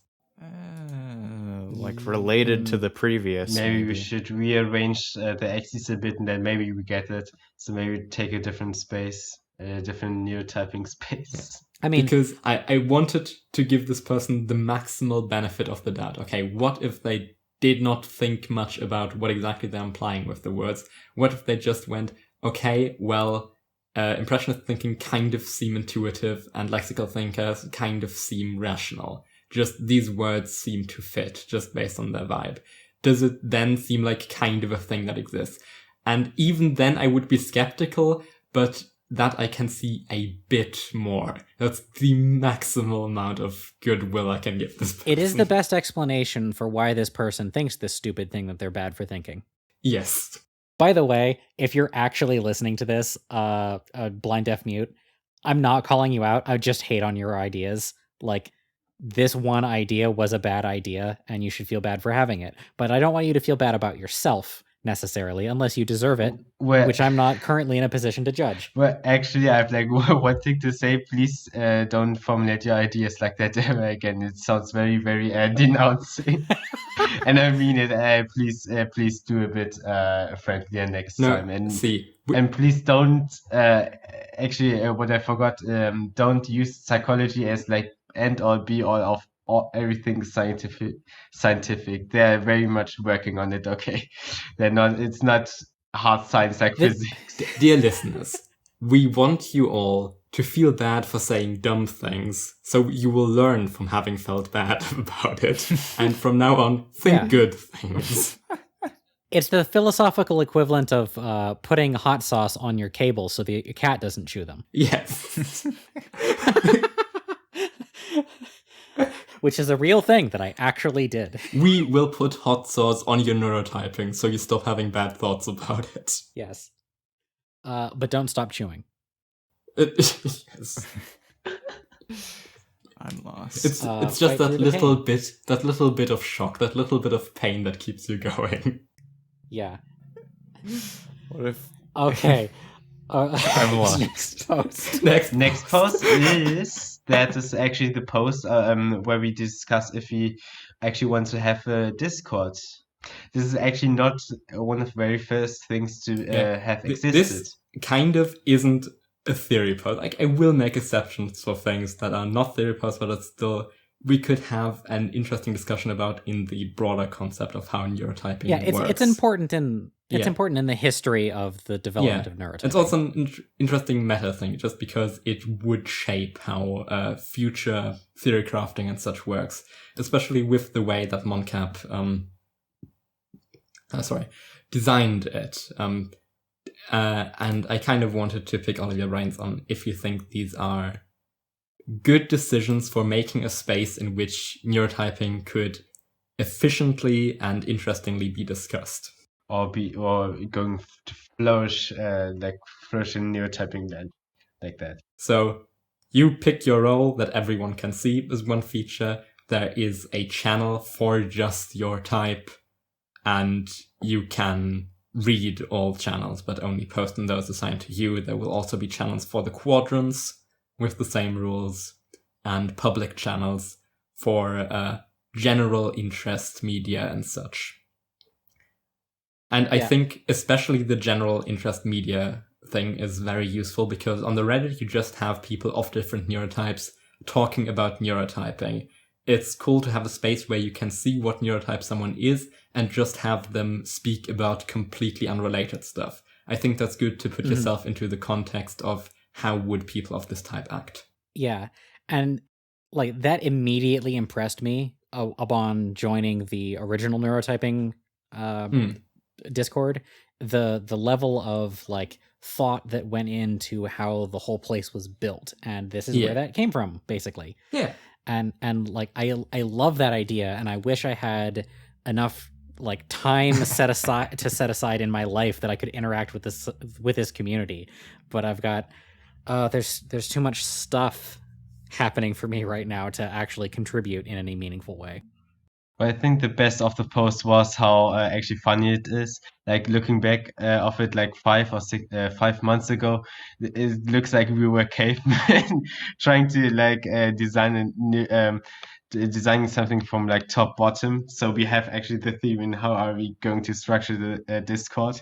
Like related to the previous. Maybe we should rearrange the axis a bit, and then maybe we get it. So maybe take a different space, a different neurotyping space. Yeah. I mean, because I wanted to give this person the maximal benefit of the doubt. Okay, what if they did not think much about what exactly they're implying with the words? What if they just went, okay, well, impressionist thinking kind of seem intuitive and lexical thinkers kind of seem rational. Just these words seem to fit just based on their vibe. Does it then seem like kind of a thing that exists? And even then I would be skeptical, but that I can see a bit more. That's the maximal amount of goodwill I can give this person. It is the best explanation for why this person thinks this stupid thing that they're bad for thinking. Yes. By the way, if you're actually listening to this, blind, deaf, mute, I'm not calling you out. I just hate on your ideas. Like, this one idea was a bad idea, and you should feel bad for having it. But I don't want you to feel bad about yourself, necessarily, unless you deserve it, which I'm not currently in a position to judge. Well, actually, I have like one thing to say. Please don't formulate your ideas like that ever again. It sounds very, very denouncing. And I mean it. Please do a bit friendlier next time. And and please don't. Actually, what I forgot. Don't use psychology as like end all be all of everything scientific. They're very much working on it. Okay, they're not. It's not hard science like physics. Dear listeners, we want you all to feel bad for saying dumb things, so you will learn from having felt bad about it, and from now on, think good things. It's the philosophical equivalent of putting hot sauce on your cable so the cat doesn't chew them. Yes. Which is a real thing that I actually did. We will put hot sauce on your neurotyping so you stop having bad thoughts about it. Yes. But don't stop chewing. Yes. I'm lost. It's just that little bit of shock, that little bit of pain that keeps you going. Yeah. What if... Okay. I'm lost. Next post. Next post is... That is actually the post where we discuss if we actually want to have a Discord. This is actually not one of the very first things to have existed. This kind of isn't a theory post. Like, I will make exceptions for things that are not theory posts, but it's still... we could have an interesting discussion about in the broader concept of how neurotyping works. It's important in the history of the development of neurotyping. It's also an interesting meta thing, just because it would shape how future theory crafting and such works, especially with the way that MonCap designed it. And I kind of wanted to pick all of your brains on if you think these are good decisions for making a space in which neurotyping could efficiently and interestingly be discussed. Or going to flourish in neurotyping then, like that. So you pick your role that everyone can see as one feature. There is a channel for just your type, and you can read all channels, but only post in those assigned to you. There will also be channels for the quadrants with the same rules, and public channels for general interest media and such. And I think especially the general interest media thing is very useful, because on the Reddit you just have people of different neurotypes talking about neurotyping. It's cool to have a space where you can see what neurotype someone is and just have them speak about completely unrelated stuff. I think that's good to put yourself into the context of how would people of this type act. Yeah, and like that immediately impressed me upon joining the original neurotyping Discord. The level of like thought that went into how the whole place was built, and this is where that came from, basically. Yeah, and like I love that idea, and I wish I had enough like time set aside in my life that I could interact with this community, but I've got there's too much stuff happening for me right now to actually contribute in any meaningful way. I think the best of the post was how actually funny it is. Like looking back of it, like 5 months ago, it looks like we were cavemen trying to like design a new, designing something from like top bottom. So we have actually the theme in how are we going to structure the Discord,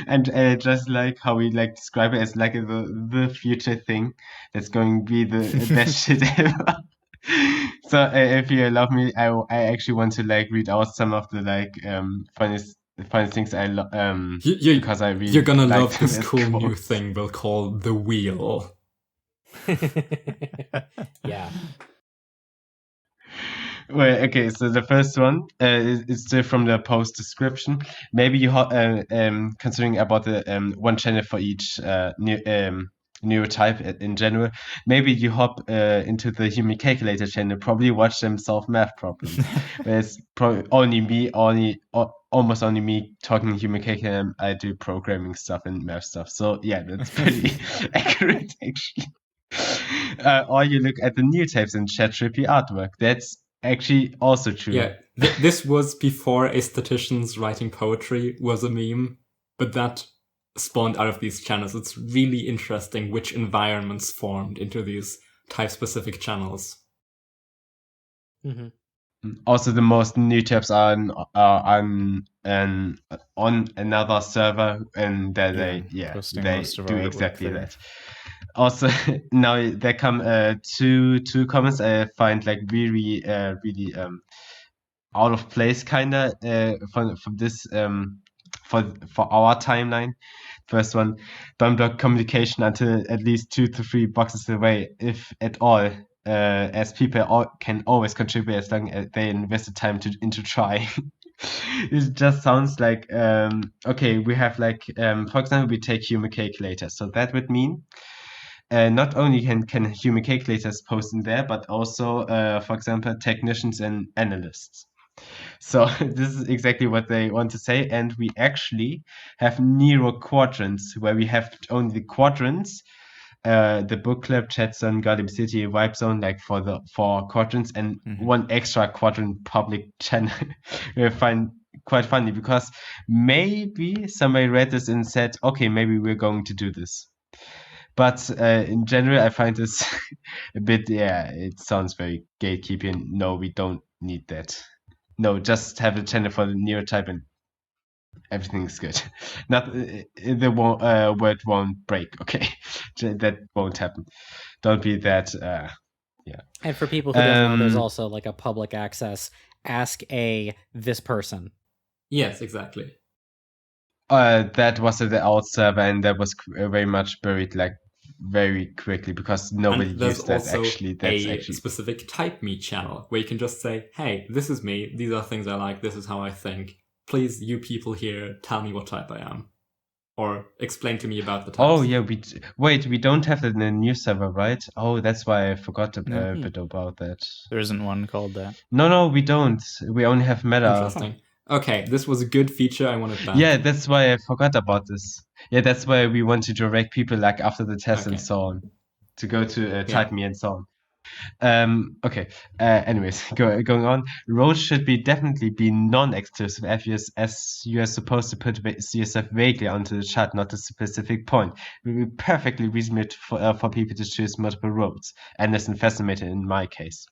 and just like how we like describe it as like the future thing that's going to be the best shit ever. So if you allow me, I actually want to like read out some of the like funniest things because I really You're gonna like love them this as cool new quotes. thing we'll call the wheel. Yeah. Well, okay, so the first one is still from the post description. Maybe you considering about the one channel for each neurotype in general. Maybe you hop into the human calculator channel, probably watch them solve math problems. But it's probably almost only me talking human calculator. And I do programming stuff and math stuff. So yeah, that's pretty accurate actually. Or you look at the new types in ChatGPT artwork. That's actually also true. Yeah, this was before aestheticians writing poetry was a meme, but that spawned out of these channels. It's really interesting which environments formed into these type-specific channels. Mm-hmm. Also, the most new types are on another server, and that they do exactly that. Also, now there come two comments I find like really out of place kinda from this for our timeline. First one, don't block communication until at least 2 to 3 boxes away, if at all. As people can always contribute as long as they invest the time into trying. It just sounds like okay. We have like for example, we take human calculators, so that would mean not only can human calculators post in there, but also for example, technicians and analysts. So this is exactly what they want to say, and we actually have neuro quadrants where we have only the quadrants. The book club, chat zone, Gotham City, vibe zone, like for quadrants, and one extra quadrant public channel. We find quite funny because maybe somebody read this and said, okay, maybe we're going to do this. But in general, I find this a bit, it sounds very gatekeeping. No, we don't need that. No, just have a channel for the neurotype and everything's good. Not the word won't break. Okay, that won't happen. Don't be that. Yeah. And for people who don't know, there's also like a public access. Ask this person. Yes, exactly. That was at the old server, and that was very much buried like very quickly because nobody used that. Actually, that's a actually specific type me channel where you can just say, "Hey, this is me. These are things I like. This is how I think. Please, you people here, tell me what type I am, or explain to me about the types." Oh yeah, we don't have that in the new server, right? Oh, that's why I forgot a bit about that. There isn't one called that. No, we don't. We only have meta. Interesting. Okay, this was a good feature. I wanted back. Yeah, that's why I forgot about this. Yeah, that's why we want to direct people like after the test and so on to go to type me and so on. Okay. Anyways, going on. Roles should definitely be non-exclusive as you are supposed to put yourself vaguely onto the chat, not a specific point. It will be perfectly reasonable for people to choose multiple roles. Endless and fascinating in my case,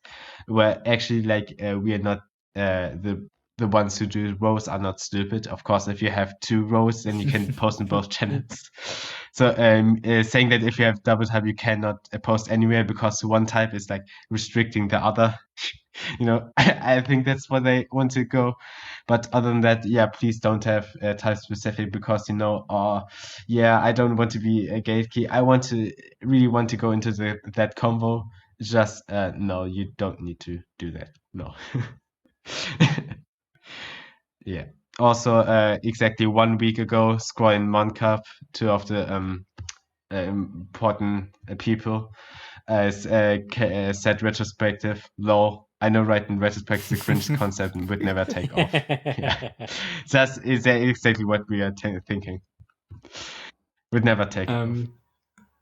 where actually like we are not the ones who do roles are not stupid. Of course, if you have 2 roles, then you can post in both channels. So saying that if you have double type, you cannot post anywhere because one type is like restricting the other. I think that's where they want to go. But other than that, yeah, please don't have type specific because I don't want to be a gatekeeper. I really want to go into that convo. Just no, you don't need to do that. No. Yeah. Also, exactly 1 week ago, Scroll and Moncup, 2 of the important people, said retrospective. Lol. I know, right? In retrospective, is a cringe concept and would never take off. Yeah. That's exactly what we are thinking. Would never take off.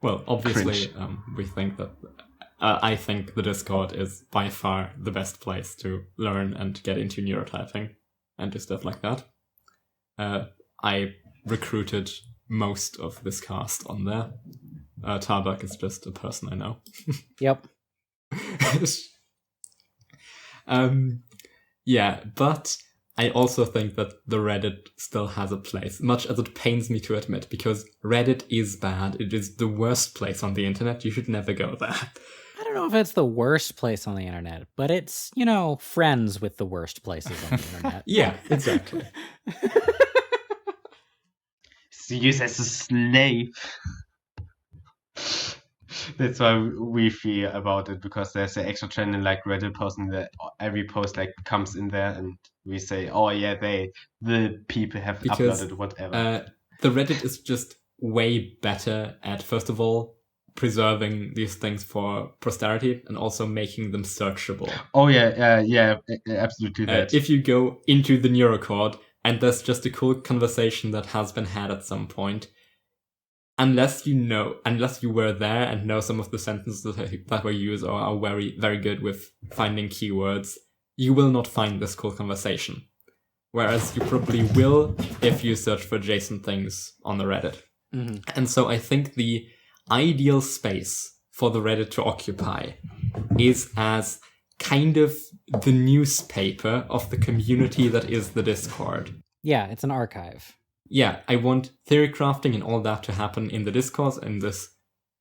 Well, obviously, Cringe. we think that. I think the Discord is by far the best place to learn and get into neurotyping and do stuff like that. I recruited most of this cast on there. Tarbak is just a person I know. Yep. Yeah, but I also think that the Reddit still has a place, much as it pains me to admit, because Reddit is bad. It is the worst place on the internet. You should never go there. I don't know if it's the worst place on the internet, but it's, friends with the worst places on the internet. Yeah, exactly. It's used as a slave. That's why we feel about it, because there's an extra channel like Reddit post, and that every post like comes in there, and we say, oh yeah, the people have Because, uploaded whatever. The Reddit is just way better at, first of all, preserving these things for posterity and also making them searchable. Oh yeah, absolutely. That. If you go into the Neurocord and there's just a cool conversation that has been had at some point, unless you were there and know some of the sentences that were used or are very, very good with finding keywords, you will not find this cool conversation. Whereas you probably will if you search for adjacent things on the Reddit. Mm-hmm. And so I think the ideal space for the Reddit to occupy is as kind of the newspaper of the community that is the Discord. Yeah, it's an archive. Yeah, I want theory crafting and all that to happen in the Discord, in this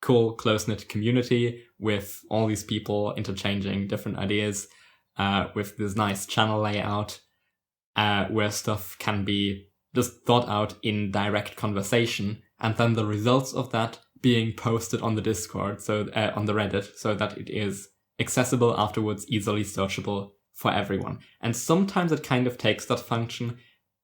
cool, close-knit community with all these people interchanging different ideas, with this nice channel layout, where stuff can be just thought out in direct conversation, and then the results of that being posted on the Discord, so on the Reddit, so that it is accessible afterwards, easily searchable for everyone. And sometimes it kind of takes that function,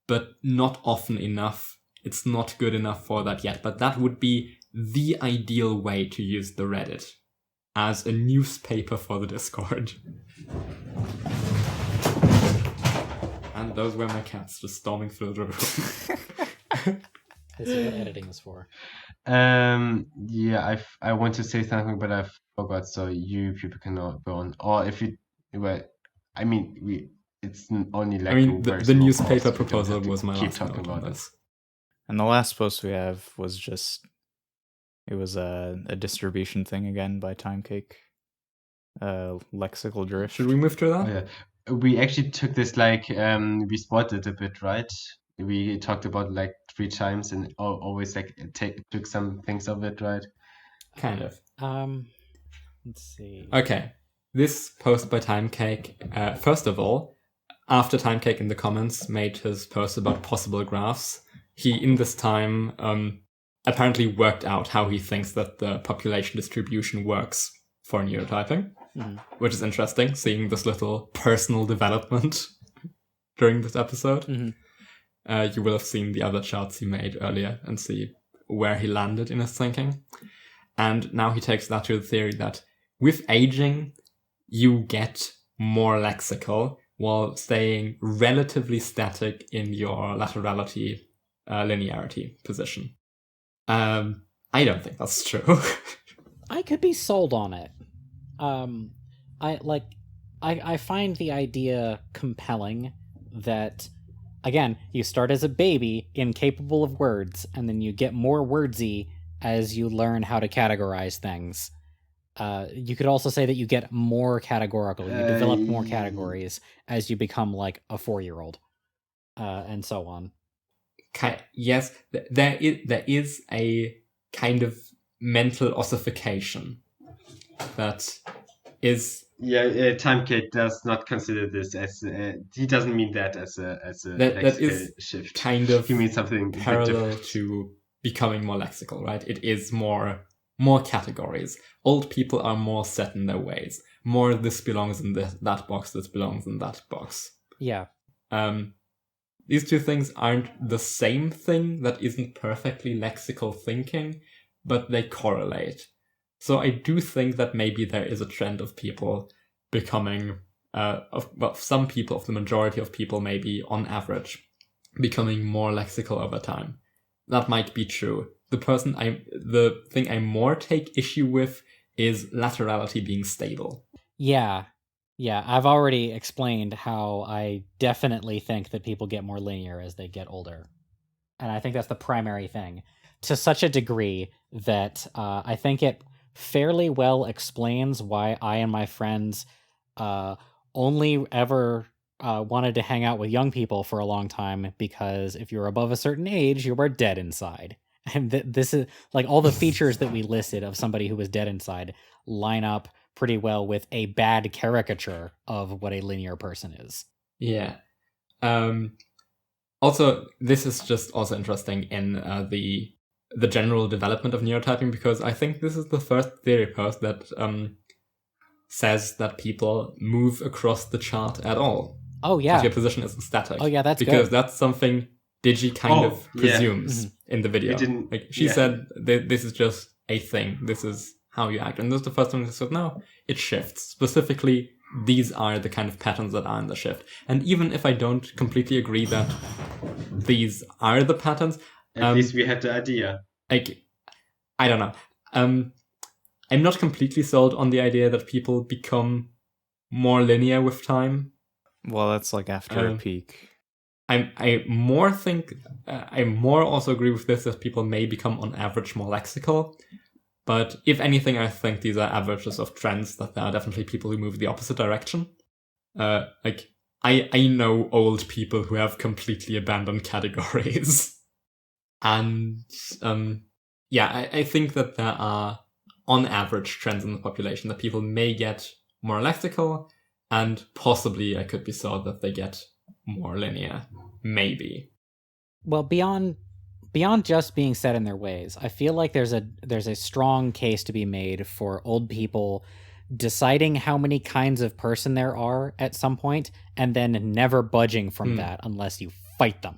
but not often enough. It's not good enough for that yet. But that would be the ideal way to use the Reddit as a newspaper for the Discord. And those were my cats just storming through the room. This is what editing is for. Yeah, I want to say something, but I forgot. So you people cannot go on, or if you were, I mean, it's only like. I mean, the newspaper proposal was my last talking note on about this. And the last post we have was just, it was a distribution thing again by Timecake. Lexical Drift. Should we move to that? Oh, yeah. We actually took this we spotted a bit, right? We talked about like 3 times and always like took some things of it, right? Kind of. Let's see. Okay. This post by Timecake, first of all, after Timecake in the comments made his post about possible graphs, he in this time apparently worked out how he thinks that the population distribution works for neurotyping, which is interesting, seeing this little personal development during this episode. Mm-hmm. You will have seen the other charts he made earlier and see where he landed in his thinking. And now he takes that to the theory that with aging, you get more lexical while staying relatively static in your laterality, linearity position. I don't think that's true. I could be sold on it. I find the idea compelling that, again, you start as a baby, incapable of words, and then you get more wordsy as you learn how to categorize things. You could also say that you get more categorical. You develop more categories as you become like a 4-year-old, and so on. Yes, there is a kind of mental ossification that is. Yeah, Timecake does not consider this as he doesn't mean that as a that is shift. Kind of he means something parallel to becoming more lexical, right? It is more categories. Old people are more set in their ways. More this belongs in that box, this belongs in that box. Yeah. These two things aren't the same thing. That isn't perfectly lexical thinking, but they correlate. So I do think that maybe there is a trend of people becoming, some people, of the majority of people maybe on average, becoming more lexical over time. that might be true. The thing I more take issue with is laterality being stable. Yeah. I've already explained how I definitely think that people get more linear as they get older. And I think that's the primary thing, to such a degree that I think it fairly well explains why I and my friends only ever wanted to hang out with young people for a long time, because if you're above a certain age, you were dead inside. And this is like all the features that we listed of somebody who was dead inside line up pretty well with a bad caricature of what a linear person is. Yeah. Also, this is just also interesting in the general development of neurotyping, because I think this is the first theory post that says that people move across the chart at all. Oh, yeah. That your position is static. Oh, yeah, that's because good. that's something Digi kind of presumes in the video. Like she said, this is just a thing. This is how you act. And this is the first time they said, no, it shifts. Specifically, these are the kind of patterns that are in the shift. And even if I don't completely agree that these are the patterns, at least we had the idea. Like, I don't know. I'm not completely sold on the idea that people become more linear with time. Well, that's like after a peak. I more also agree with this, that people may become on average more lexical. But if anything, I think these are averages of trends, that there are definitely people who move the opposite direction. Like, I know old people who have completely abandoned categories. And, I think that there are, on average, trends in the population that people may get more lexical, and possibly I could be sold that they get more linear. Maybe. Well, beyond just being set in their ways, I feel like there's a strong case to be made for old people deciding how many kinds of person there are at some point, and then never budging from that unless you fight them.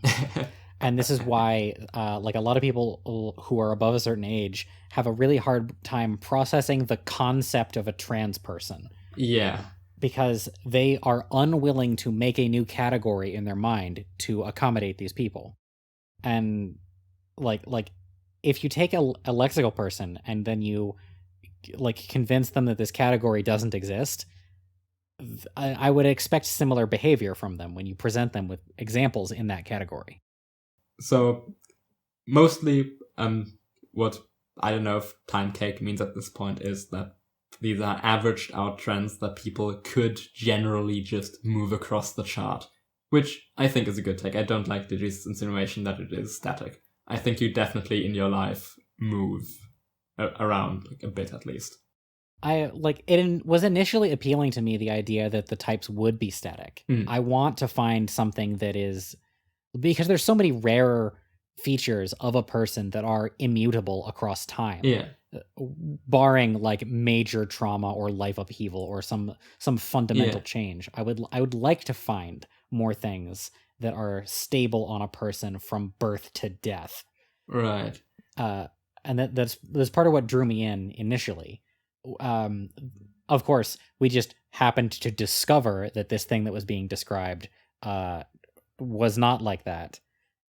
And this is why, like, a lot of people who are above a certain age have a really hard time processing the concept of a trans person. Yeah. Because they are unwilling to make a new category in their mind to accommodate these people. And like if you take a lexical person and then you like convince them that this category doesn't exist, I would expect similar behavior from them when you present them with examples in that category. So mostly what I don't know if time cake means at this point is that these are averaged out trends that people could generally just move across the chart, which I think is a good take. I don't like Digi's insinuation that it is static. I think you definitely in your life move around like a bit at least. It was initially appealing to me, the idea that the types would be static. I want to find something that is, because there's so many rare features of a person that are immutable across time. Yeah. Barring like major trauma or life upheaval or some fundamental change. I would like to find more things that are stable on a person from birth to death. Right. And that's part of what drew me in initially. Of course, we just happened to discover that this thing that was being described was not like that.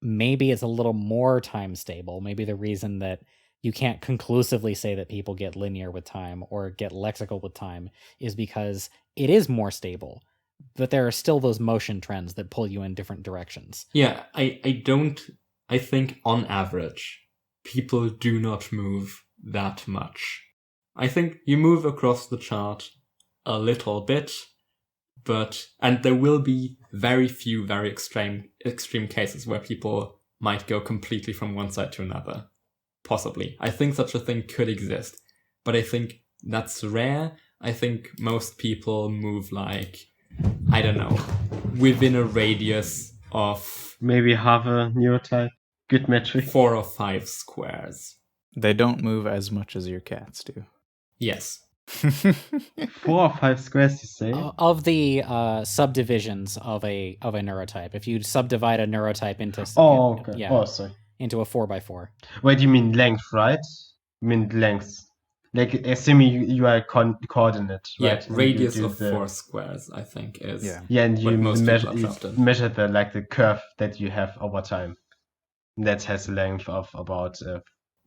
Maybe it's a little more time stable. Maybe the reason that you can't conclusively say that people get linear with time or get lexical with time is because it is more stable, but there are still those motion trends that pull you in different directions. Yeah, I think on average, people do not move that much. I think you move across the chart a little bit, and there will be very few very extreme cases where people might go completely from one side to another. Possibly. I think such a thing could exist, but I think that's rare. I think most people move like, I don't know, within a radius of maybe half a neurotype. Good metric. 4 or 5 squares. They don't move as much as your cats do. Yes. 4 or 5 squares, you say? Of the subdivisions of a neurotype. If you subdivide a neurotype into okay. yeah, sorry. into a 4x4. Wait, you mean length, right? You mean length. Like, assuming you are coordinate, right? Yeah, radius of 4 squares, I think, is and you what most people are trapped in. measure the curve that you have over time. that has a length of about.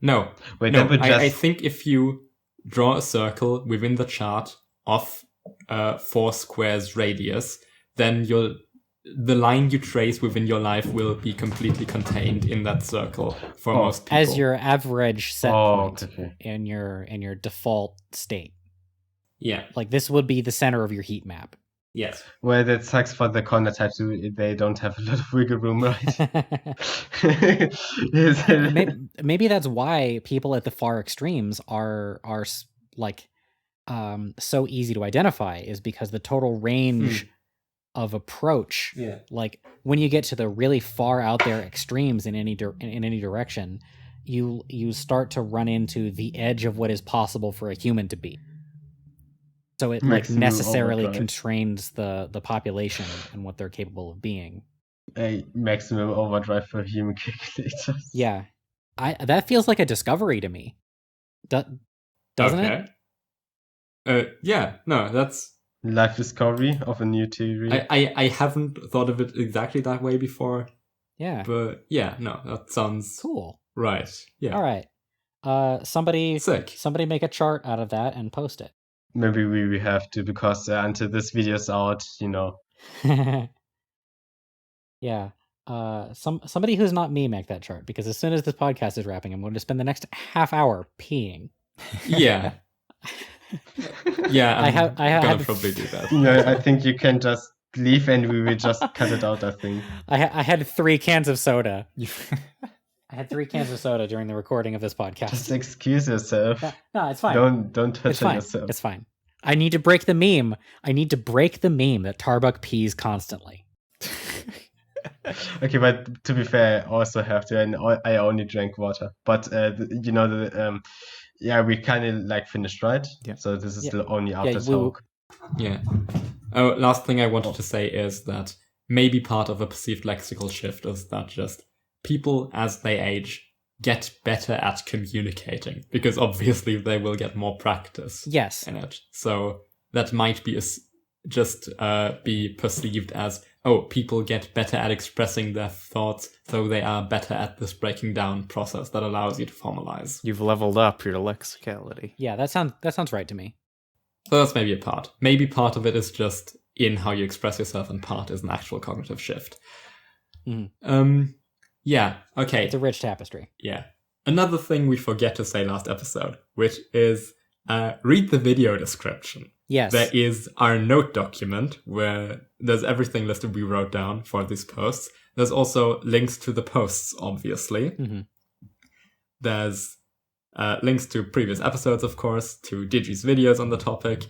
No, Wait, no. that would I just. think if you draw a circle within the chart of 4 squares radius, then the line you trace within your life will be completely contained in that circle for Oh, most people. As your average set Oh, point okay. in your default state. Yeah. Like this would be the center of your heat map. Yes. Well, that sucks for the corner types. They don't have a lot of wiggle room, right? Maybe that's why people at the far extremes are like so easy to identify, is because the total range of approach, Yeah. like when you get to the really far out there extremes in any direction, you start to run into the edge of what is possible for a human to be. So it like Maximum necessarily overdrive. constrains the population and what they're capable of being. A maximum overdrive for human calculators. Yeah, that feels like a discovery to me. Doesn't it? Yeah. No, that's. Life discovery of a new theory. I haven't thought of it exactly that way before. Yeah. But yeah, no, that sounds Cool. right. Yeah. All right. Somebody make a chart out of that and post it. Maybe we have to, because until this video's out, Yeah. Somebody who's not me make that chart, because as soon as this podcast is wrapping, I'm going to spend the next half hour peeing. Yeah. Yeah, I have probably do that. I think you can just leave and we will just cut it out, I think. I had 3 cans of soda. I had 3 cans of soda during the recording of this podcast. Just excuse yourself. No, it's fine. Don't touch on yourself. It's fine. I need to break the meme. I need to break the meme that Tarbuck pees constantly. Okay, but to be fair, I also have to, and I only drank water. But we kind of like finished, right? Yeah. So this is the only after talk. Yeah. Oh, last thing I wanted to say is that maybe part of a perceived lexical shift is that just people as they age get better at communicating, because obviously they will get more practice in it. So that might be be perceived as, people get better at expressing their thoughts, so they are better at this breaking down process that allows you to formalize. You've leveled up your lexicality. Yeah, that sounds right to me. So that's maybe a part. Maybe part of it is just in how you express yourself, and part is an actual cognitive shift. Yeah, okay. It's a rich tapestry. Yeah. Another thing we forget to say last episode, which is read the video description. Yes. There is our note document where there's everything listed we wrote down for these posts. There's also links to the posts, obviously. Mm-hmm. There's links to previous episodes, of course, to Digi's videos on the topic,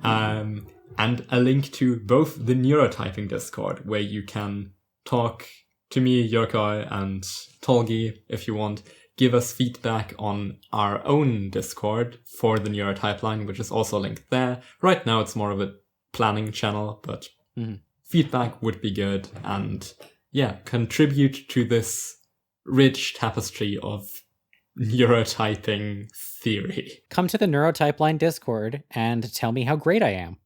and a link to both the Neurotyping Discord, where you can talk to me, Urcoy, and Tolgi, if you want. Give us feedback on our own Discord for the Neurotypeline, which is also linked there. Right now it's more of a planning channel, but feedback would be good. And yeah, contribute to this rich tapestry of neurotyping theory. Come to the Neurotypeline Discord and tell me how great I am.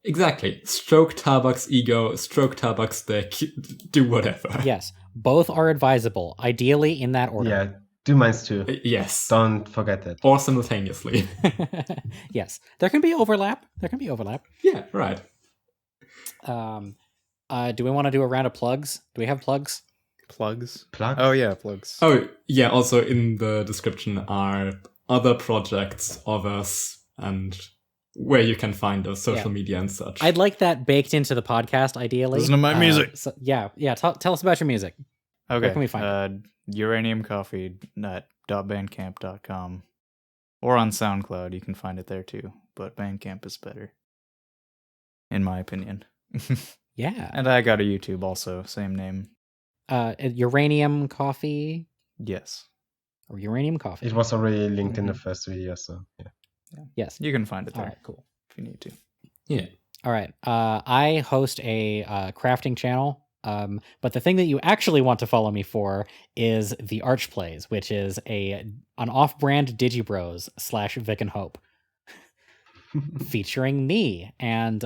Exactly. Stroke Tarbuck's ego, stroke Tarbuck's dick, do whatever. Yes. Both are advisable, ideally in that order. Yeah, do mines too. Yes. Don't forget that. Or simultaneously. Yes. There can be overlap. Yeah, right. Do we want to do a round of plugs? Do we have plugs? Plugs? Plugs? Oh, yeah, plugs. Oh, yeah, also in the description are other projects of us and where you can find us, social media and such. I'd like that baked into the podcast, ideally. Listen to my music. So, yeah. Tell us about your music. Okay. Where can we find uraniumcoffee.bandcamp.com, or on SoundCloud. You can find it there too, but Bandcamp is better, in my opinion. Yeah. And I got a YouTube also, same name. Uranium Coffee? Yes. Or Uranium Coffee? It was already linked in the first video, so yeah. Yes. You can find it there. All right, cool. If you need to. Yeah. All right. I host a crafting channel, but the thing that you actually want to follow me for is the Arch Plays, which is an off-brand Digibros / Vic and Hope, featuring me and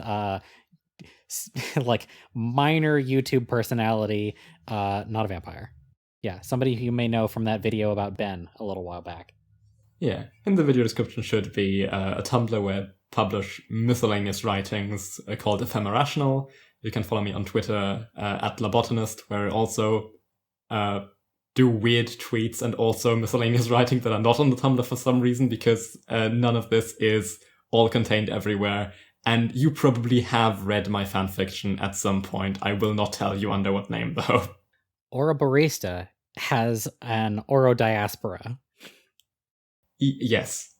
like minor YouTube personality, not a vampire. Yeah, somebody who you may know from that video about Ben a little while back. Yeah, in the video description should be a Tumblr where I publish miscellaneous writings called Ephemerational. You can follow me on Twitter at Lobotanist, where I also do weird tweets and also miscellaneous writing that are not on the Tumblr for some reason, because none of this is all contained everywhere. And you probably have read my fanfiction at some point. I will not tell you under what name, though. Ouroborista has an Ourodiaspora. Yes.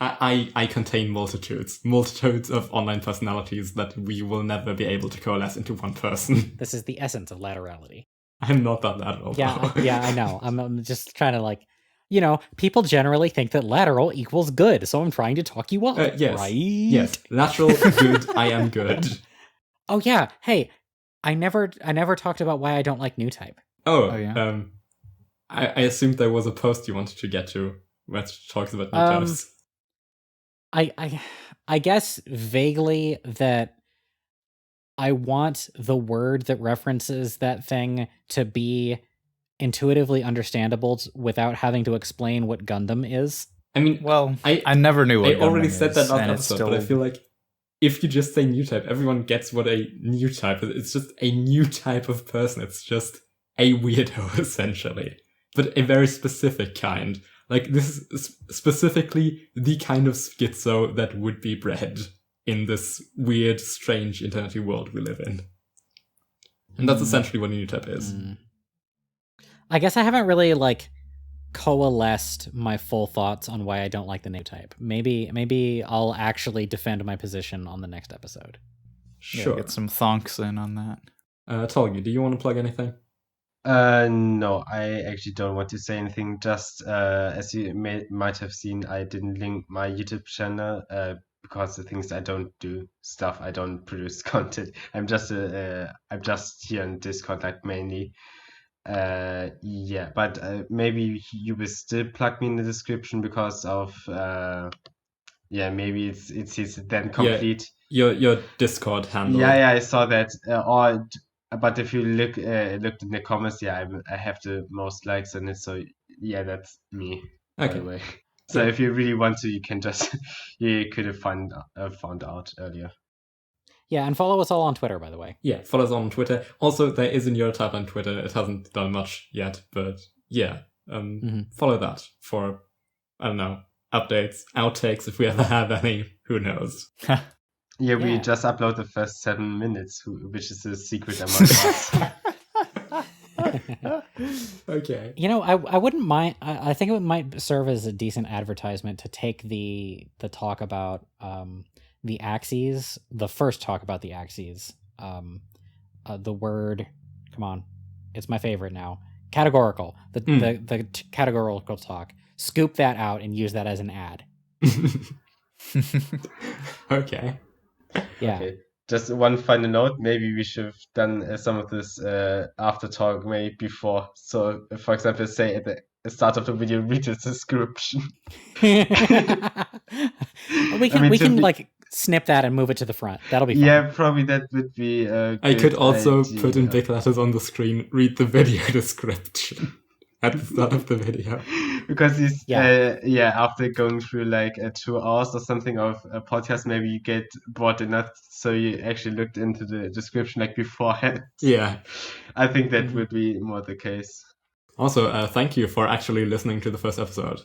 I contain multitudes of online personalities that we will never be able to coalesce into one person. This is the essence of laterality. I'm not that lateral. Yeah, I know. I'm just trying to, like, you know, people generally think that lateral equals good, so I'm trying to talk you up, yes. right? Yes, lateral, good, I am good. Oh yeah, hey, I never talked about why I don't like Neurotype. Oh yeah. I assumed there was a post you wanted to get to which talks about Neurotypes. I guess vaguely that I want the word that references that thing to be intuitively understandable without having to explain what Gundam is. I mean, well, I never knew what I already Gundam said is, that last and episode, but I feel like if you just say new type, everyone gets what a new type is. It's just a new type of person. It's just a weirdo, essentially. But a very specific kind. Like, this is specifically the kind of schizo that would be bred in this weird, strange internety world we live in. And that's essentially what a new type is. I guess I haven't really, like, coalesced my full thoughts on why I don't like the new type. Maybe I'll actually defend my position on the next episode. Sure. Get some thonks in on that. Tolgi, do you want to plug anything? No, I actually don't want to say anything. Just as you might have seen, I didn't link my YouTube channel because the things I don't do stuff. I don't produce content. I'm just here in Discord, like, mainly. Yeah, but maybe you will still plug me in the description because of maybe it's then complete. Yeah, your Discord handle. Yeah, I saw that. But if you looked in the comments, I have the most likes on it. So yeah, that's me. Okay. By the way. So if you really want to, you can just you could have found out earlier. Yeah, and follow us all on Twitter, by the way. Yeah, follow us on Twitter. Also, there is a Neurotype on Twitter. It hasn't done much yet, but yeah, follow that for, I don't know, updates, outtakes, if we ever have any. Who knows? Yeah, we just upload the first 7 minutes, which is a secret among us. Okay. You know, I wouldn't mind. I think it might serve as a decent advertisement to take the talk about the axes, the first talk about the axes, the word, come on, it's my favorite now, categorical, the categorical talk, scoop that out and use that as an ad. Okay. Yeah. Okay. Just one final note, maybe we should have done some of this after talk maybe before. So, for example, say at the start of the video, read the description. we can like snip that and move it to the front. That'll be fun. Yeah, probably that would be a I could also idea. put in big letters on the screen, read the video description at the start of the video. Because he's after going through like 2 hours or something of a podcast, maybe you get bored enough so you actually looked into the description like beforehand. Yeah. I think that would be more the case. Also, thank you for actually listening to the first episode.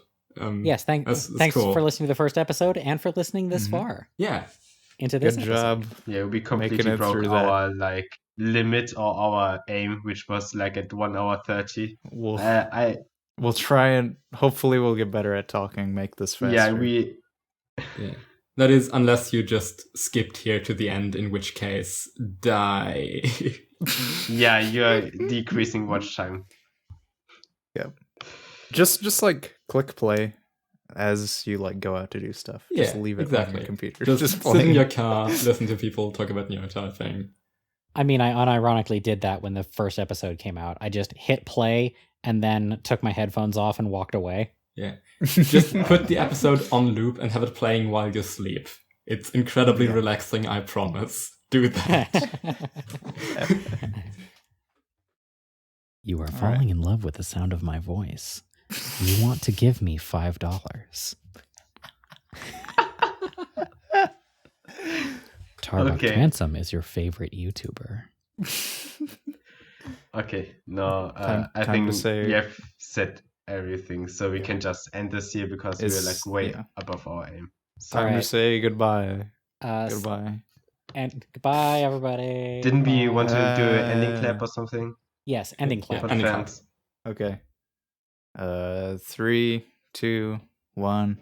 Yes, thanks cool. for listening to the first episode and for listening this far. Yeah. Into this Good episode. job. Yeah, we completely broke our like limit or our aim, which was like at 1 hour 30. We'll try and hopefully we'll get better at talking, make this faster. Yeah, that is, unless you just skipped here to the end, in which case, die. Yeah, you're decreasing watch time. Yep. Just like click play as you like go out to do stuff. Yeah, just leave it exactly. on your computer. Just sit in your car, listen to people talk about neurotyping. I mean, I unironically did that when the first episode came out. I just hit play and then took my headphones off and walked away. Yeah. Just put the episode on loop and have it playing while you sleep. It's incredibly relaxing, I promise. Do that. You are All falling in love with the sound of my voice. You want to give me $5. Tarbuck Okay. Transom is your favorite YouTuber. Okay, no, Time I to think say- we have said everything, so we can just end this here because we're It's- like way yeah. above our aim. So Time to Alright. say goodbye. S- Goodbye. And goodbye, everybody. didn't we Bye. want to do an ending Uh, clap or something Yes, ending clap. for the ending clap. fans? Okay. 3, 2, 1.